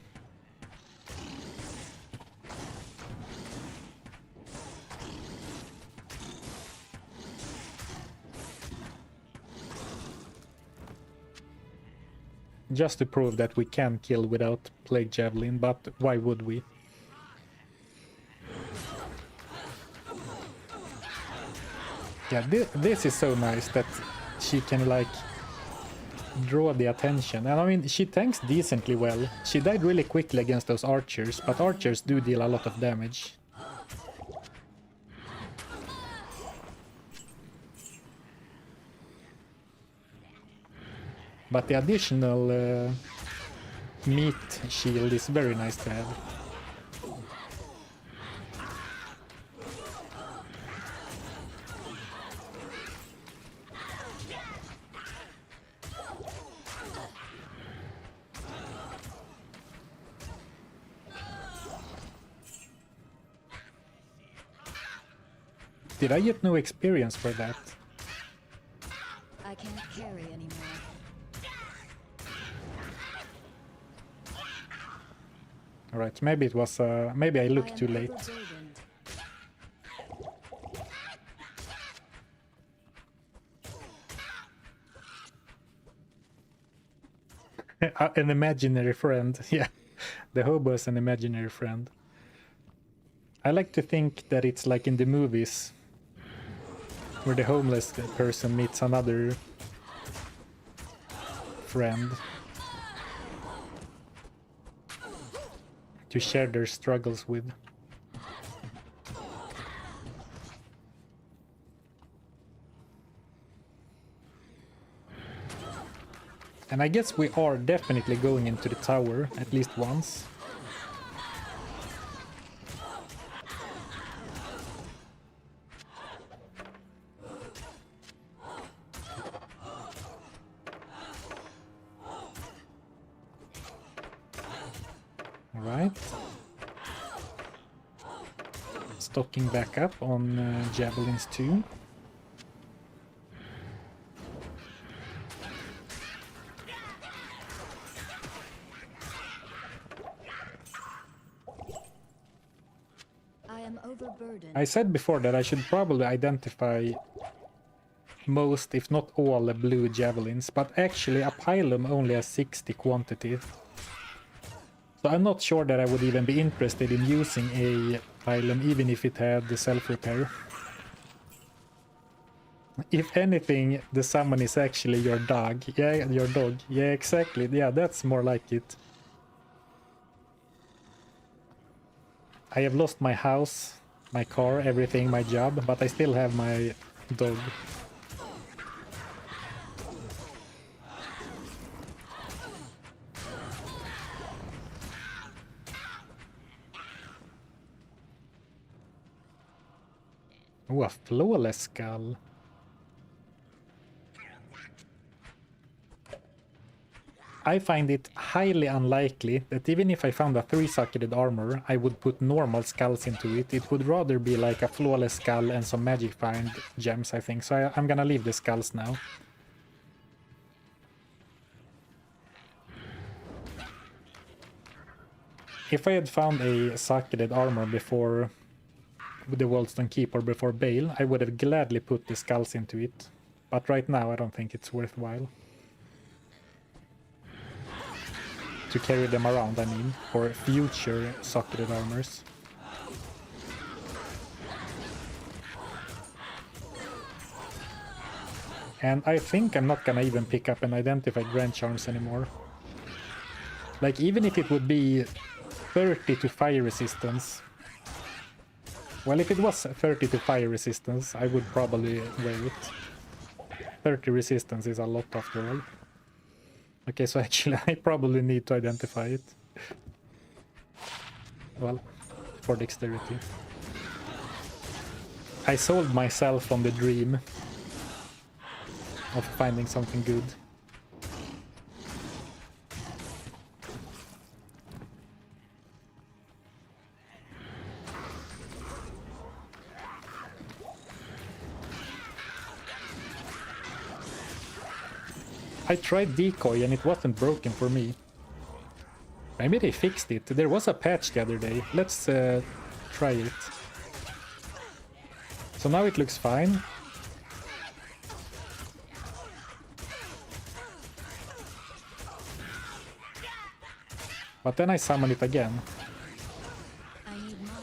[SPEAKER 1] Just to prove that we can kill without Plague Javelin, but why would we? Yeah, this is so nice that she can like draw the attention. And I mean, she tanks decently well. She died really quickly against those archers, but archers do deal a lot of damage. But the additional meat shield is very nice to have. Did I get no experience for that?
[SPEAKER 2] I can't carry anymore.
[SPEAKER 1] Alright, maybe it was maybe I looked too late. An imaginary friend, yeah. The hobo is an imaginary friend. I like to think that it's like in the movies, where the homeless person meets another friend to share their struggles with. And I guess we are definitely going into the tower at least once. Alright. Stocking back up on javelins too. I said before that I should probably identify most, if not all, the blue javelins, but actually a pylum only has 60 quantity. So I'm not sure that I would even be interested in using a pylum, even if it had the self-repair. If anything, the summon is actually your dog. Yeah, your dog. Yeah, exactly. Yeah, that's more like it. I have lost my house, my car, everything, my job, but I still have my dog. Oh, a flawless skull. I find it highly unlikely that even if I found a 3-socketed armor, I would put normal skulls into it. It would rather be like a flawless skull and some magic find gems, I think. So I'm gonna leave the skulls now. If I had found a socketed armor before the Wallstone Keep or before Baal, I would have gladly put the skulls into it. But right now I don't think it's worthwhile. To carry them around, I mean, for future socketed armors. And I think I'm not gonna even pick up an identified Grand Charms anymore. Like, even if it would be 30 to fire resistance. Well, if it was 30 to fire resistance, I would probably wear it. 30 resistance is a lot after all. Okay, so actually I probably need to identify it. Well, for dexterity. I sold myself on the dream. of finding something good. I tried Decoy and it wasn't broken for me. Maybe they fixed it. There was a patch the other day. Let's try it. So now it looks fine. But then I summon it again.
[SPEAKER 2] I need mana.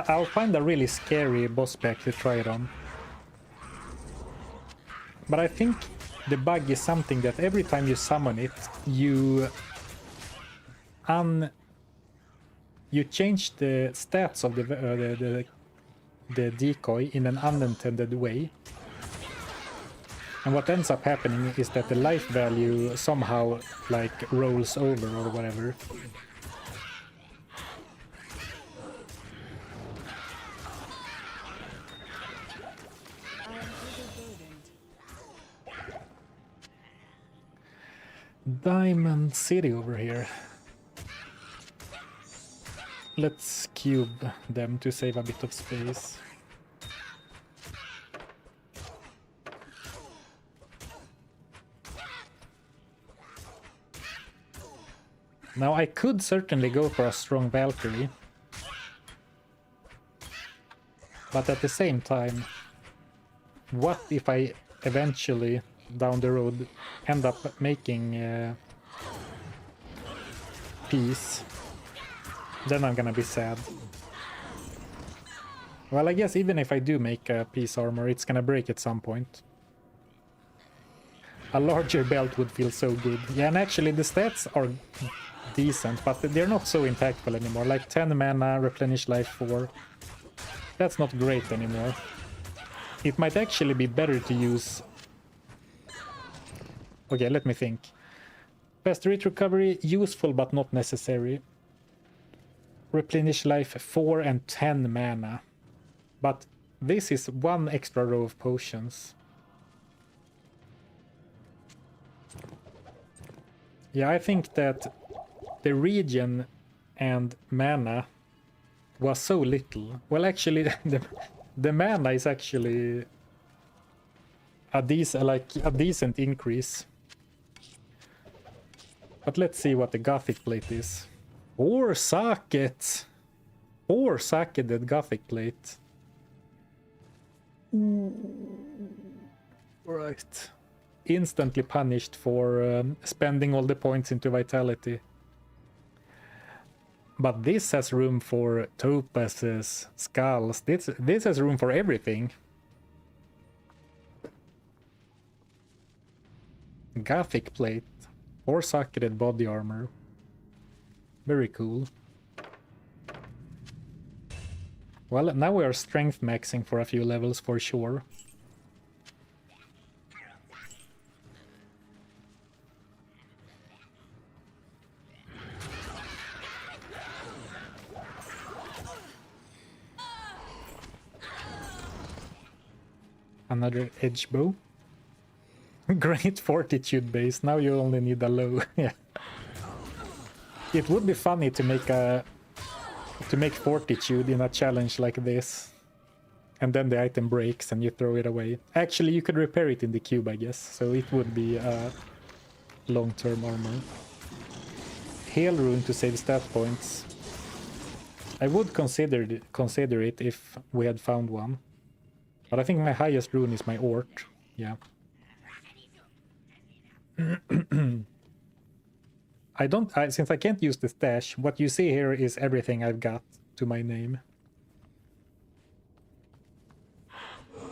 [SPEAKER 1] I'll find a really scary boss pack to try it on. But I think the bug is something that every time you summon it, you change the stats of the decoy in an unintended way. And what ends up happening is that the life value somehow like rolls over or whatever.
[SPEAKER 2] I am overburdened.
[SPEAKER 1] Diamond City over here. Let's cube them to save a bit of space. Now I could certainly go for a strong Valkyrie. But at the same time, what if I eventually, down the road, end up making peace? Then I'm gonna be sad. Well, I guess even if I do make a peace armor, it's gonna break at some point. A larger belt would feel so good. Yeah, and actually the stats are decent, but they're not so impactful anymore. Like 10 mana, replenish life 4. That's not great anymore. It might actually be better to use... Okay, let me think. Fast hit recovery, useful but not necessary. Replenish life 4 and 10 mana. But this is one extra row of potions. Yeah, I think that the regen and mana was so little. Well, actually, the mana is actually a decent increase. But let's see what the Gothic plate is. 4 sockets! 4 socketed Gothic plate. Right. Instantly punished for spending all the points into vitality. But this has room for topazes, skulls. This has room for everything. Gothic plate. 4 socketed body armor. Very cool. Well, now we are strength maxing for a few levels for sure. Another edge bow. Great fortitude base. Now you only need a low. Yeah. It would be funny to make fortitude in a challenge like this. And then the item breaks and you throw it away. Actually, you could repair it in the cube, I guess. So it would be a long-term armor. Hail rune to save stat points. I would consider it if we had found one. But I think my highest rune is my Ort. Yeah. Since I can't use the stash, what you see here is everything I've got to my name.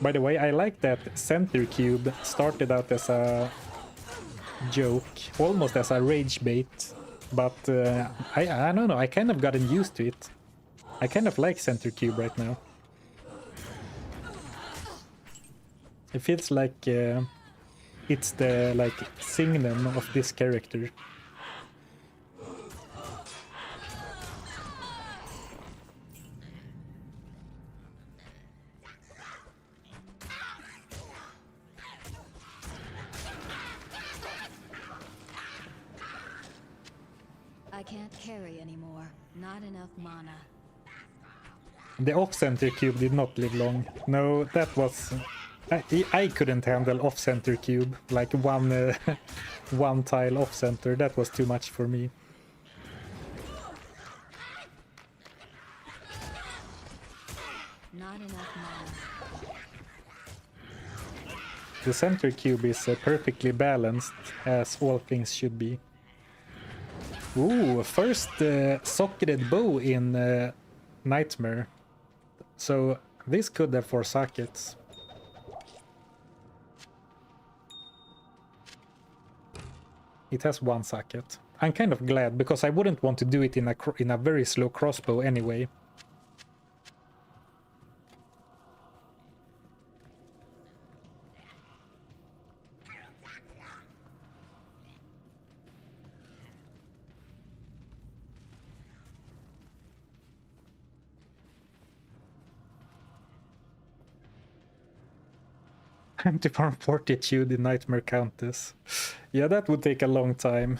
[SPEAKER 1] By the way, I like that center cube started out as a joke, almost as a rage bait, but I don't know, I kind of gotten used to it. I kind of like center cube right now. It feels like it's the like signum of this character.
[SPEAKER 2] I can't carry anymore. Not enough mana.
[SPEAKER 1] The off-center cube did not live long. No, that was... I couldn't handle off-center cube. Like one, one tile off-center. That was too much for me.
[SPEAKER 2] Not enough mana.
[SPEAKER 1] The center cube is perfectly balanced, as all things should be. Ooh, first socketed bow in Nightmare. So this could have 4 sockets. It has 1 socket. I'm kind of glad, because I wouldn't want to do it in a very slow crossbow anyway. To farm Fortitude in Nightmare Countess. Yeah, that would take a long time.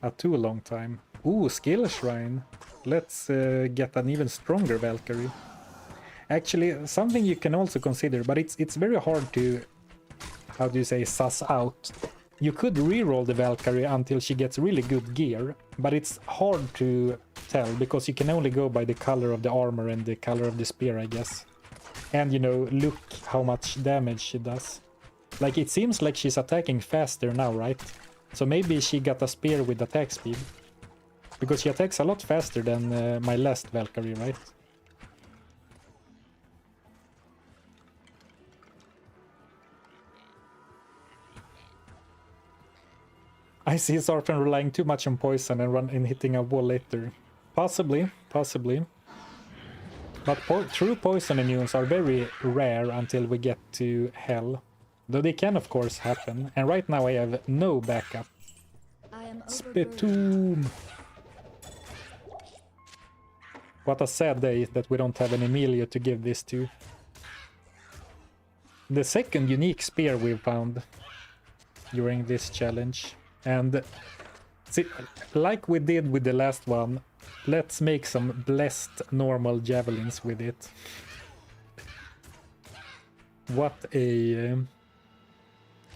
[SPEAKER 1] A too long time. Ooh, Skill Shrine. Let's get an even stronger Valkyrie. Actually, something you can also consider, but it's very hard to, how do you say, suss out. You could reroll the Valkyrie until she gets really good gear, but it's hard to tell because you can only go by the color of the armor and the color of the spear, I guess. And, you know, look how much damage she does. Like, it seems like she's attacking faster now, right? So maybe she got a spear with attack speed. Because she attacks a lot faster than my last Valkyrie, right? I see Zarfen relying too much on poison and hitting a wall later. Possibly, possibly. But true poison immunes are very rare until we get to hell. Though they can of course happen. And right now I have no backup.
[SPEAKER 2] I am
[SPEAKER 1] Spittoon! What a sad day that we don't have an Emilio to give this to. The second unique spear we found during this challenge. And see, like we did with the last one, let's make some blessed normal javelins with it. What a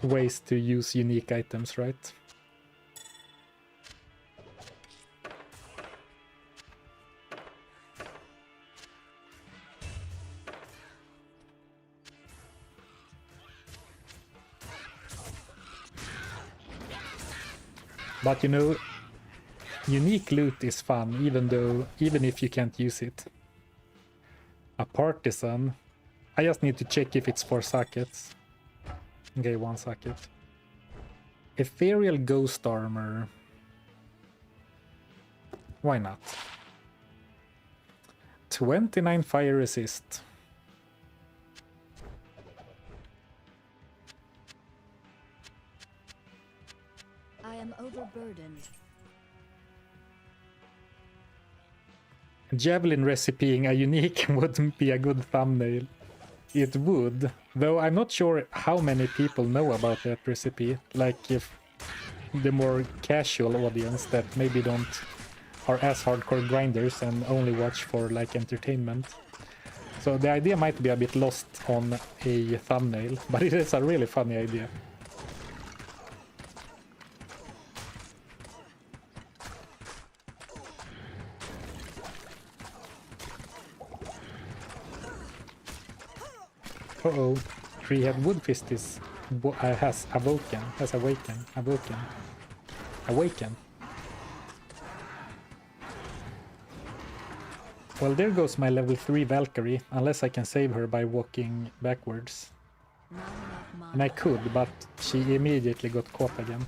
[SPEAKER 1] ways to use unique items, right? But you know, unique loot is fun, even if you can't use it. A partisan. I just need to check if it's 4 sockets. Okay, 1 socket. Ethereal ghost armor. Why not? 29 fire resist.
[SPEAKER 2] I am overburdened.
[SPEAKER 1] Javelin recipeing a unique wouldn't be a good thumbnail. It would, though I'm not sure how many people know about that recipe. Like if the more casual audience that maybe are as hardcore grinders and only watch for like entertainment. So the idea might be a bit lost on a thumbnail, but it is a really funny idea. Uh-oh, three-head woodfist is has awakened. Well, there goes my level 3 Valkyrie, unless I can save her by walking backwards.
[SPEAKER 2] Not enough mana.
[SPEAKER 1] And I could, but she immediately got caught again.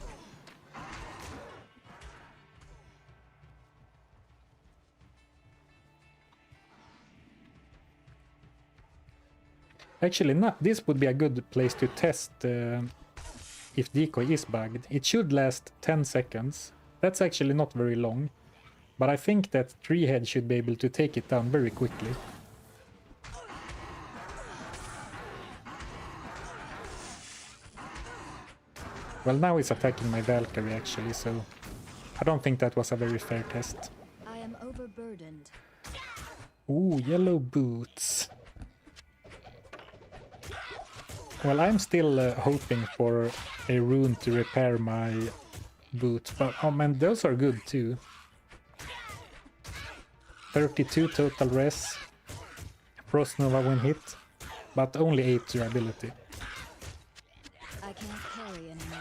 [SPEAKER 1] Actually, not. This would be a good place to test if Decoy is bugged. It should last 10 seconds. That's actually not very long. But I think that 3-head should be able to take it down very quickly. Well, now he's attacking my Valkyrie actually, so I don't think that was a very fair test.
[SPEAKER 2] I am overburdened.
[SPEAKER 1] Ooh, yellow boots. Well, I'm still hoping for a rune to repair my boots, but oh man, those are good too. 32 total res, Frost Nova when hit, but only 8 durability.
[SPEAKER 2] I can't carry anymore.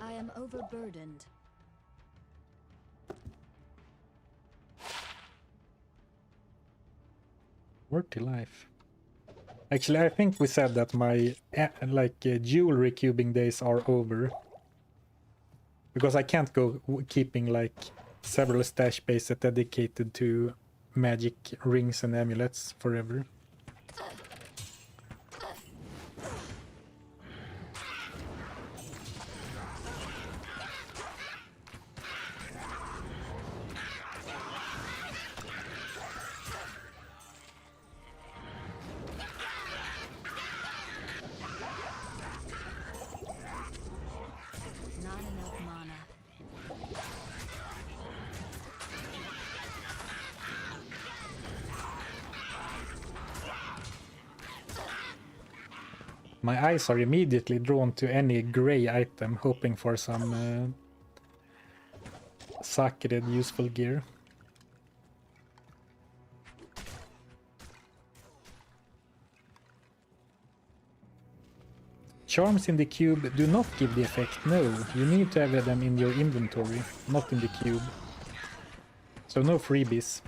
[SPEAKER 2] I am overburdened.
[SPEAKER 1] Worthy life. Actually, I think we said that my jewelry cubing days are over. Because I can't go keeping like several stash bases dedicated to magic rings and amulets forever.
[SPEAKER 2] Not enough mana.
[SPEAKER 1] My eyes are immediately drawn to any gray item, hoping for some sacred useful gear. Charms in the cube do not give the effect, no. You need to have them in your inventory, not in the cube. So no freebies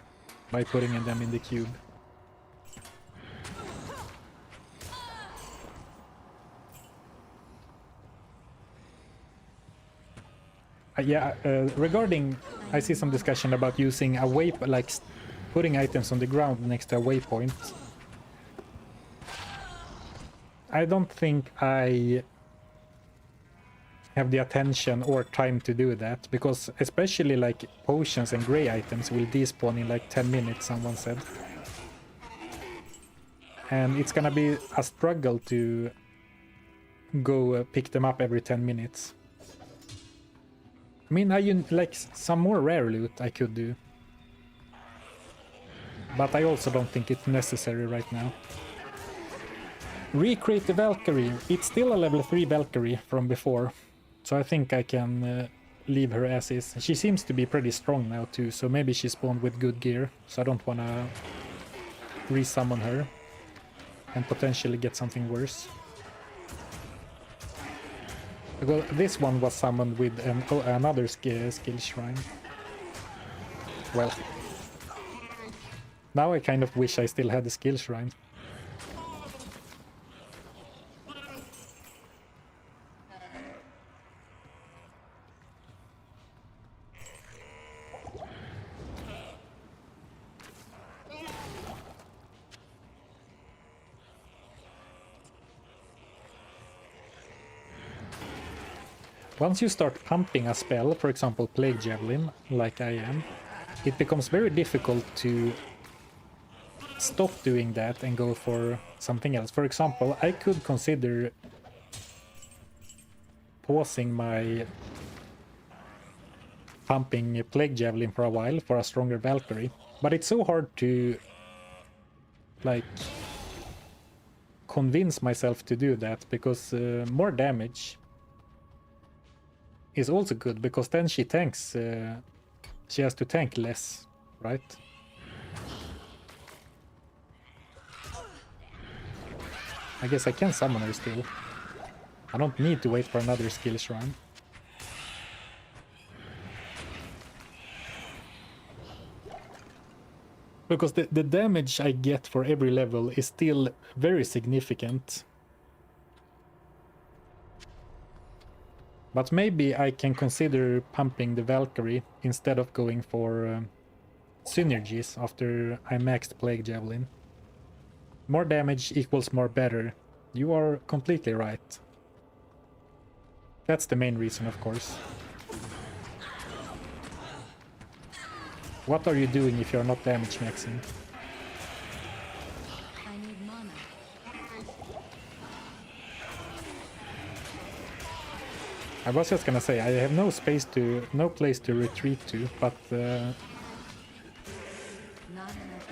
[SPEAKER 1] by putting them in the cube. Regarding, I see some discussion about using a putting items on the ground next to a waypoint. I don't think I have the attention or time to do that, because especially like potions and gray items will despawn in like 10 minutes, someone said. And it's gonna be a struggle to go pick them up every 10 minutes. I mean, like some more rare loot I could do. But I also don't think it's necessary right now. Recreate the Valkyrie. It's still a level 3 Valkyrie from before. So I think I can leave her as is. She seems to be pretty strong now too, so maybe she spawned with good gear. So I don't wanna resummon her and potentially get something worse. Because this one was summoned with another skill shrine. Well, now I kind of wish I still had the skill shrine. Once you start pumping a spell, for example Plague Javelin, like I am, it becomes very difficult to stop doing that and go for something else. For example, I could consider pausing my pumping Plague Javelin for a while for a stronger Valkyrie, but it's so hard to like convince myself to do that, because more damage is also good, because then she tanks, she has to tank less, right? I guess I can summon her still. I don't need to wait for another skill shrine. Because the damage I get for every level is still very significant. But maybe I can consider pumping the Valkyrie instead of going for synergies after I maxed Plague Javelin. More damage equals more better. You are completely right. That's the main reason, of course. What are you doing if you're not damage maxing?
[SPEAKER 2] I need mana.
[SPEAKER 1] I was just gonna say, I have no place to retreat to, but
[SPEAKER 2] Not enough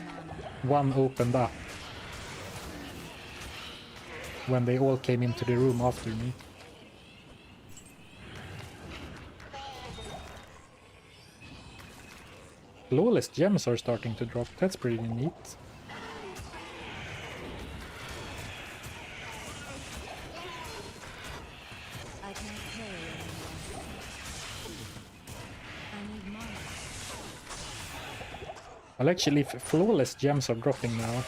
[SPEAKER 2] mana.
[SPEAKER 1] one opened up when they all came into the room after me. Flawless gems are starting to drop, that's pretty neat.
[SPEAKER 2] I can't carry anymore. I need mana.
[SPEAKER 1] Well, actually, if flawless gems are dropping now,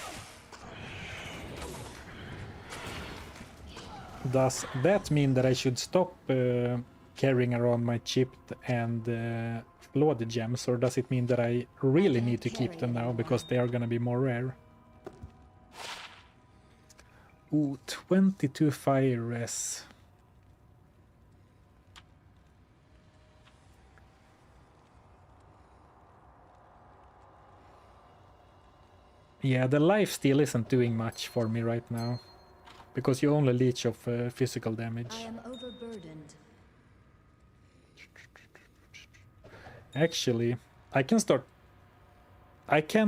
[SPEAKER 1] does that mean that I should stop carrying around my chipped and flawed gems, or does it mean that I really need to keep them now because they are gonna be more rare? Ooh, 22 fire res. Yeah, the lifesteal isn't doing much for me right now, because you only leech of physical damage.
[SPEAKER 2] I am overburdened.
[SPEAKER 1] Actually, I can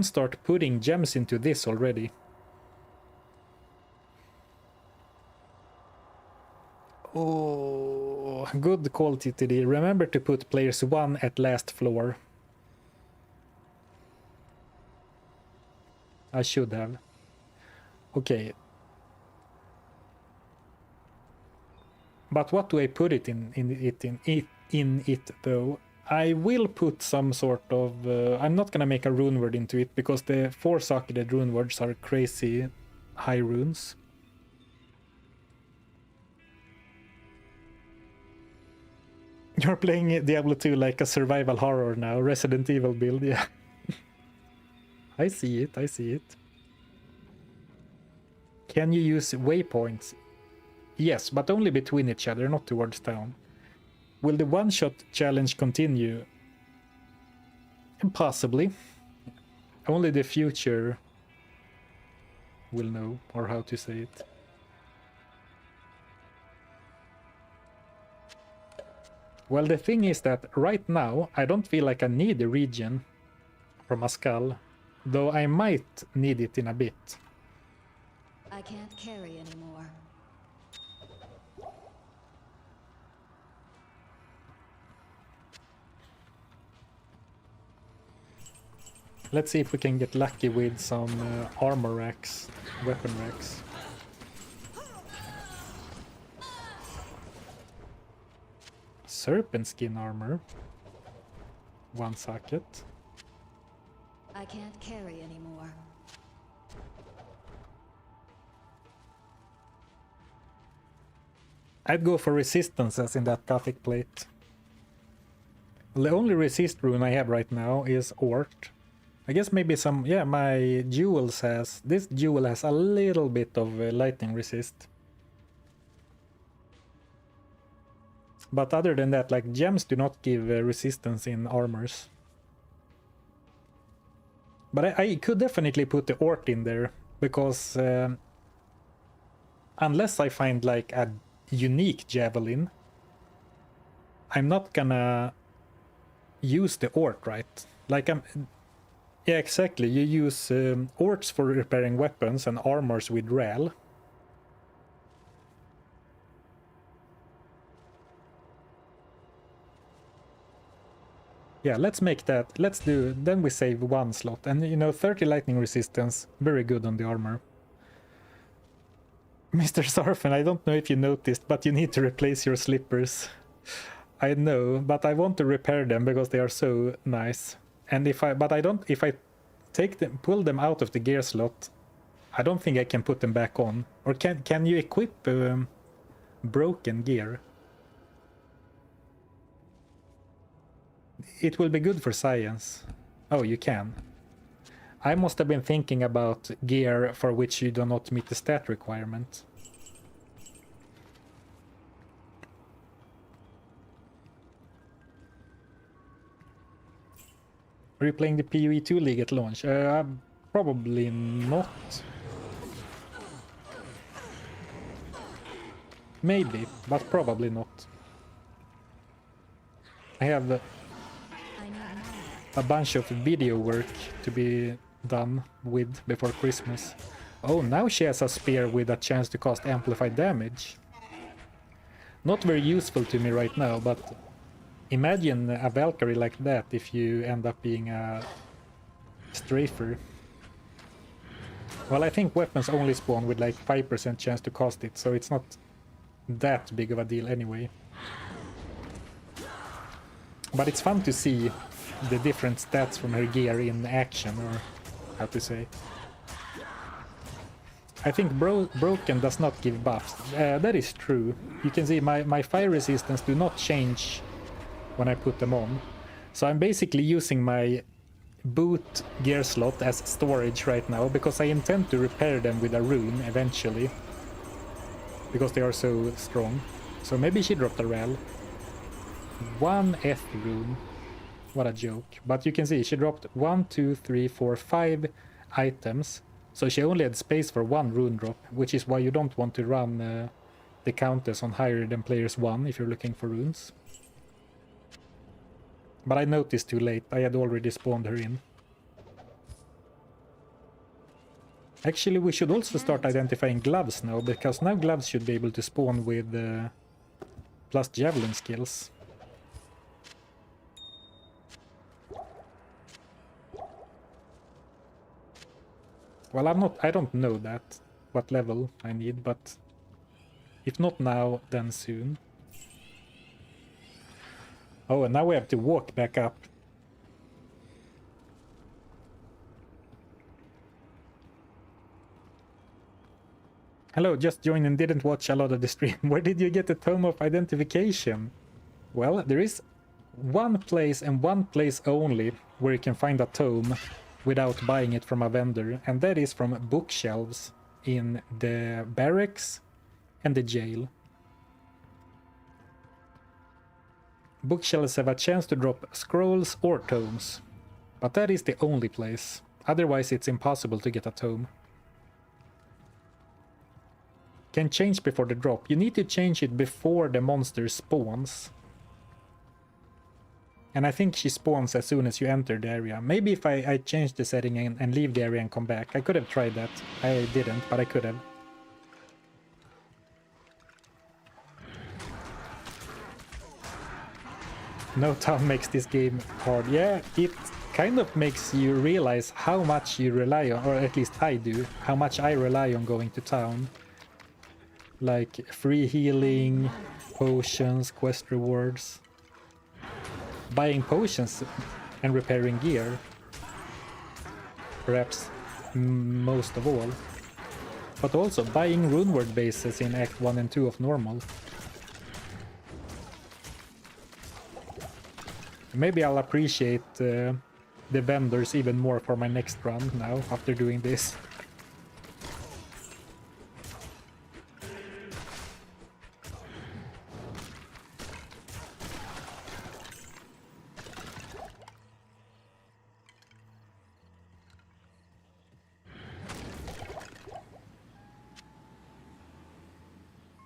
[SPEAKER 1] start putting gems into this already. Oh, good call, TTD. Remember to put players 1 at last floor. I should have. Okay. But what do I put it in it though? I will put some sort of... I'm not gonna make a rune word into it, because the 4-socketed rune words are crazy high runes. You're playing Diablo 2 like a survival horror now, Resident Evil build, yeah. I see it, I see it. Can you use waypoints? Yes, but only between each other, not towards town. Will the one-shot challenge continue? Possibly. Only the future will know, or how to say it. Well, the thing is that right now, I don't feel like I need a region from a skull, though I might need it in a bit.
[SPEAKER 2] I can't carry anymore.
[SPEAKER 1] Let's see if we can get lucky with some armor racks, weapon racks. Serpent skin armor. 1 socket.
[SPEAKER 2] I can't carry anymore.
[SPEAKER 1] I'd go for resistances in that Gothic plate. The only resist rune I have right now is Ort. I guess maybe some... yeah, my jewels has... this jewel has a little bit of lightning resist. But other than that, like, gems do not give resistance in armors. But I could definitely put the Ort in there, because unless I find like a unique javelin, I'm not gonna use the Ort, right? Like, yeah, exactly. You use Orts for repairing weapons and armors with Ral. Yeah, let's make that. Let's do... then we save 1 slot. And, you know, 30 lightning resistance, very good on the armor. Mr. Zarfen, I don't know if you noticed, but you need to replace your slippers. I know, but I want to repair them because they are so nice. And if I take them, pull them out of the gear slot, I don't think I can put them back on. Or can you equip broken gear? it will be good for science. Oh, you can. I must have been thinking about gear for which you do not meet the stat requirement. Are you playing the PoE 2 League at launch? Probably not. Maybe, but probably not. I have
[SPEAKER 2] I need
[SPEAKER 1] a bunch of video work to be done with before Christmas. Oh, now she has a spear with a chance to cast amplified damage. Not very useful to me right now, but imagine a Valkyrie like that if you end up being a strafer. Well, I think weapons only spawn with like 5% chance to cast it, so it's not that big of a deal anyway. But it's fun to see the different stats from her gear in action, or how to say. I think broken does not give buffs. That is true. You can see my fire resistance do not change when I put them on. So I'm basically using my boot gear slot as storage right now, because I intend to repair them with a rune eventually. Because they are so strong. So maybe she dropped a rel. 1 F rune. What a joke. But you can see she dropped 1, 2, 3, 4, 5 items. So she only had space for 1 rune drop, which is why you don't want to run the countess on higher than players 1 if you're looking for runes. But I noticed too late, I had already spawned her in. Actually, we should also start identifying gloves now, because now gloves should be able to spawn with plus javelin skills. Well, I don't know that, what level I need, but if not now, then soon. Oh, and now we have to walk back up. Hello, just joined and didn't watch a lot of the stream. Where did you get the Tome of Identification? Well, there is one place and one place only where you can find a tome without buying it from a vendor, and that is from bookshelves in the barracks and the jail. Bookshelves have a chance to drop scrolls or tomes, but that is the only place. Otherwise it's impossible to get a tome. Can change before the drop. You need to change it before the monster spawns. And I think she spawns as soon as you enter the area. Maybe if I change the setting and leave the area and come back. I could have tried that. I didn't, but I could have. No town makes this game hard. Yeah, it kind of makes you realize how much you rely on, or at least I do, how much I rely on going to town. Like free healing, potions, quest rewards. Buying potions and repairing gear. Perhaps most of all. But also buying rune word bases in Act 1 and 2 of normal. Maybe I'll appreciate the vendors even more for my next run now, after doing this.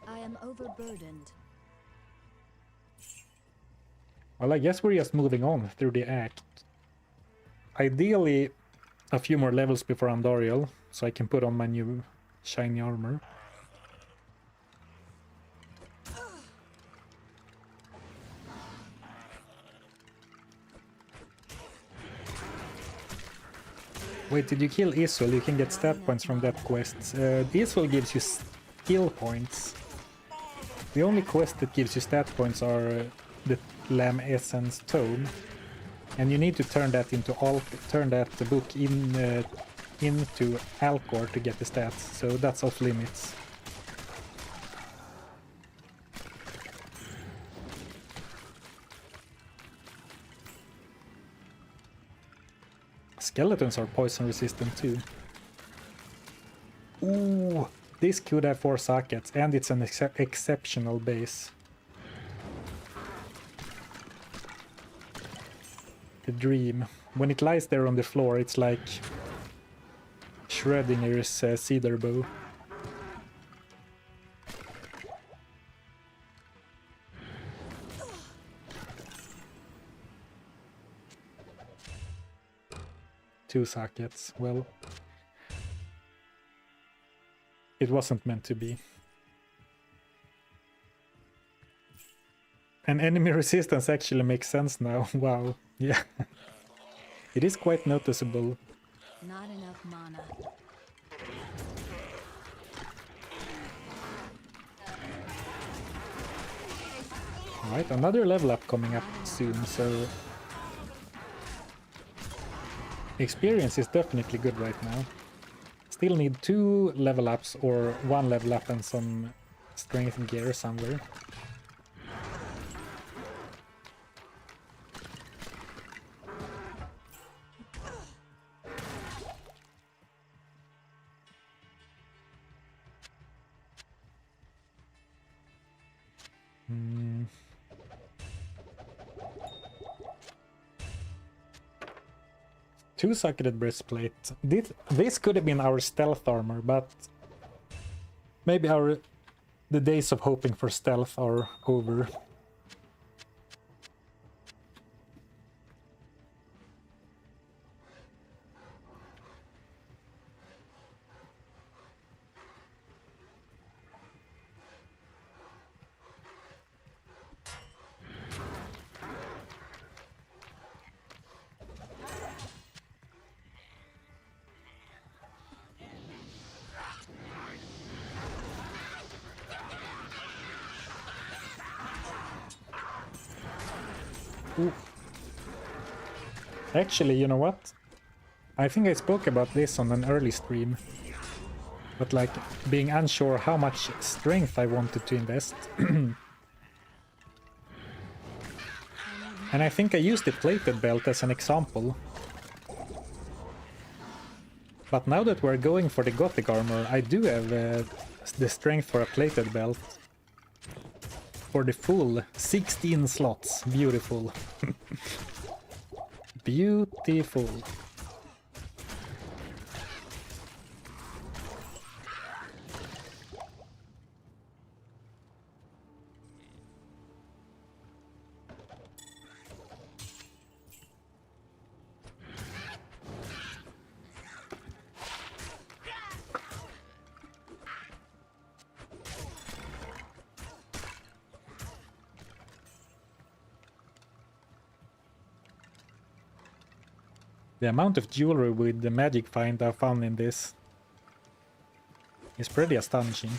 [SPEAKER 2] I am overburdened.
[SPEAKER 1] Well, I guess we're just moving on through the act. Ideally, a few more levels before Andariel, so I can put on my new shiny armor. Wait, did you kill Iswell? You can get stat points from that quest. Iswell gives you skill points. The only quest that gives you stat points are the Lamb Essence Tome, and you need to turn that into turn that book into Alcor to get the stats. So that's off limits. Skeletons are poison resistant too. Ooh, this could have 4 sockets, and it's an exceptional base. The dream. When it lies there on the floor, it's like Schrodinger's cedar bow. Two sockets. Well, it wasn't meant to be. And enemy resistance actually makes sense now. Wow. Yeah. It is quite noticeable.
[SPEAKER 2] Not enough mana.
[SPEAKER 1] Alright, another level up coming up soon, so experience is definitely good right now. Still need 2 level ups or 1 level up and some strength gear somewhere. Two-socketed breastplate. This could have been our stealth armor, but maybe the days of hoping for stealth are over. Ooh. Actually, you know what? I think I spoke about this on an early stream. But like, being unsure how much strength I wanted to invest. And I think I used the plated belt as an example. But now that we're going for the gothic armor, I do have the strength for a plated belt. For the full 16 slots. Beautiful. Beautiful. The amount of jewelry with the magic find I found in this is pretty astonishing.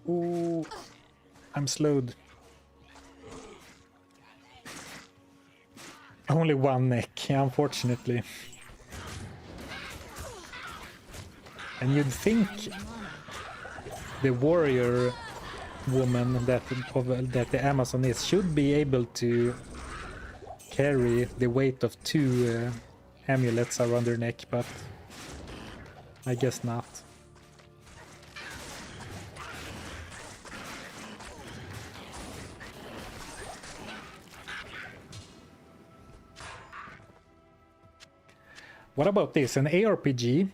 [SPEAKER 1] Ooh, I'm slowed. Only one neck, unfortunately. And you'd think the warrior woman that the Amazon is should be able to carry the weight of 2 amulets around their neck, but I guess not. What about this? An ARPG,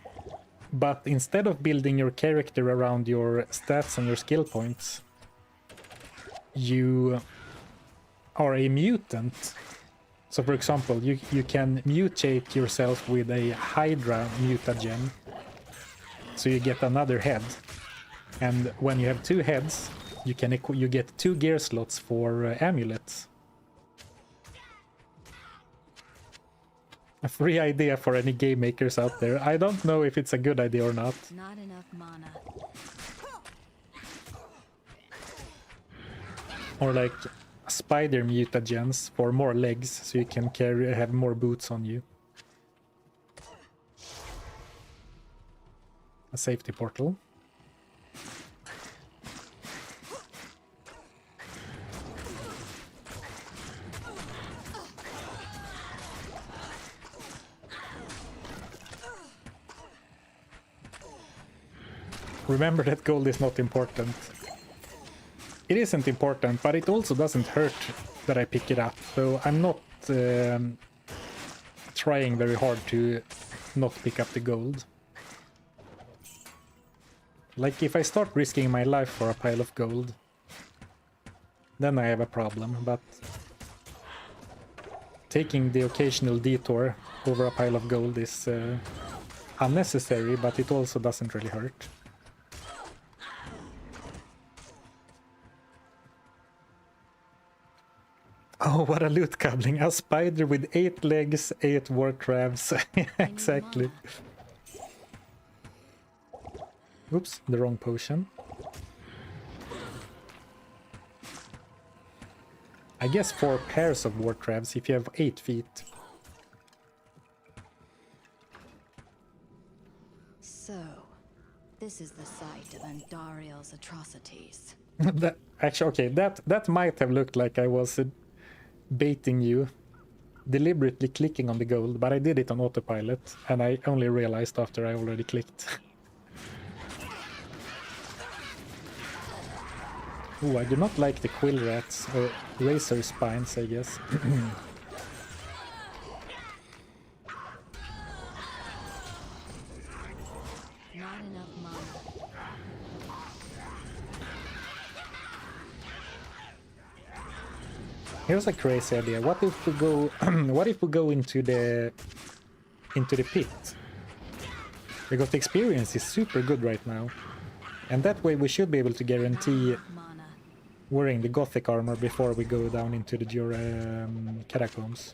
[SPEAKER 1] but instead of building your character around your stats and your skill points, you are a mutant. So for example, you can mutate yourself with a Hydra mutagen, so you get another head. And when you have 2 heads, you get 2 gear slots for amulets. A free idea for any game makers out there. I don't know if it's a good idea or not.
[SPEAKER 2] Not enough mana.
[SPEAKER 1] Or like spider mutagens for more legs, so you can have more boots on you. A safety portal. Remember that gold is not important. It isn't important, but it also doesn't hurt that I pick it up, so I'm not trying very hard to not pick up the gold. Like, if I start risking my life for a pile of gold, then I have a problem, but taking the occasional detour over a pile of gold is unnecessary, but it also doesn't really hurt. Oh, what a loot goblin. A spider with 8 legs, 8 war crabs. Exactly. Oops, the wrong potion. I guess 4 pairs of war crabs if you have 8 feet.
[SPEAKER 2] So, this is the site of Andariel's atrocities.
[SPEAKER 1] Actually, okay, that might have looked like I was baiting you, deliberately clicking on the gold, but I did it on autopilot, and I only realized after I already clicked. Ooh, I do not like the quill rats, or razor spines, I guess.
[SPEAKER 2] Not enough mana.
[SPEAKER 1] Here's a crazy idea. What if we go what if we go into the pit? Because the experience is super good right now. And that way we should be able to guarantee
[SPEAKER 2] Mana.
[SPEAKER 1] wearing the gothic armor before we go down into the catacombs.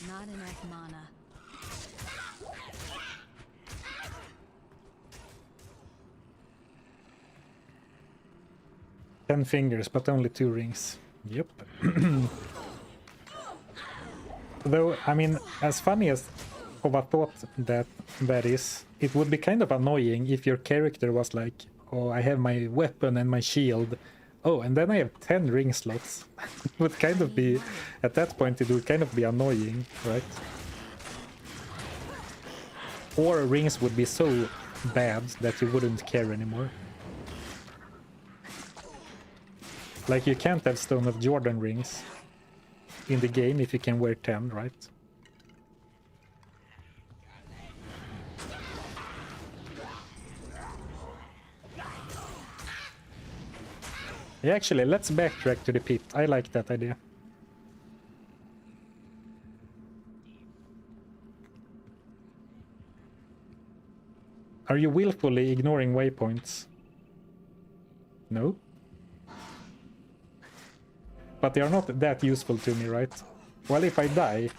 [SPEAKER 2] Not enough mana.
[SPEAKER 1] Ten fingers, but only 2 rings. Yep. Though, I mean, as funny as of a thought that is, it would be kind of annoying if your character was like, oh, I have my weapon and my shield. Oh, and then I have 10 ring slots. It would kind of be, at that point, it would kind of be annoying, right? Or rings would be so bad that you wouldn't care anymore. Like, you can't have Stone of Jordan rings in the game if you can wear 10, right? Yeah, actually, let's backtrack to the pit. I like that idea. Are you willfully ignoring waypoints? No? But they are not that useful to me, right? Well, if I die...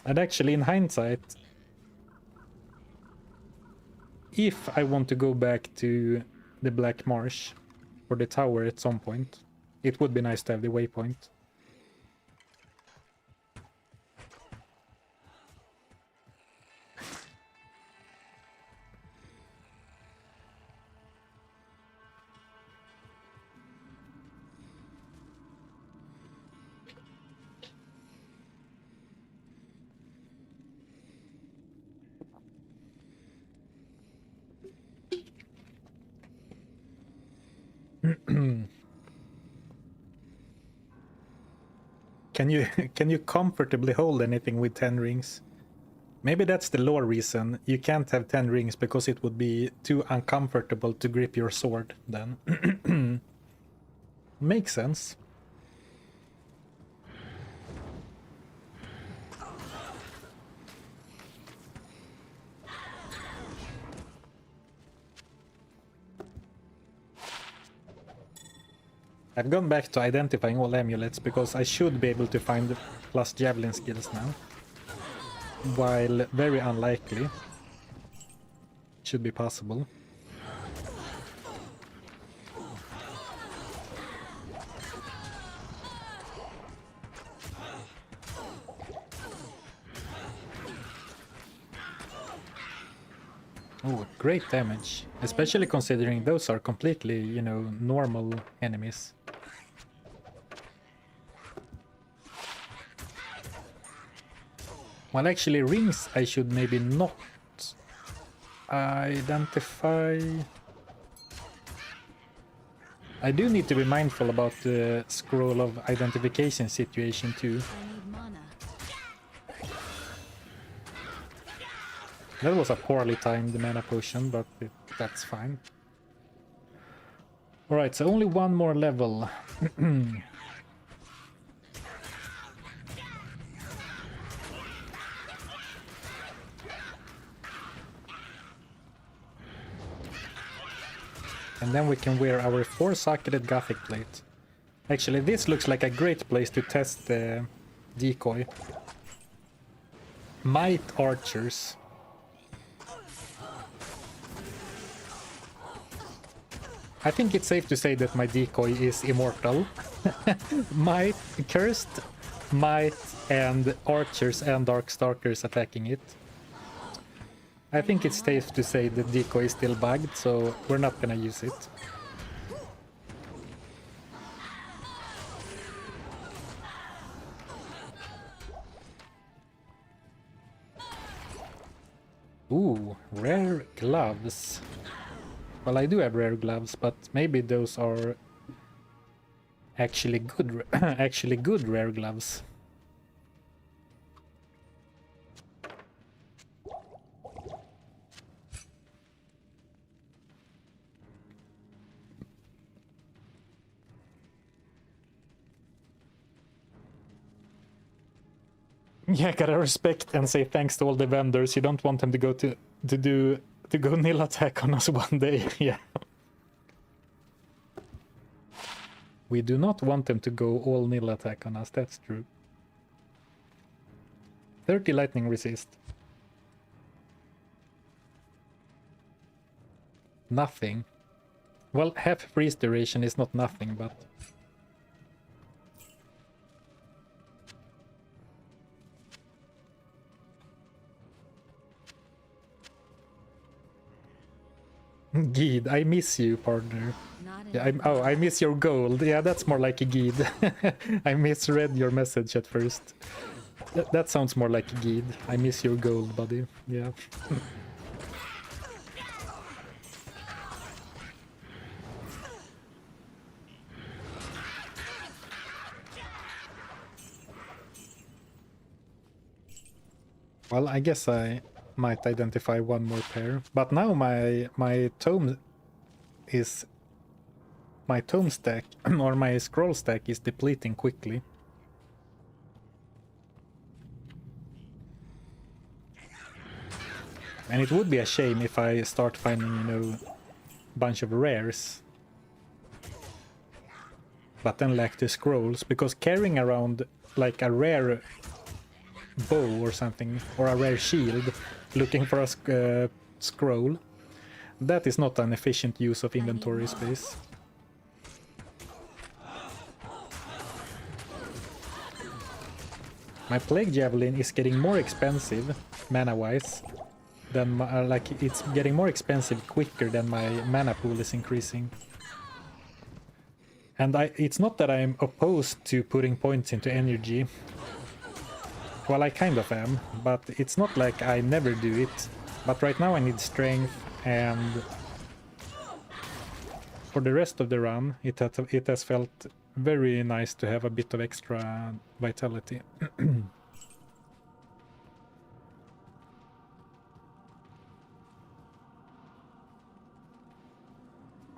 [SPEAKER 1] And actually, in hindsight, if I want to go back to the Black Marsh or the tower at some point, it would be nice to have the waypoint. Can you comfortably hold anything with 10 rings? Maybe that's the lore reason. You can't have 10 rings because it would be too uncomfortable to grip your sword then. Makes sense. I've gone back to identifying all amulets because I should be able to find plus javelin skills now. While very unlikely. Should be possible. Oh, great damage. Especially considering those are completely, you know, normal enemies. Well, actually, rings I should maybe not identify. I do need to be mindful about the scroll of identification situation too.
[SPEAKER 2] I need mana.
[SPEAKER 1] That was a poorly timed mana potion, but that's fine. Alright, so only one more level. And then we can wear our 4-socketed Gothic plate. Actually, this looks like a great place to test the Decoy. Might archers. I think it's safe to say that my Decoy is immortal. Might, cursed, might, and archers and darkstalkers attacking it. I think it's safe to say that Decoy is still bugged, so we're not gonna use it. Ooh, rare gloves. Well, I do have rare gloves, but maybe those are actually good, actually good rare gloves. Yeah, gotta respect and say thanks to all the vendors. You don't want them to go to go nil attack on us one day. Yeah. We do not want them to go all nil attack on us, that's true. 30 lightning resist. Nothing. Well, half freeze duration is not nothing, but... Geed, I miss you, partner. Yeah, I miss your gold. Yeah, that's more like a Geed. I misread your message at first. That sounds more like a Geed. I miss your gold, buddy. Yeah. Well, I guess I might identify one more pair, but now my tome stack or my scroll stack is depleting quickly. And it would be a shame if I start finding, you know, a bunch of rares, but then lack the scrolls, because carrying around like a rare bow or something, or a rare shield, looking for a scroll, that is not an efficient use of inventory space. My Plague Javelin is getting more expensive, mana-wise, than like it's getting more expensive quicker than my mana pool is increasing. And it's not that I'm opposed to putting points into energy. Well, I kind of am, but it's not like I never do it. But right now I need strength, and for the rest of the run it has felt very nice to have a bit of extra vitality.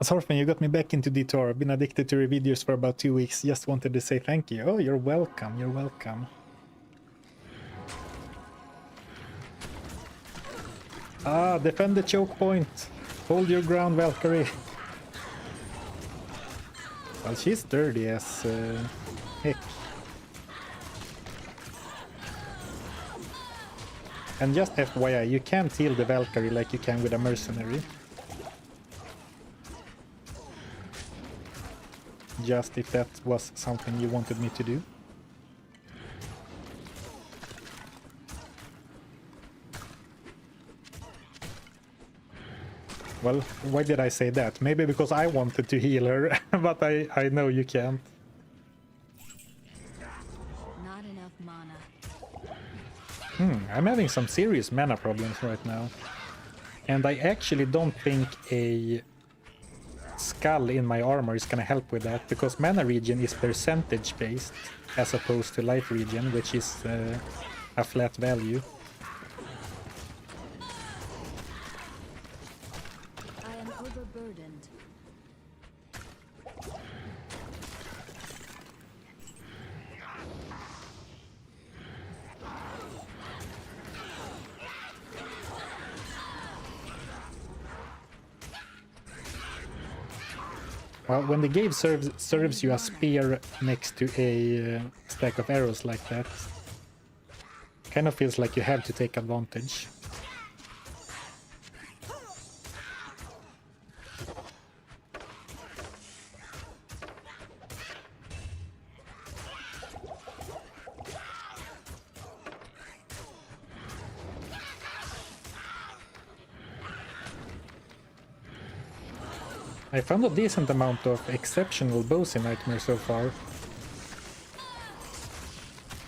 [SPEAKER 1] Zarfen, you got me back into D2R. I've been addicted to your videos for about 2 weeks. Just wanted to say thank you. Oh, you're welcome, you're welcome. Ah, defend the choke point. Hold your ground, Valkyrie. Well, she's sturdy as heck. And just FYI, you can't heal the Valkyrie like you can with a mercenary. Just if that was something you wanted me to do. Well, why did I say that? Maybe because I wanted to heal her, but I know you can't.
[SPEAKER 2] Not enough mana.
[SPEAKER 1] I'm having some serious mana problems right now. And I actually don't think a skull in my armor is gonna help with that, because mana regen is percentage based as opposed to life regen, which is a flat value.
[SPEAKER 2] I am overburdened.
[SPEAKER 1] Well, when the game serves you a spear next to a stack of arrows like that, kind of feels like you have to take advantage. I found a decent amount of exceptional bows in Nightmare so far.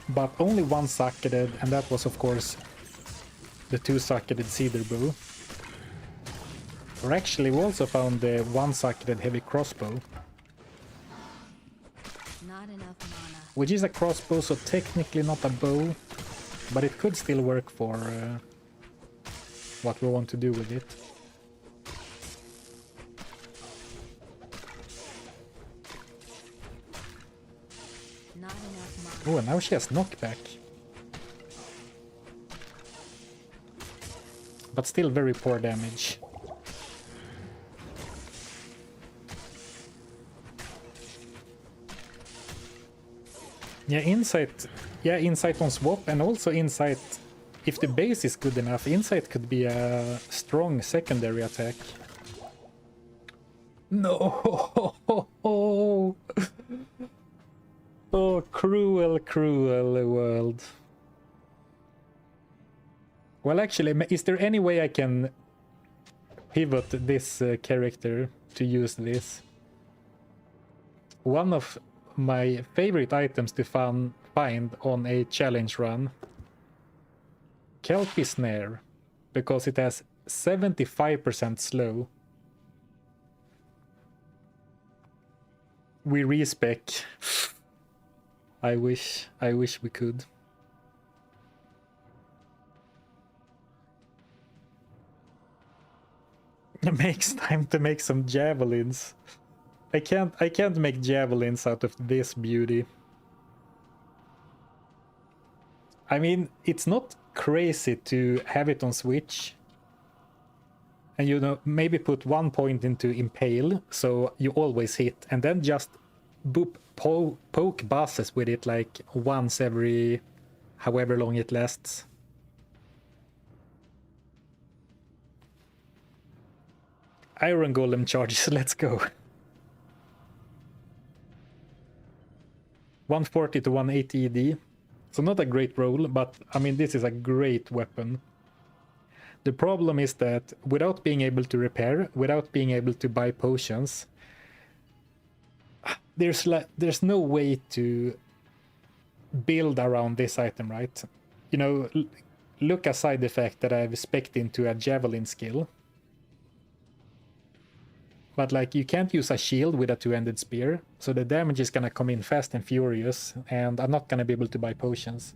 [SPEAKER 1] But only one socketed, and that was of course the two-socketed cedar bow. Or actually we also found the one-socketed heavy crossbow.
[SPEAKER 2] Not enough mana.
[SPEAKER 1] Which is a crossbow, so technically not a bow. But it could still work for what we want to do with it. Oh, now she has knockback. But still very poor damage. Yeah, insight on swap, and also insight, if the base is good enough, insight could be a strong secondary attack. No! Oh, cruel, cruel world. Well, actually, is there any way I can pivot this character to use this? One of my favorite items to find on a challenge run. Kelpie Snare, because it has 75% slow. We respec. I wish we could. It makes time to make some javelins. I can't make javelins out of this beauty. I mean, it's not crazy to have it on Switch. And you know, maybe put 1 point into Impale, so you always hit, and then just boop, poke bosses with it like once every however long it lasts. Iron Golem charges, let's go. 140 to 180 ED. So not a great roll, but I mean this is a great weapon. The problem is that without being able to repair, without being able to buy potions, there's no way to build around this item, right? You know, look aside the fact that I've spec'd into a javelin skill. But like, you can't use a shield with a two-ended spear, so the damage is gonna come in fast and furious, and I'm not gonna be able to buy potions.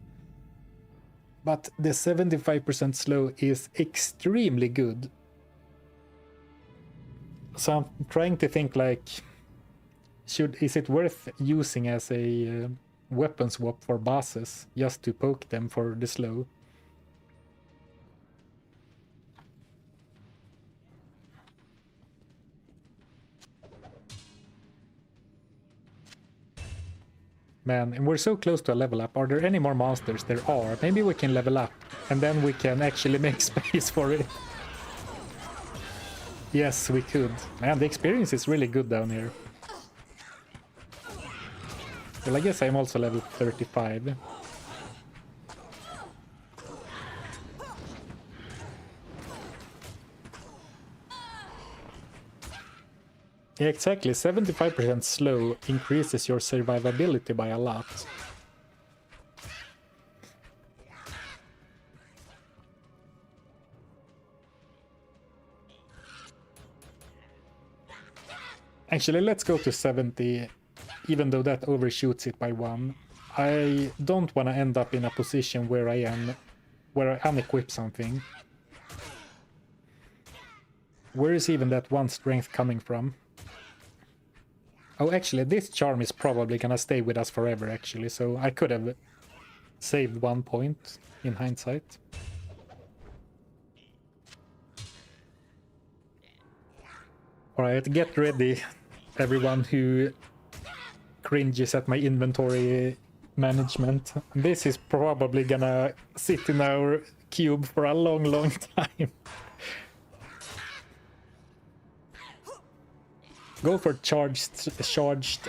[SPEAKER 1] But the 75% slow is extremely good. So I'm trying to think like, is it worth using as a weapon swap for bosses, just to poke them for the slow? Man, and we're so close to a level up. Are there any more monsters? There are. Maybe we can level up, and then we can actually make space for it. Yes, we could. Man, the experience is really good down here. Well, I guess I'm also level 35. Yeah, exactly. 75% slow increases your survivability by a lot. Actually, let's go to 70, even though that overshoots it by 1. I don't want to end up in a position where I unequip something. Where is even that 1 strength coming from? Oh, actually, this charm is probably gonna stay with us forever, actually, so I could have saved 1 point in hindsight. Alright, get ready, everyone who cringes at my inventory management. This is probably gonna sit in our cube for a long, long time. Go for charged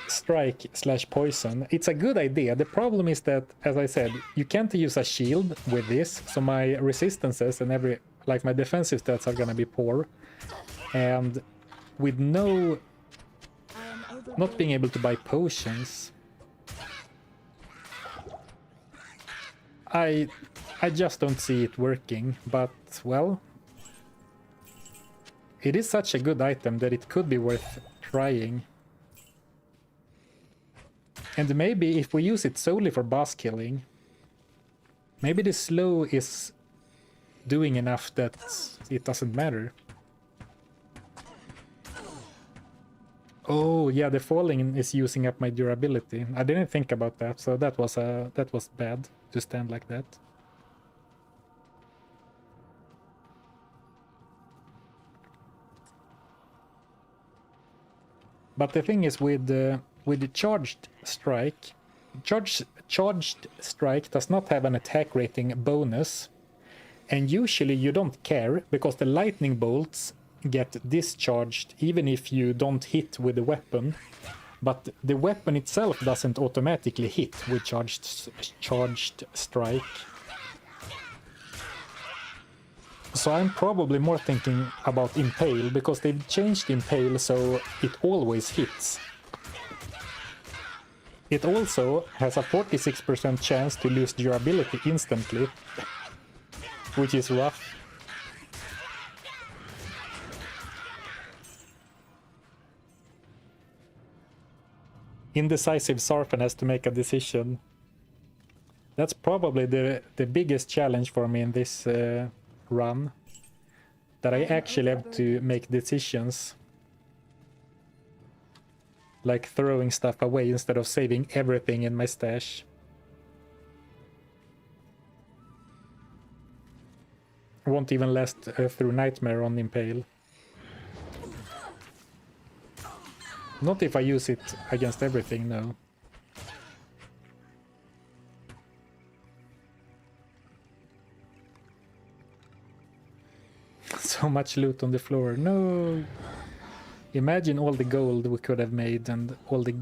[SPEAKER 1] strike / poison. It's a good idea. The problem is that, as I said, you can't use a shield with this, so my resistances and my defensive stats are gonna be poor. And with not being able to buy potions, I just don't see it working, but well, it is such a good item that it could be worth trying. And maybe if we use it solely for boss killing, maybe the slow is doing enough that it doesn't matter. Oh yeah, the falling is using up my durability. I didn't think about that, so that was bad to stand like that. But the thing is with the charged strike, charged strike does not have an attack rating bonus, and usually you don't care because the lightning bolts get discharged even if you don't hit with the weapon, but the weapon itself doesn't automatically hit with charged strike. So I'm probably more thinking about Impale, because they've changed Impale so it always hits. It also has a 46% chance to lose durability instantly, which is rough. Indecisive Zarfen has to make a decision. That's probably the biggest challenge for me in this run, that I actually have to make decisions, like throwing stuff away instead of saving everything in my stash. Won't even last through Nightmare on Impale. Not if I use it against everything, no. So much loot on the floor, no! Imagine all the gold we could have made and all the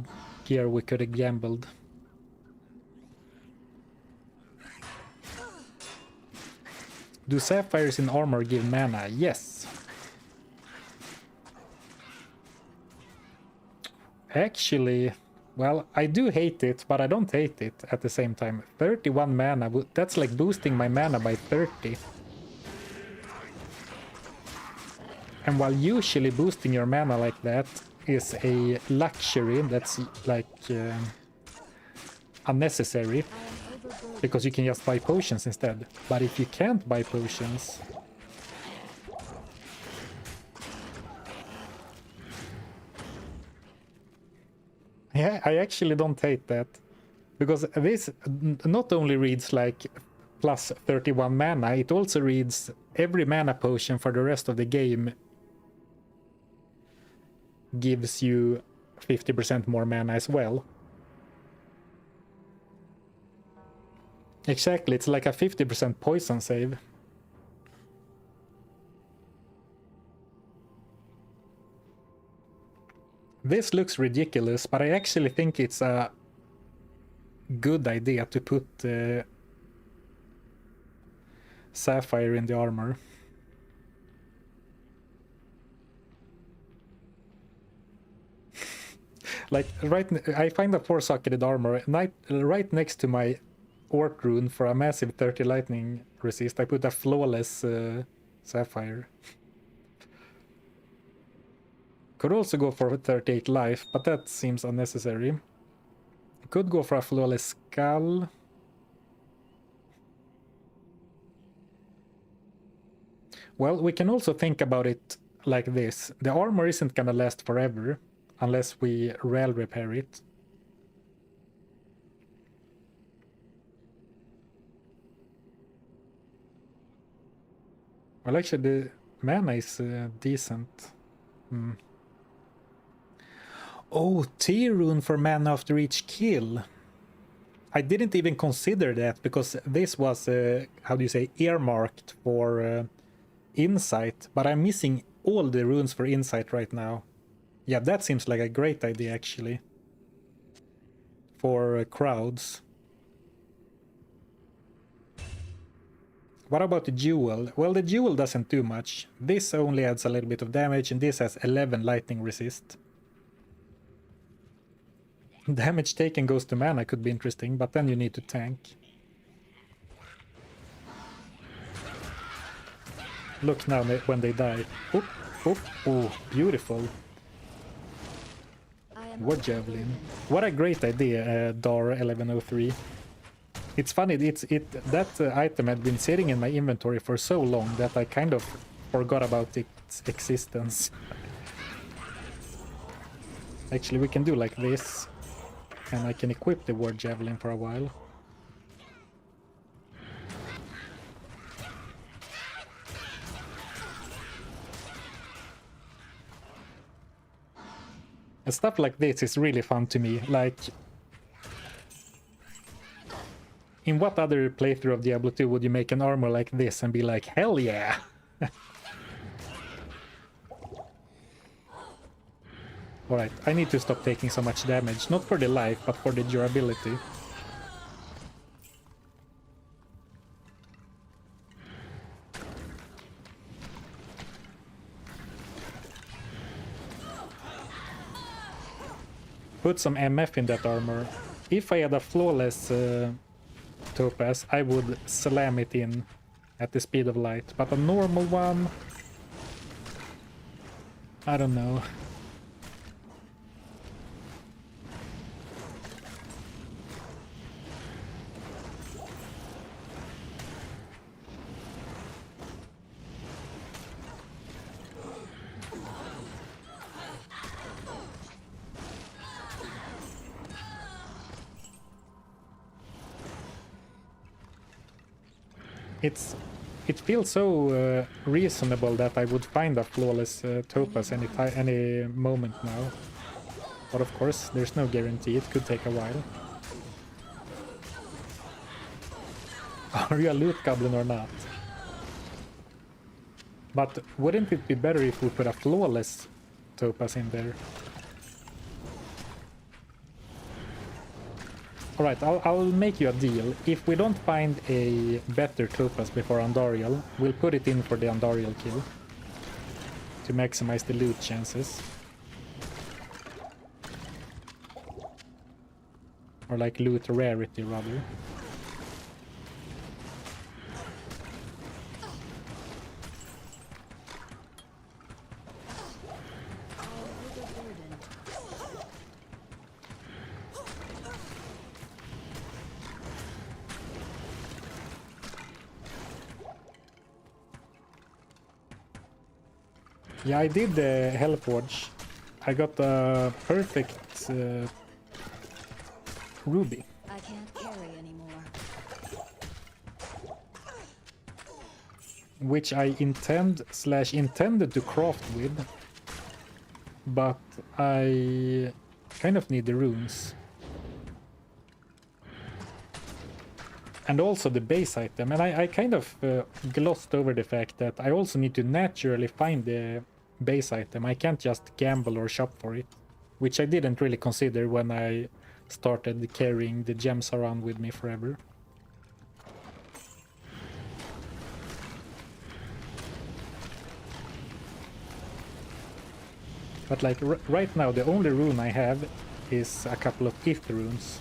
[SPEAKER 1] gear we could have gambled. Do sapphires in armor give mana? Yes. Actually, well, I do hate it, but I don't hate it at the same time. 31 mana, that's like boosting my mana by 30. And while usually boosting your mana like that is a luxury that's like unnecessary, because you can just buy potions instead. But if you can't buy potions, yeah, I actually don't hate that, because this not only reads like plus 31 mana, it also reads every mana potion for the rest of the game gives you 50% more mana as well. Exactly, it's like a 50% poison save. This looks ridiculous, but I actually think it's a good idea to put Sapphire in the armor. Like, I find a 4-socketed armor, and right next to my Ort rune for a massive 30 lightning resist, I put a flawless sapphire. Could also go for 38 life, but that seems unnecessary. Could go for a flawless skull. Well, we can also think about it like this. The armor isn't gonna last forever unless we rail repair it. Well, actually, the mana is decent. Oh, T-rune for mana after each kill. I didn't even consider that because this was, how do you say, earmarked for insight, but I'm missing all the runes for insight right now. Yeah, that seems like a great idea actually. For crowds. What about the jewel? Well, the jewel doesn't do much. This only adds a little bit of damage, and this has 11 lightning resist. Damage taken goes to mana could be interesting, but then you need to tank. Look now when they die. Oop, oop, oh, beautiful. What javelin? What a great idea, Dar 1103. It's funny, that item had been sitting in my inventory for so long that I kind of forgot about its existence. Actually, we can do like this, and I can equip the War Javelin for a while. And stuff like this is really fun to me, like... In what other playthrough of Diablo 2 would you make an armor like this and be like, hell yeah! Alright, I need to stop taking so much damage, not for the life, but for the durability. Put some MF in that armor. If I had a flawless topaz, I would slam it in at the speed of light, but a normal one, I don't know. It feels so reasonable that I would find a flawless topaz any moment now. But of course, there's no guarantee, it could take a while. Are you a loot goblin or not? But wouldn't it be better if we put a flawless topaz in there? Alright, I'll make you a deal. If we don't find a better topaz before Andariel, we'll put it in for the Andariel kill. To maximize the loot chances. Or like loot rarity rather. Yeah, I did the Hellforge. I got a perfect ruby.
[SPEAKER 2] I can't carry anymore.
[SPEAKER 1] Which I intended to craft with, but I kind of need the runes. And also the base item, and I kind of glossed over the fact that I also need to naturally find the base item. I can't just gamble or shop for it, which I didn't really consider when I started carrying the gems around with me forever. But like right now the only rune I have is a couple of if runes.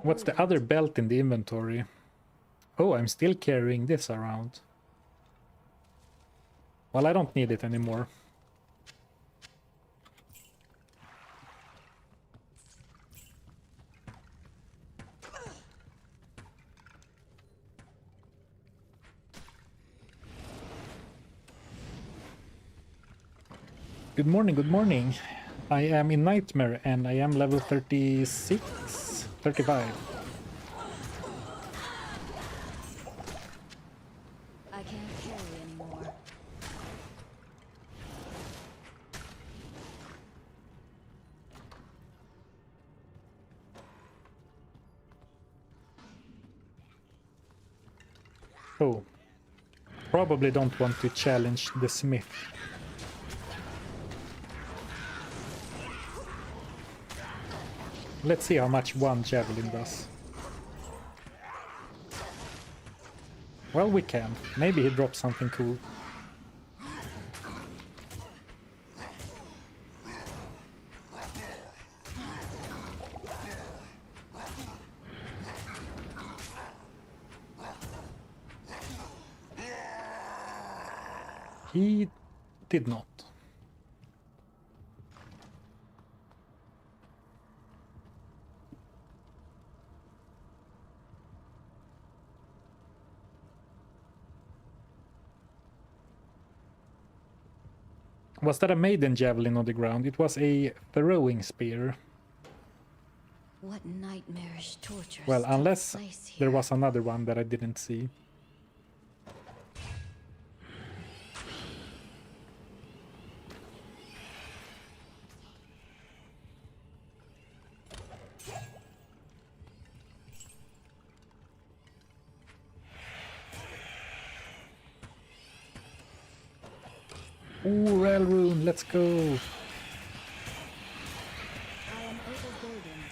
[SPEAKER 1] What's the other belt in the inventory? Oh, I'm still carrying this around. Well, I don't need it anymore. Good morning, good morning. I am in Nightmare and I am level 36, 35.
[SPEAKER 2] I can't carry anymore.
[SPEAKER 1] Oh. Probably don't want to challenge the smith. Let's see how much one javelin does. Well, we can. Maybe he drops something cool. He did not. Was that a maiden javelin on the ground? It was a throwing spear.
[SPEAKER 2] What nightmarish torture.
[SPEAKER 1] Well, unless there was another one that I didn't see. Ooh, Rail Rune, let's go!
[SPEAKER 2] I am overburdened.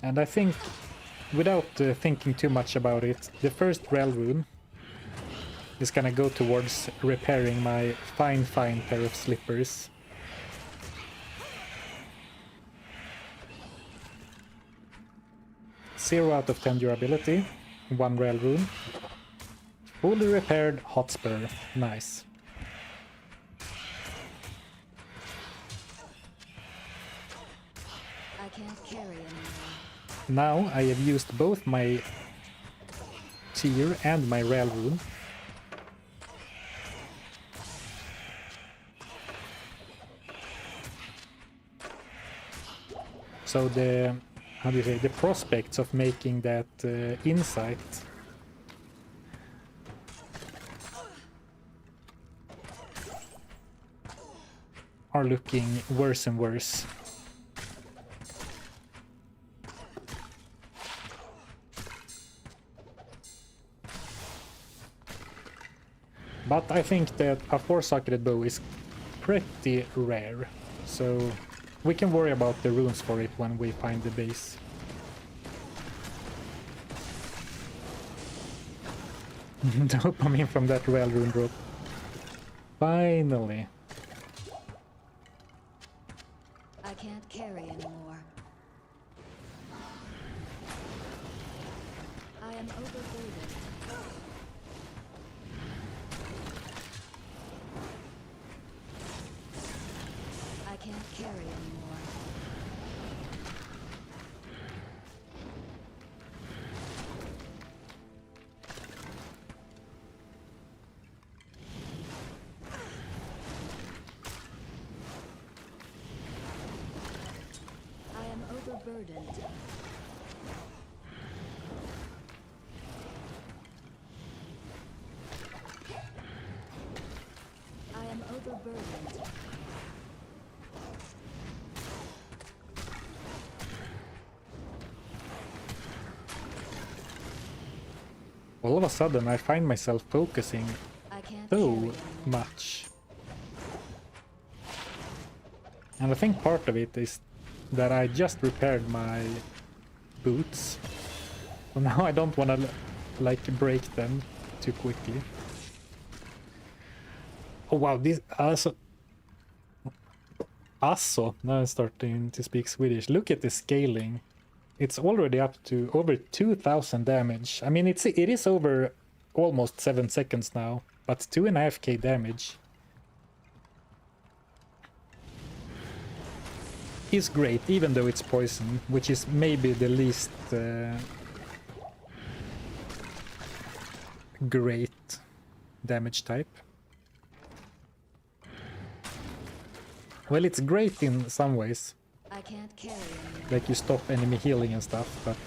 [SPEAKER 1] And I think, without thinking too much about it, the first Rail Rune is gonna go towards repairing my fine pair of slippers. Zero out of 10 durability, 1 Rail Rune. Fully repaired Hotspur, nice.
[SPEAKER 2] I can't carry anymore.
[SPEAKER 1] Now I have used both my tier and my Rail Rune. So the, how do you say, the prospects of making that insight are looking worse and worse. But I think that a 4-socketed bow is pretty rare, so we can worry about the runes for it when we find the base. Dopamine from that Rail Rune drop. Finally.
[SPEAKER 2] I can't carry anymore. I am overburdened. I can't carry anymore. I am overburdened. I am overburdened.
[SPEAKER 1] All of a sudden I find myself focusing
[SPEAKER 2] I can't
[SPEAKER 1] so
[SPEAKER 2] carry anymore.
[SPEAKER 1] much And I think part of it is that I just repaired my boots. So now I don't want to like break them too quickly. Oh wow, this also, now I'm starting to speak Swedish. Look at the scaling. It's already up to over 2000 damage. I mean, it is over almost 7 seconds now, but 2.5k damage is great, even though it's poison, which is maybe the least great damage type. Well, it's great in some ways.
[SPEAKER 2] I can't carry anymore.
[SPEAKER 1] Like you stop enemy healing and stuff, but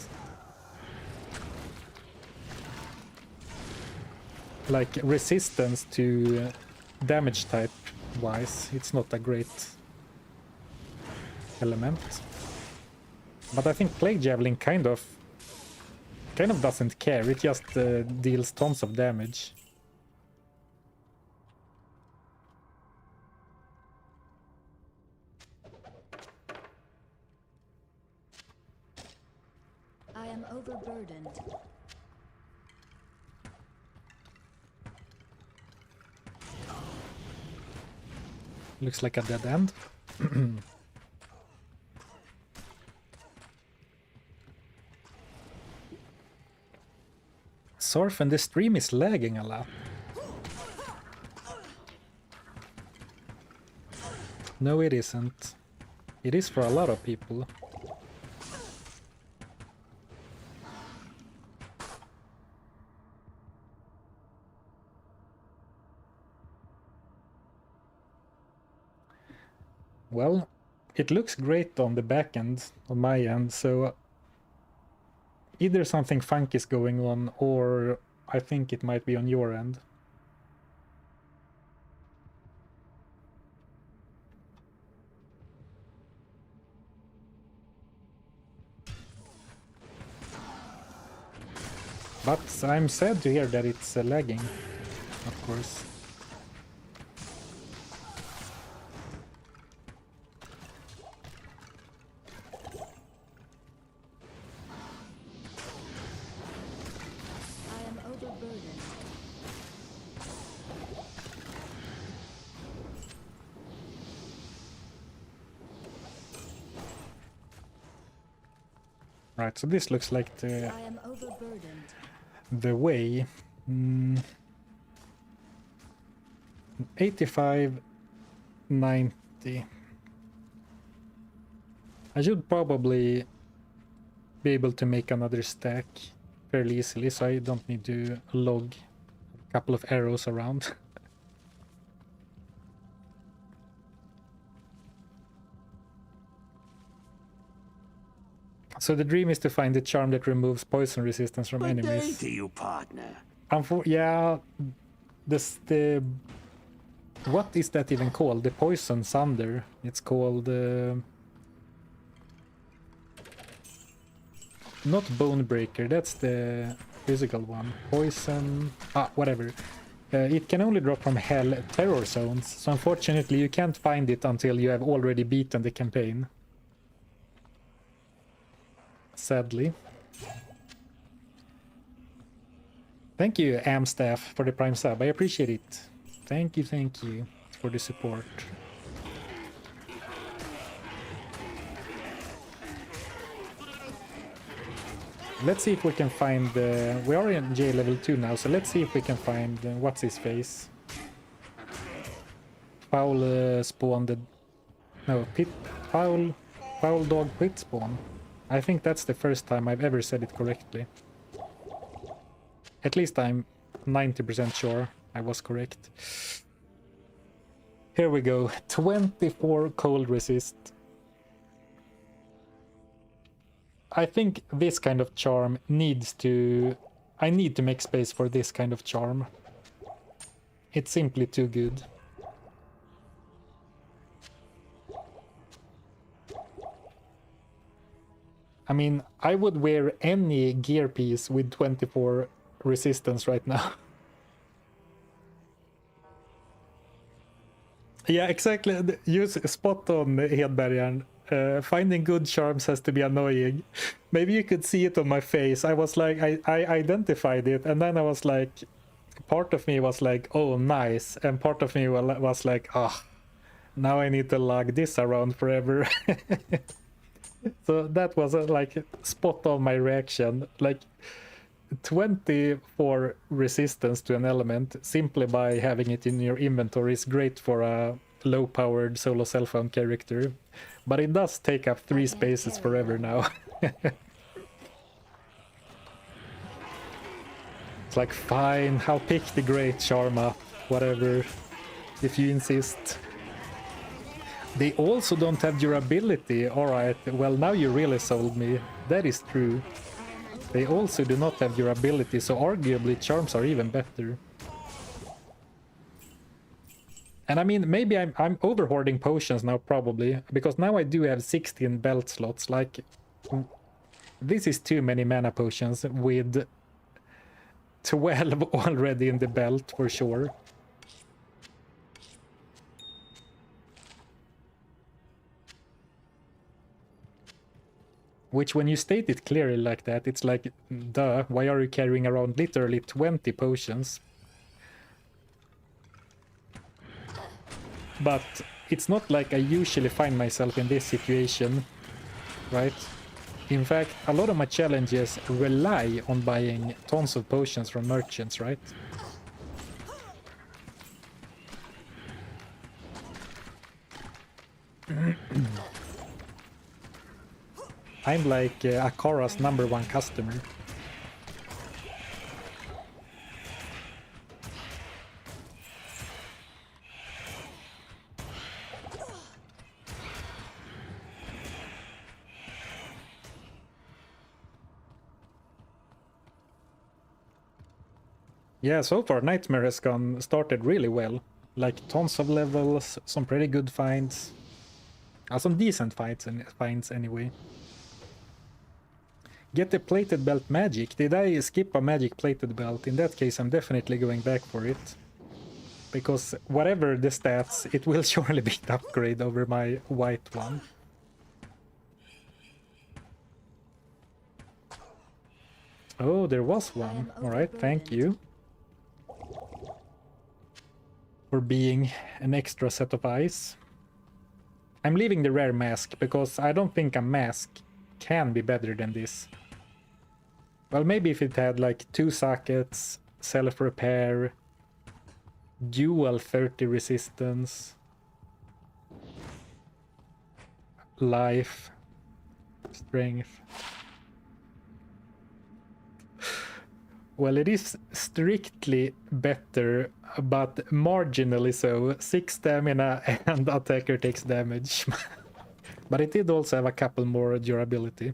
[SPEAKER 1] like resistance to damage type wise, it's not a great element. But I think Plague Javelin kind of doesn't care, it just deals tons of damage.
[SPEAKER 2] I am overburdened.
[SPEAKER 1] Looks like a dead end. Zarfen, the stream is lagging a lot. No, it isn't. It is for a lot of people. Well, it looks great on the back end, on my end, so either something funky is going on, or I think it might be on your end. But I'm sad to hear that it's lagging, of course.
[SPEAKER 2] I am overburdened.
[SPEAKER 1] Right, so this looks like
[SPEAKER 2] I am overburdened.
[SPEAKER 1] the way. 85, 90. I should probably be able to make another stack fairly easily, so I don't need to log a couple of arrows around. So the dream is to find the charm that removes poison resistance from
[SPEAKER 3] Good day
[SPEAKER 1] enemies.
[SPEAKER 3] to you, partner.
[SPEAKER 1] Yeah, the what is that even called? The poison thunder. It's called not bone breaker. That's the physical one. Poison. Whatever. It can only drop from hell terror zones. So unfortunately, you can't find it until you have already beaten the campaign. Sadly. Thank you, Amstaff, for the Prime sub. I appreciate it. Thank you for the support. Let's see if we can find... we are in J level 2 now, so let's see if we can find... what's his face? Foul spawned... No, pit... Foul dog pit spawn. I think that's the first time I've ever said it correctly. At least I'm 90% sure I was correct. Here we go. 24 cold resist. I think this kind of charm needs to... I need to make space for this kind of charm. It's simply too good. I mean, I would wear any gear piece with 24 resistance right now. Yeah, exactly. Use spot on, Hedbergaren. Finding good charms has to be annoying. Maybe you could see it on my face. I was like, I identified it, and then I was like, part of me was like, oh, nice, and part of me was like, ah, now I need to lug this around forever. So that was like spot on my reaction. Like 24 resistance to an element simply by having it in your inventory is great for a low-powered solo cell-phone character, but it does take up 3 spaces forever now. It's like, fine, I'll pick the great charm up, whatever, if you insist. They also don't have durability. Alright, well, now you really sold me. That is true. They also do not have durability, so arguably charms are even better. And I mean, maybe I'm over hoarding potions now, probably, because now I do have 16 belt slots. Like, this is too many mana potions with 12 already in the belt for sure. Which, when you state it clearly like that, it's like, duh, why are you carrying around literally 20 potions? But it's not like I usually find myself in this situation, right? In fact, a lot of my challenges rely on buying tons of potions from merchants, right? I'm like Akara's #1 customer. Yeah, so far Nightmare has started really well. Like tons of levels, some pretty good finds. Some decent finds anyway. Get the plated belt magic. Did I skip a magic plated belt? In that case, I'm definitely going back for it. Because whatever the stats, it will surely be an upgrade over my white one. Oh, there was one. Alright, thank you. For being an extra set of eyes. I'm leaving the rare mask, because I don't think a mask can be better than this. Well, maybe if it had like 2 sockets, self-repair, dual 30 resistance, life, strength. Well, it is strictly better, but marginally so. 6 stamina and attacker takes damage. But it did also have a couple more durability.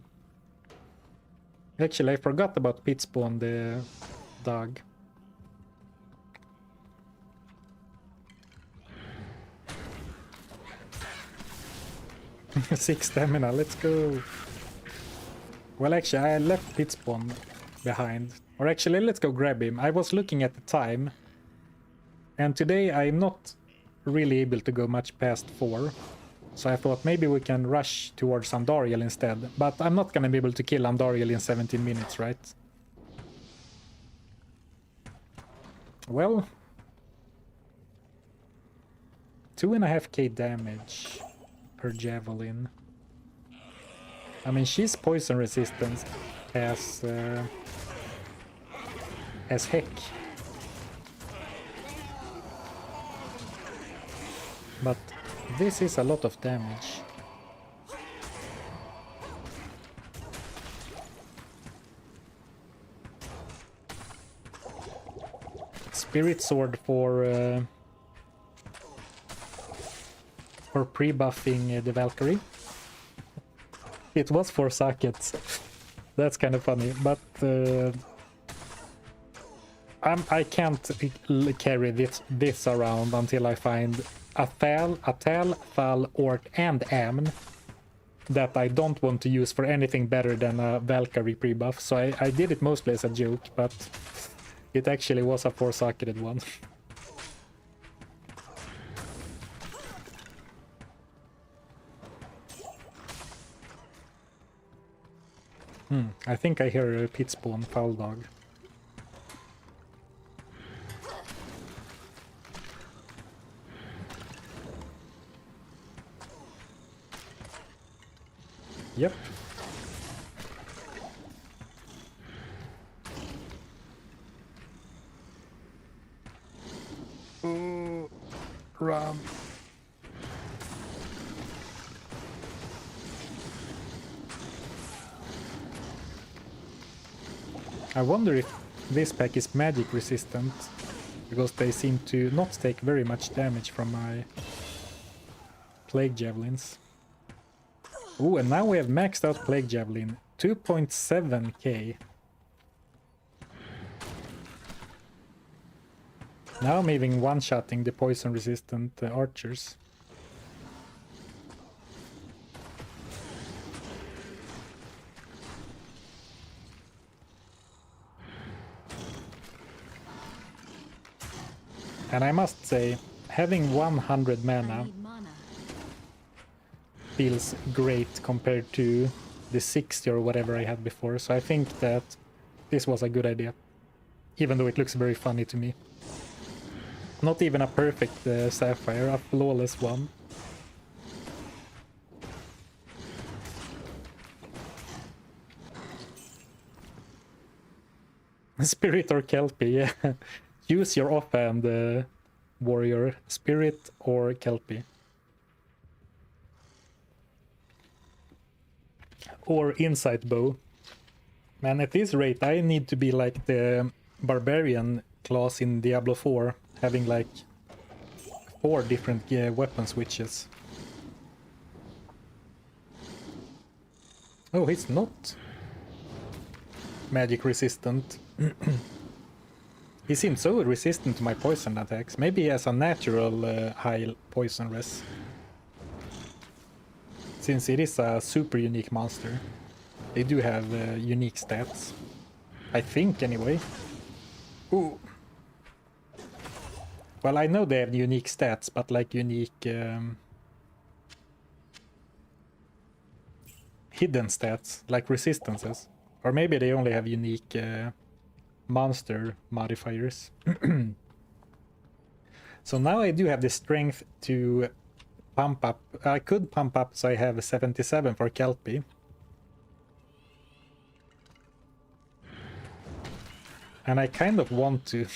[SPEAKER 1] Actually, I forgot about Pitspawn, the dog. Six stamina, let's go. Well, actually, I left Pitspawn behind. Or actually, let's go grab him. I was looking at the time. And today I'm not really able to go much past 4. So I thought maybe we can rush towards Andariel instead. But I'm not gonna be able to kill Andariel in 17 minutes, right? Well, 2.5k damage per javelin. I mean, she's poison resistant as heck. But this is a lot of damage. Spirit Sword for pre-buffing the Valkyrie. It was 4 sockets. That's kind of funny, but I can't carry this around until I find a Thal, Thal, Ort, and Amn that I don't want to use for anything better than a Valkyrie pre-buff. So I did it mostly as a joke, but it actually was a 4-socketed one. I think I hear a pit spawn, foul dog. Yep. Oh, run. I wonder if this pack is magic resistant, because they seem to not take very much damage from my plague javelins. Ooh, and now we have maxed out plague javelin, 2.7k. Now I'm even one-shotting the poison resistant archers. And I must say, having 100 mana feels great compared to the 60 or whatever I had before, so I think that this was a good idea. Even though it looks very funny to me. Not even a perfect sapphire, a flawless one. Spirit or Kelpie, yeah. Use your offhand, warrior. Spirit or Kelpie. Or insight bow. Man, at this rate I need to be like the barbarian class in Diablo 4, having like 4 different weapon switches. Oh, he's not magic resistant. He seems so resistant to my poison attacks. Maybe he has a natural high poison res. Since it is a super unique monster. They do have unique stats. I think, anyway. Ooh. Well, I know they have unique stats, but like unique hidden stats, like resistances. Or maybe they only have unique monster modifiers. So now I do have the strength to pump up. I could pump up so I have a 77 for Kelpie. And I kind of want to.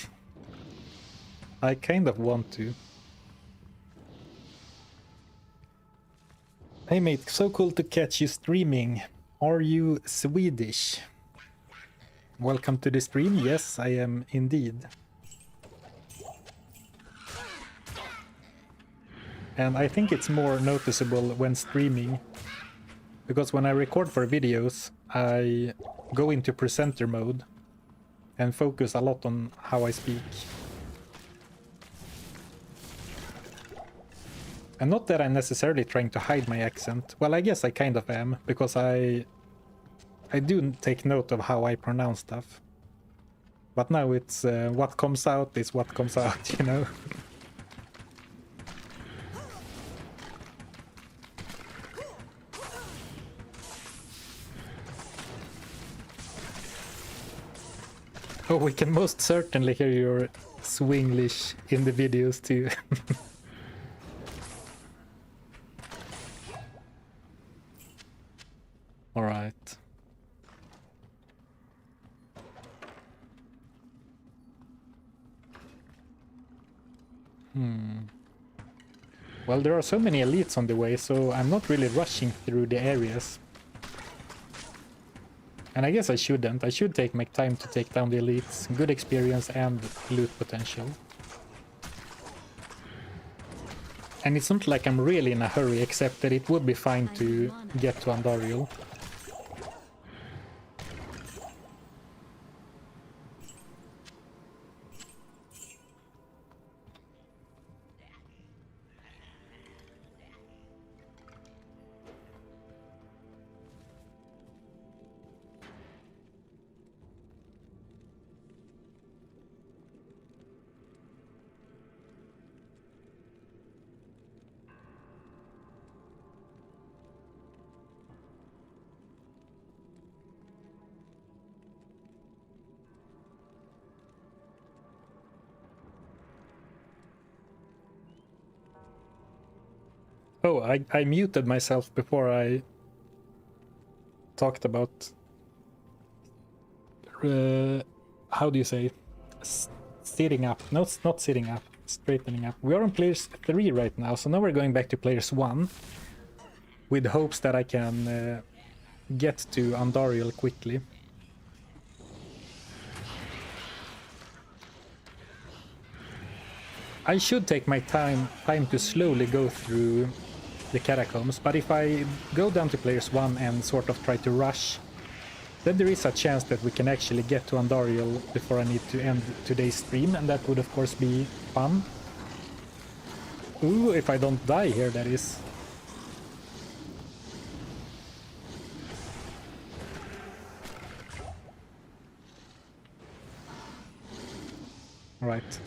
[SPEAKER 1] I kind of want to. Hey mate, so cool to catch you streaming. Are you Swedish? Welcome to the stream. Yes, I am indeed. And I think it's more noticeable when streaming, because when I record for videos, I go into presenter mode and focus a lot on how I speak. And not that I'm necessarily trying to hide my accent. Well, I guess I kind of am, because I do take note of how I pronounce stuff. But now it's what comes out is what comes out, you know? Oh, we can most certainly hear your Swinglish in the videos too. All right. Well, there are so many elites on the way, so I'm not really rushing through the areas. And I guess I shouldn't. I should take my time to take down the elites. Good experience and loot potential. And it's not like I'm really in a hurry, except that it would be fine to get to Andariel. Oh, I muted myself before I talked about how do you say sitting up? No, it's not sitting up, straightening up. We are on players 3 right now, so now we're going back to players 1 with hopes that I can get to Andariel quickly. I should take my time to slowly go through the catacombs, but if I go down to players 1 and sort of try to rush, then there is a chance that we can actually get to Andariel before I need to end today's stream, and that would of course be fun. Ooh, if I don't die here, that is. Right.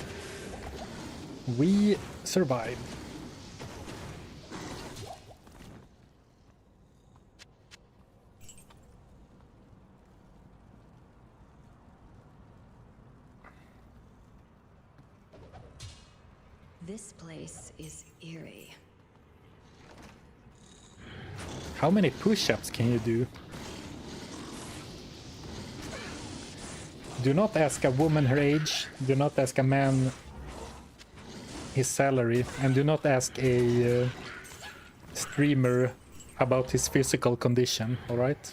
[SPEAKER 1] We survived.
[SPEAKER 2] This place is eerie.
[SPEAKER 1] How many push-ups can you do? Do not ask a woman her age, do not ask a man his salary, and do not ask a streamer about his physical condition, alright?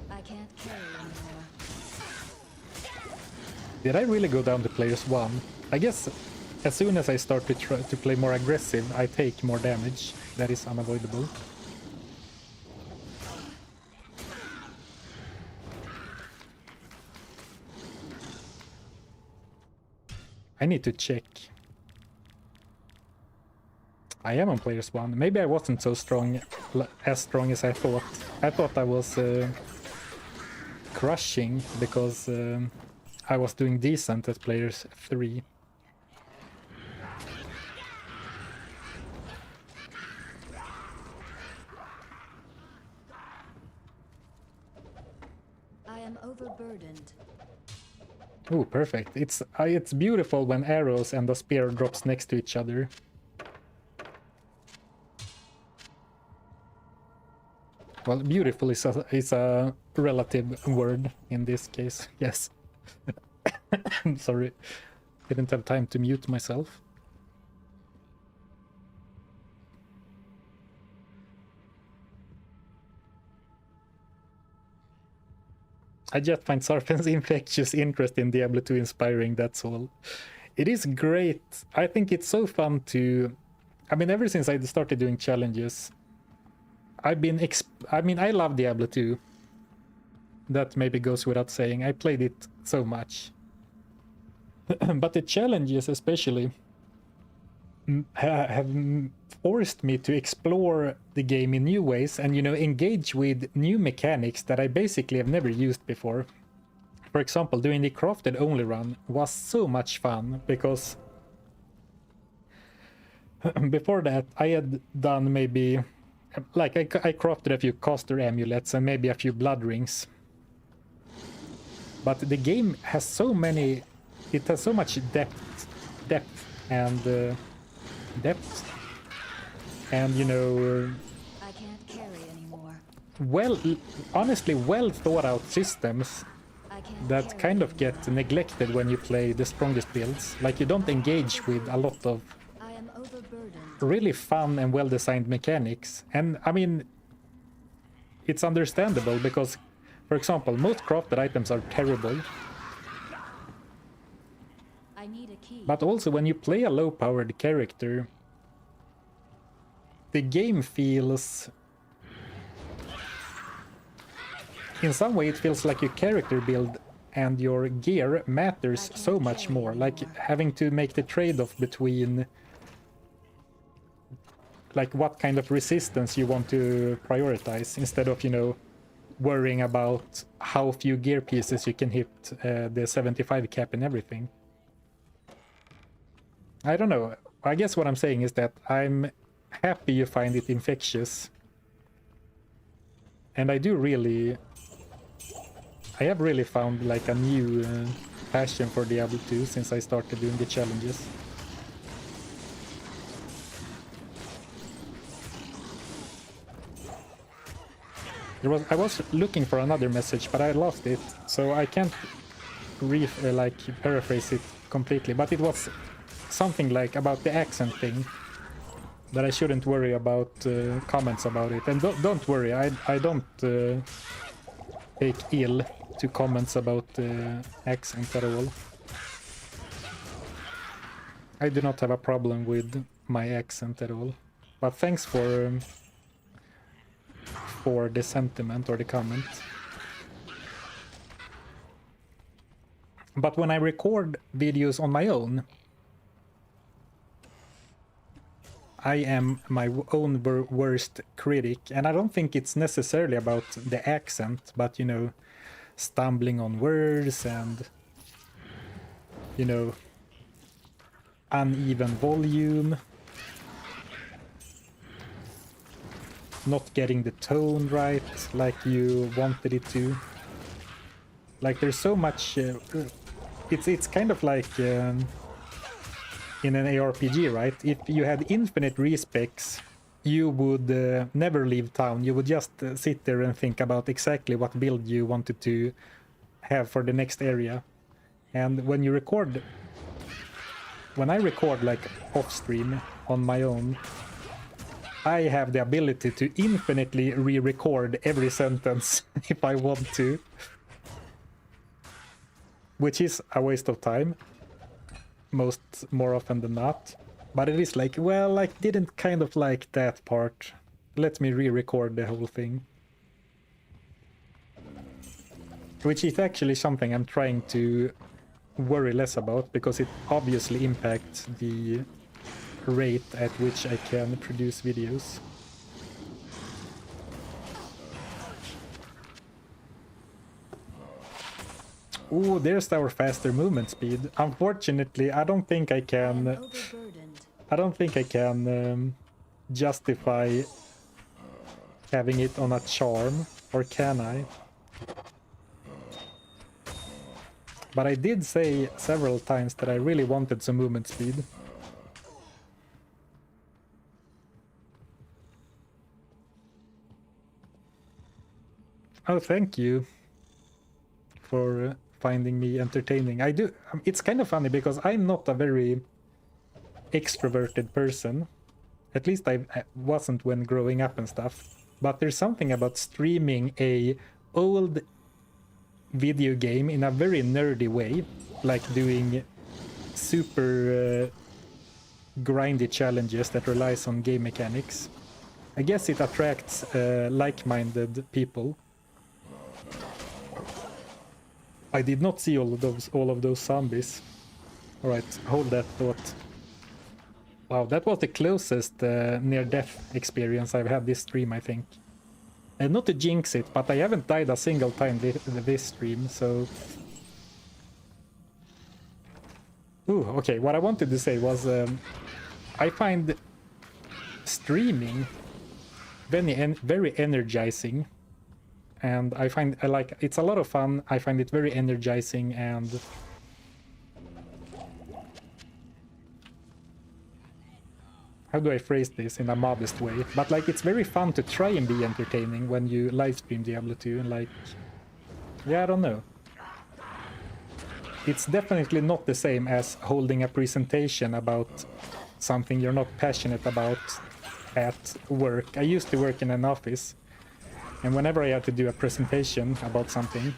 [SPEAKER 2] I can't carry anymore.
[SPEAKER 1] Did I really go down to players 1? I guess as soon as I start to try to play more aggressive, I take more damage. That is unavoidable. I need to check. I am on players 1. Maybe I wasn't so strong, as strong as I thought. I thought I was crushing because I was doing decent at players 3.
[SPEAKER 2] I am overburdened.
[SPEAKER 1] Oh, perfect. It's beautiful when arrows and a spear drops next to each other. Well, beautiful is a relative word in this case, yes. I'm sorry, didn't have time to mute myself. I just find Zarfen's infectious interest in Diablo 2 inspiring, that's all. It is great. I think it's so fun to... I mean, ever since I started doing challenges, I've been... I love Diablo 2. That maybe goes without saying. I played it so much. But the challenges especially have forced me to explore the game in new ways and, you know, engage with new mechanics that I basically have never used before. For example, doing the crafted only run was so much fun because before that I had done maybe, like, I crafted a few caster amulets and maybe a few blood rings. But the game has so many, it has so much depth and you know,
[SPEAKER 2] I can't carry anymore.
[SPEAKER 1] well, honestly, well thought out systems
[SPEAKER 2] I can't
[SPEAKER 1] that
[SPEAKER 2] carry
[SPEAKER 1] kind of
[SPEAKER 2] anymore.
[SPEAKER 1] get neglected when you play the strongest builds. Like, you don't engage with a lot of
[SPEAKER 2] I am overburdened.
[SPEAKER 1] really fun and well designed mechanics. And I mean, it's understandable because, for example, most crafted items are terrible.
[SPEAKER 2] I need a key.
[SPEAKER 1] But also, when you play a low powered character, the game feels... in some way it feels like your character build and your gear matters so much more. Like having to make the trade-off between like what kind of resistance you want to prioritize instead of, you know, worrying about how few gear pieces you can hit the 75 cap and everything. I don't know. I guess what I'm saying is that I'm happy you find it infectious. And I do really... I have really found like a new passion for Diablo 2 since I started doing the challenges. I was looking for another message, but I lost it, so I can't paraphrase it completely. But it was something like about the accent thing, that I shouldn't worry about comments about it. And don't worry, I don't take ill to comments about accent at all. I do not have a problem with my accent at all. But thanks for the sentiment or the comment. But when I record videos on my own, I am my own worst critic, and I don't think it's necessarily about the accent, but, you know, stumbling on words and, you know, uneven volume, not getting the tone right like you wanted it to. Like, there's so much... it's kind of like in an ARPG, right? If you had infinite respecs, you would never leave town. You would just sit there and think about exactly what build you wanted to have for the next area. And when you record... When I record, like, off-stream on my own, I have the ability to infinitely re-record every sentence if I want to. Which is a waste of time, more often than not. But it is like, well, I didn't kind of like that part. Let me re-record the whole thing. Which is actually something I'm trying to worry less about, because it obviously impacts the rate at which I can produce videos. Ooh, there's our faster movement speed. Unfortunately, I don't think I can justify having it on a charm, or can I? But I did say several times that I really wanted some movement speed. Oh, thank you for finding me entertaining. I do. It's kind of funny because I'm not a very extroverted person. At least I wasn't when growing up and stuff. But there's something about streaming a old video game in a very nerdy way, like doing super grindy challenges that relies on game mechanics. I guess it attracts like-minded people. I did not see all of those zombies. All right, hold that thought. Wow, that was the closest near-death experience I've had this stream, I think. And not to jinx it, but I haven't died a single time this stream, so... Ooh, okay, what I wanted to say was... I find streaming very energizing. And I find it's a lot of fun. I find it very energizing, and how do I phrase this in a modest way? But like, it's very fun to try and be entertaining when you live stream Diablo 2, and like, yeah, I don't know. It's definitely not the same as holding a presentation about something you're not passionate about at work. I used to work in an office. And whenever I had to do a presentation about something,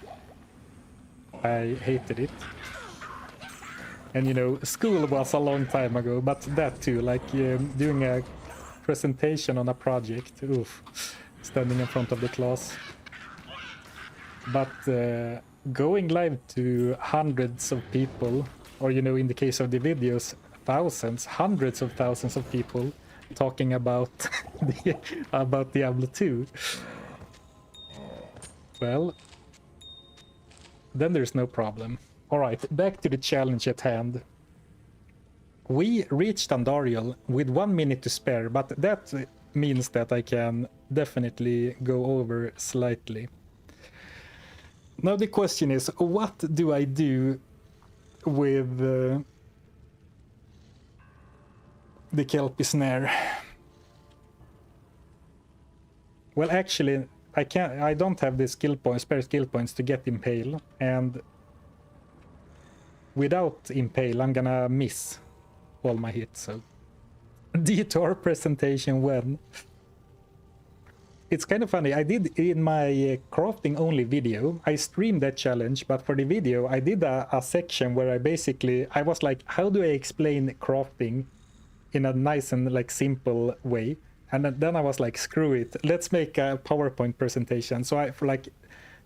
[SPEAKER 1] I hated it. And, you know, school was a long time ago, but that too, like doing a presentation on a project, oof, standing in front of the class. But going live to hundreds of people, or, you know, in the case of the videos, thousands, hundreds of thousands of people talking about about Diablo 2. Well, then there's no problem. Alright, back to the challenge at hand. We reached Andariel with 1 minute to spare, but that means that I can definitely go over slightly. Now the question is, what do I do with the Kelpie snare. Well, actually, I don't have the spare skill points to get Impale, and without Impale, I'm gonna miss all my hits, so... Detour presentation when? It's kind of funny, I did in my crafting only video, I streamed that challenge, but for the video I did a section where I was like, how do I explain crafting in a nice and like simple way? And then I was like, screw it, let's make a PowerPoint presentation. So for like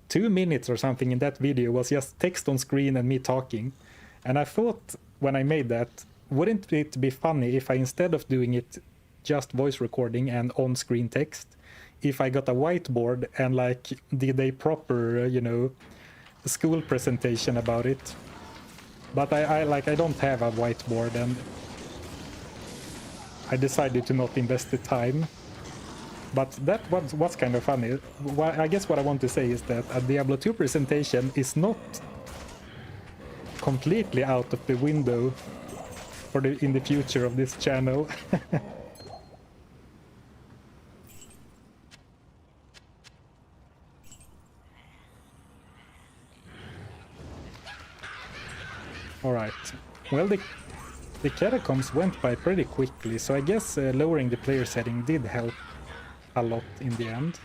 [SPEAKER 1] 2 minutes or something in that video was just text on screen and me talking. And I thought when I made that, wouldn't it be funny if I, instead of doing it just voice recording and on-screen text, if I got a whiteboard and like did a proper, you know, school presentation about it. But I don't have a whiteboard, and I decided to not invest the time. But that was kind of funny. Well, I guess what I want to say is that a Diablo 2 presentation is not completely out of the window for in the future of this channel. Alright, well the Catacombs went by pretty quickly, so I guess lowering the player setting did help a lot in the end.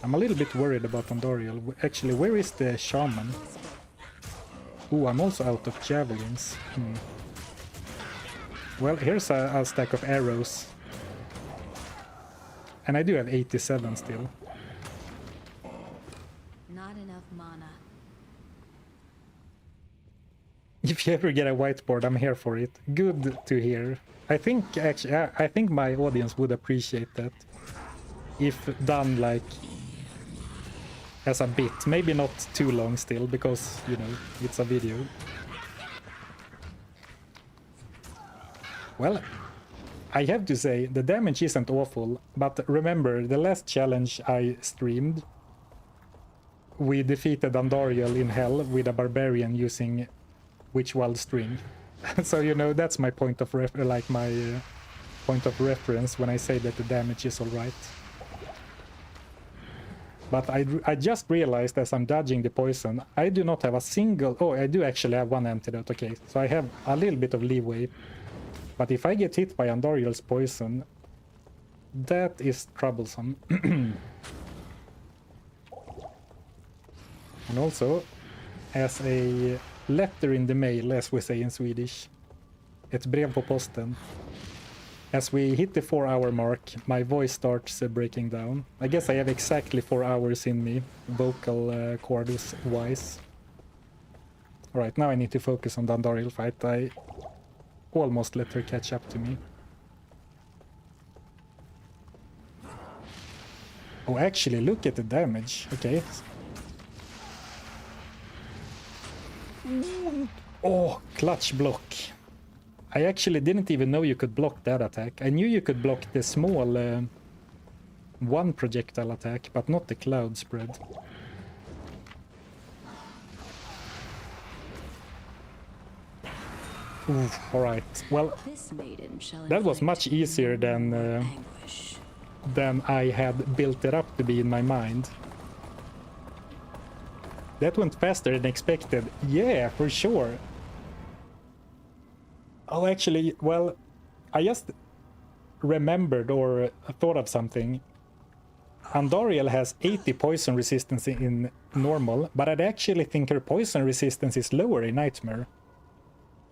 [SPEAKER 1] I'm a little bit worried about Andariel. Actually, where is the shaman? Ooh, I'm also out of javelins. Well, here's a stack of arrows. And I do have 87 still.
[SPEAKER 2] Not enough mana.
[SPEAKER 1] If you ever get a whiteboard, I'm here for it. Good to hear. I think actually, I think my audience would appreciate that. If done like as a bit, maybe not too long still, because, you know, it's a video. Well, I have to say, the damage isn't awful, but remember, the last challenge I streamed, we defeated Andariel in hell with a barbarian using Witch Wild String. So, you know, that's my point of point of reference when I say that the damage is alright. But I just realized as I'm dodging the poison, I do not have a single... Oh, I do actually have one antidote, okay. So I have a little bit of leeway. But if I get hit by Andariel's poison, that is troublesome. And also, as a letter in the mail, as we say in Swedish, ett brev på posten. As we hit the 4-hour mark, my voice starts breaking down. I guess I have exactly 4 hours in me, vocal cords wise. Alright, now I need to focus on the Andariel fight. I almost let her catch up to me. Oh, actually, look at the damage. Okay. Oh, clutch block. I actually didn't even know you could block that attack. I knew you could block the small one projectile attack, but not the cloud spread. Oof, alright. Well, that was much easier than I had built it up to be in my mind. That went faster than expected. Yeah, for sure. Oh, actually, well, I just remembered or thought of something. Andariel has 80 poison resistance in normal, but I'd actually think her poison resistance is lower in Nightmare.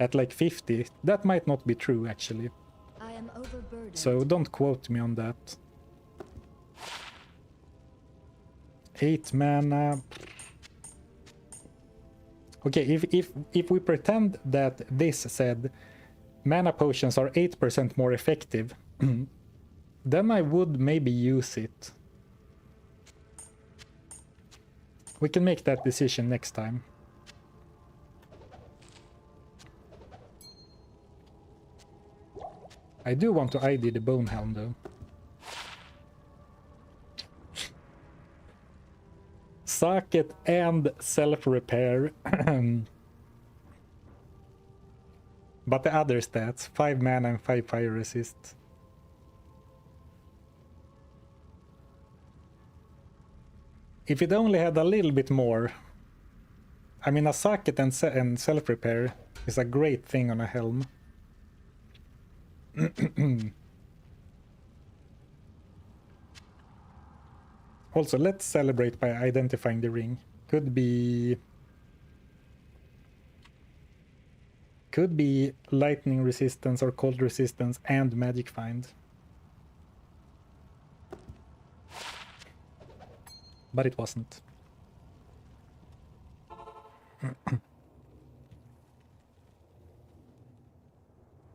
[SPEAKER 1] At like 50. That might not be true, actually.
[SPEAKER 2] I am overburdened.
[SPEAKER 1] So don't quote me on that. 8 mana. Okay, if we pretend that this said mana potions are 8% more effective, then I would maybe use it. We can make that decision next time. I do want to ID the Bone Helm though. socket and self-repair. But the other stats, 5 mana and 5 fire resist. If it only had a little bit more... I mean, a socket and self-repair is a great thing on a helm. Also, let's celebrate by identifying the ring. Could be lightning resistance or cold resistance and magic find. But it wasn't.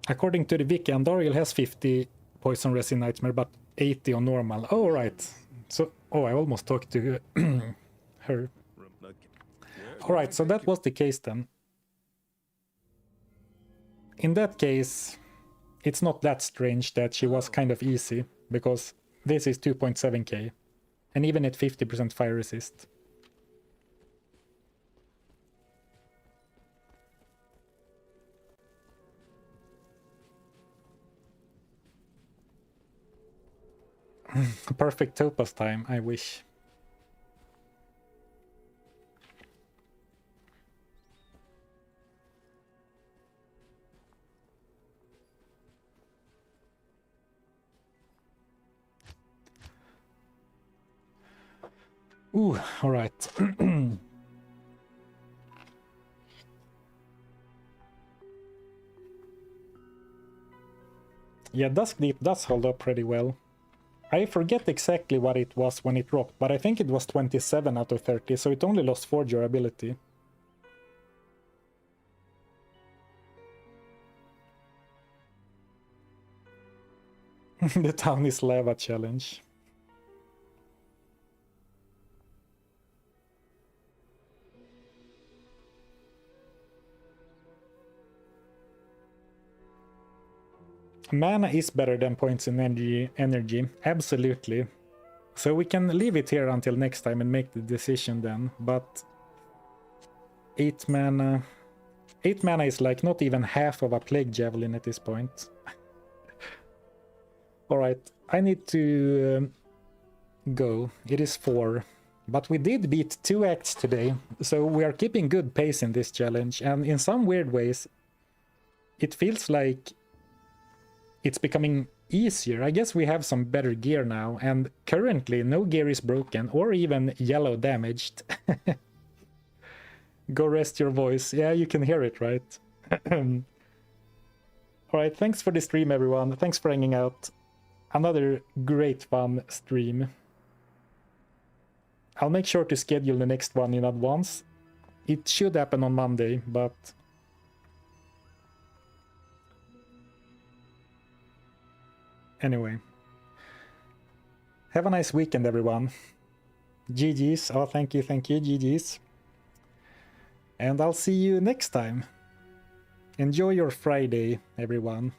[SPEAKER 1] According to the wiki, Andariel has 50 poison res in Nightmare, but 80 on normal. Oh, right. So, oh, I almost talked to her. Alright, so that was the case then. In that case, it's not that strange that she was kind of easy, because this is 2.7k, and even at 50% fire resist. Perfect topaz time, I wish. Ooh, all right. Yeah, Dusk Deep does hold up pretty well. I forget exactly what it was when it dropped, but I think it was 27 out of 30, so it only lost 4 durability. The town is lava challenge. Mana is better than points in energy, absolutely. So we can leave it here until next time and make the decision then, but 8 mana is like not even half of a Plague Javelin at this point. Alright, I need to go. It is 4. But we did beat 2 acts today, so we are keeping good pace in this challenge, and in some weird ways it feels like it's becoming easier. I guess we have some better gear now, and currently no gear is broken or even yellow damaged. Go rest your voice. Yeah, you can hear it, right? Alright, thanks for the stream, everyone. Thanks for hanging out. Another great fun stream. I'll make sure to schedule the next one in advance. It should happen on Monday, but... Anyway. Have a nice weekend, everyone. GG's. Oh, thank you, GG's. And I'll see you next time. Enjoy your Friday, everyone.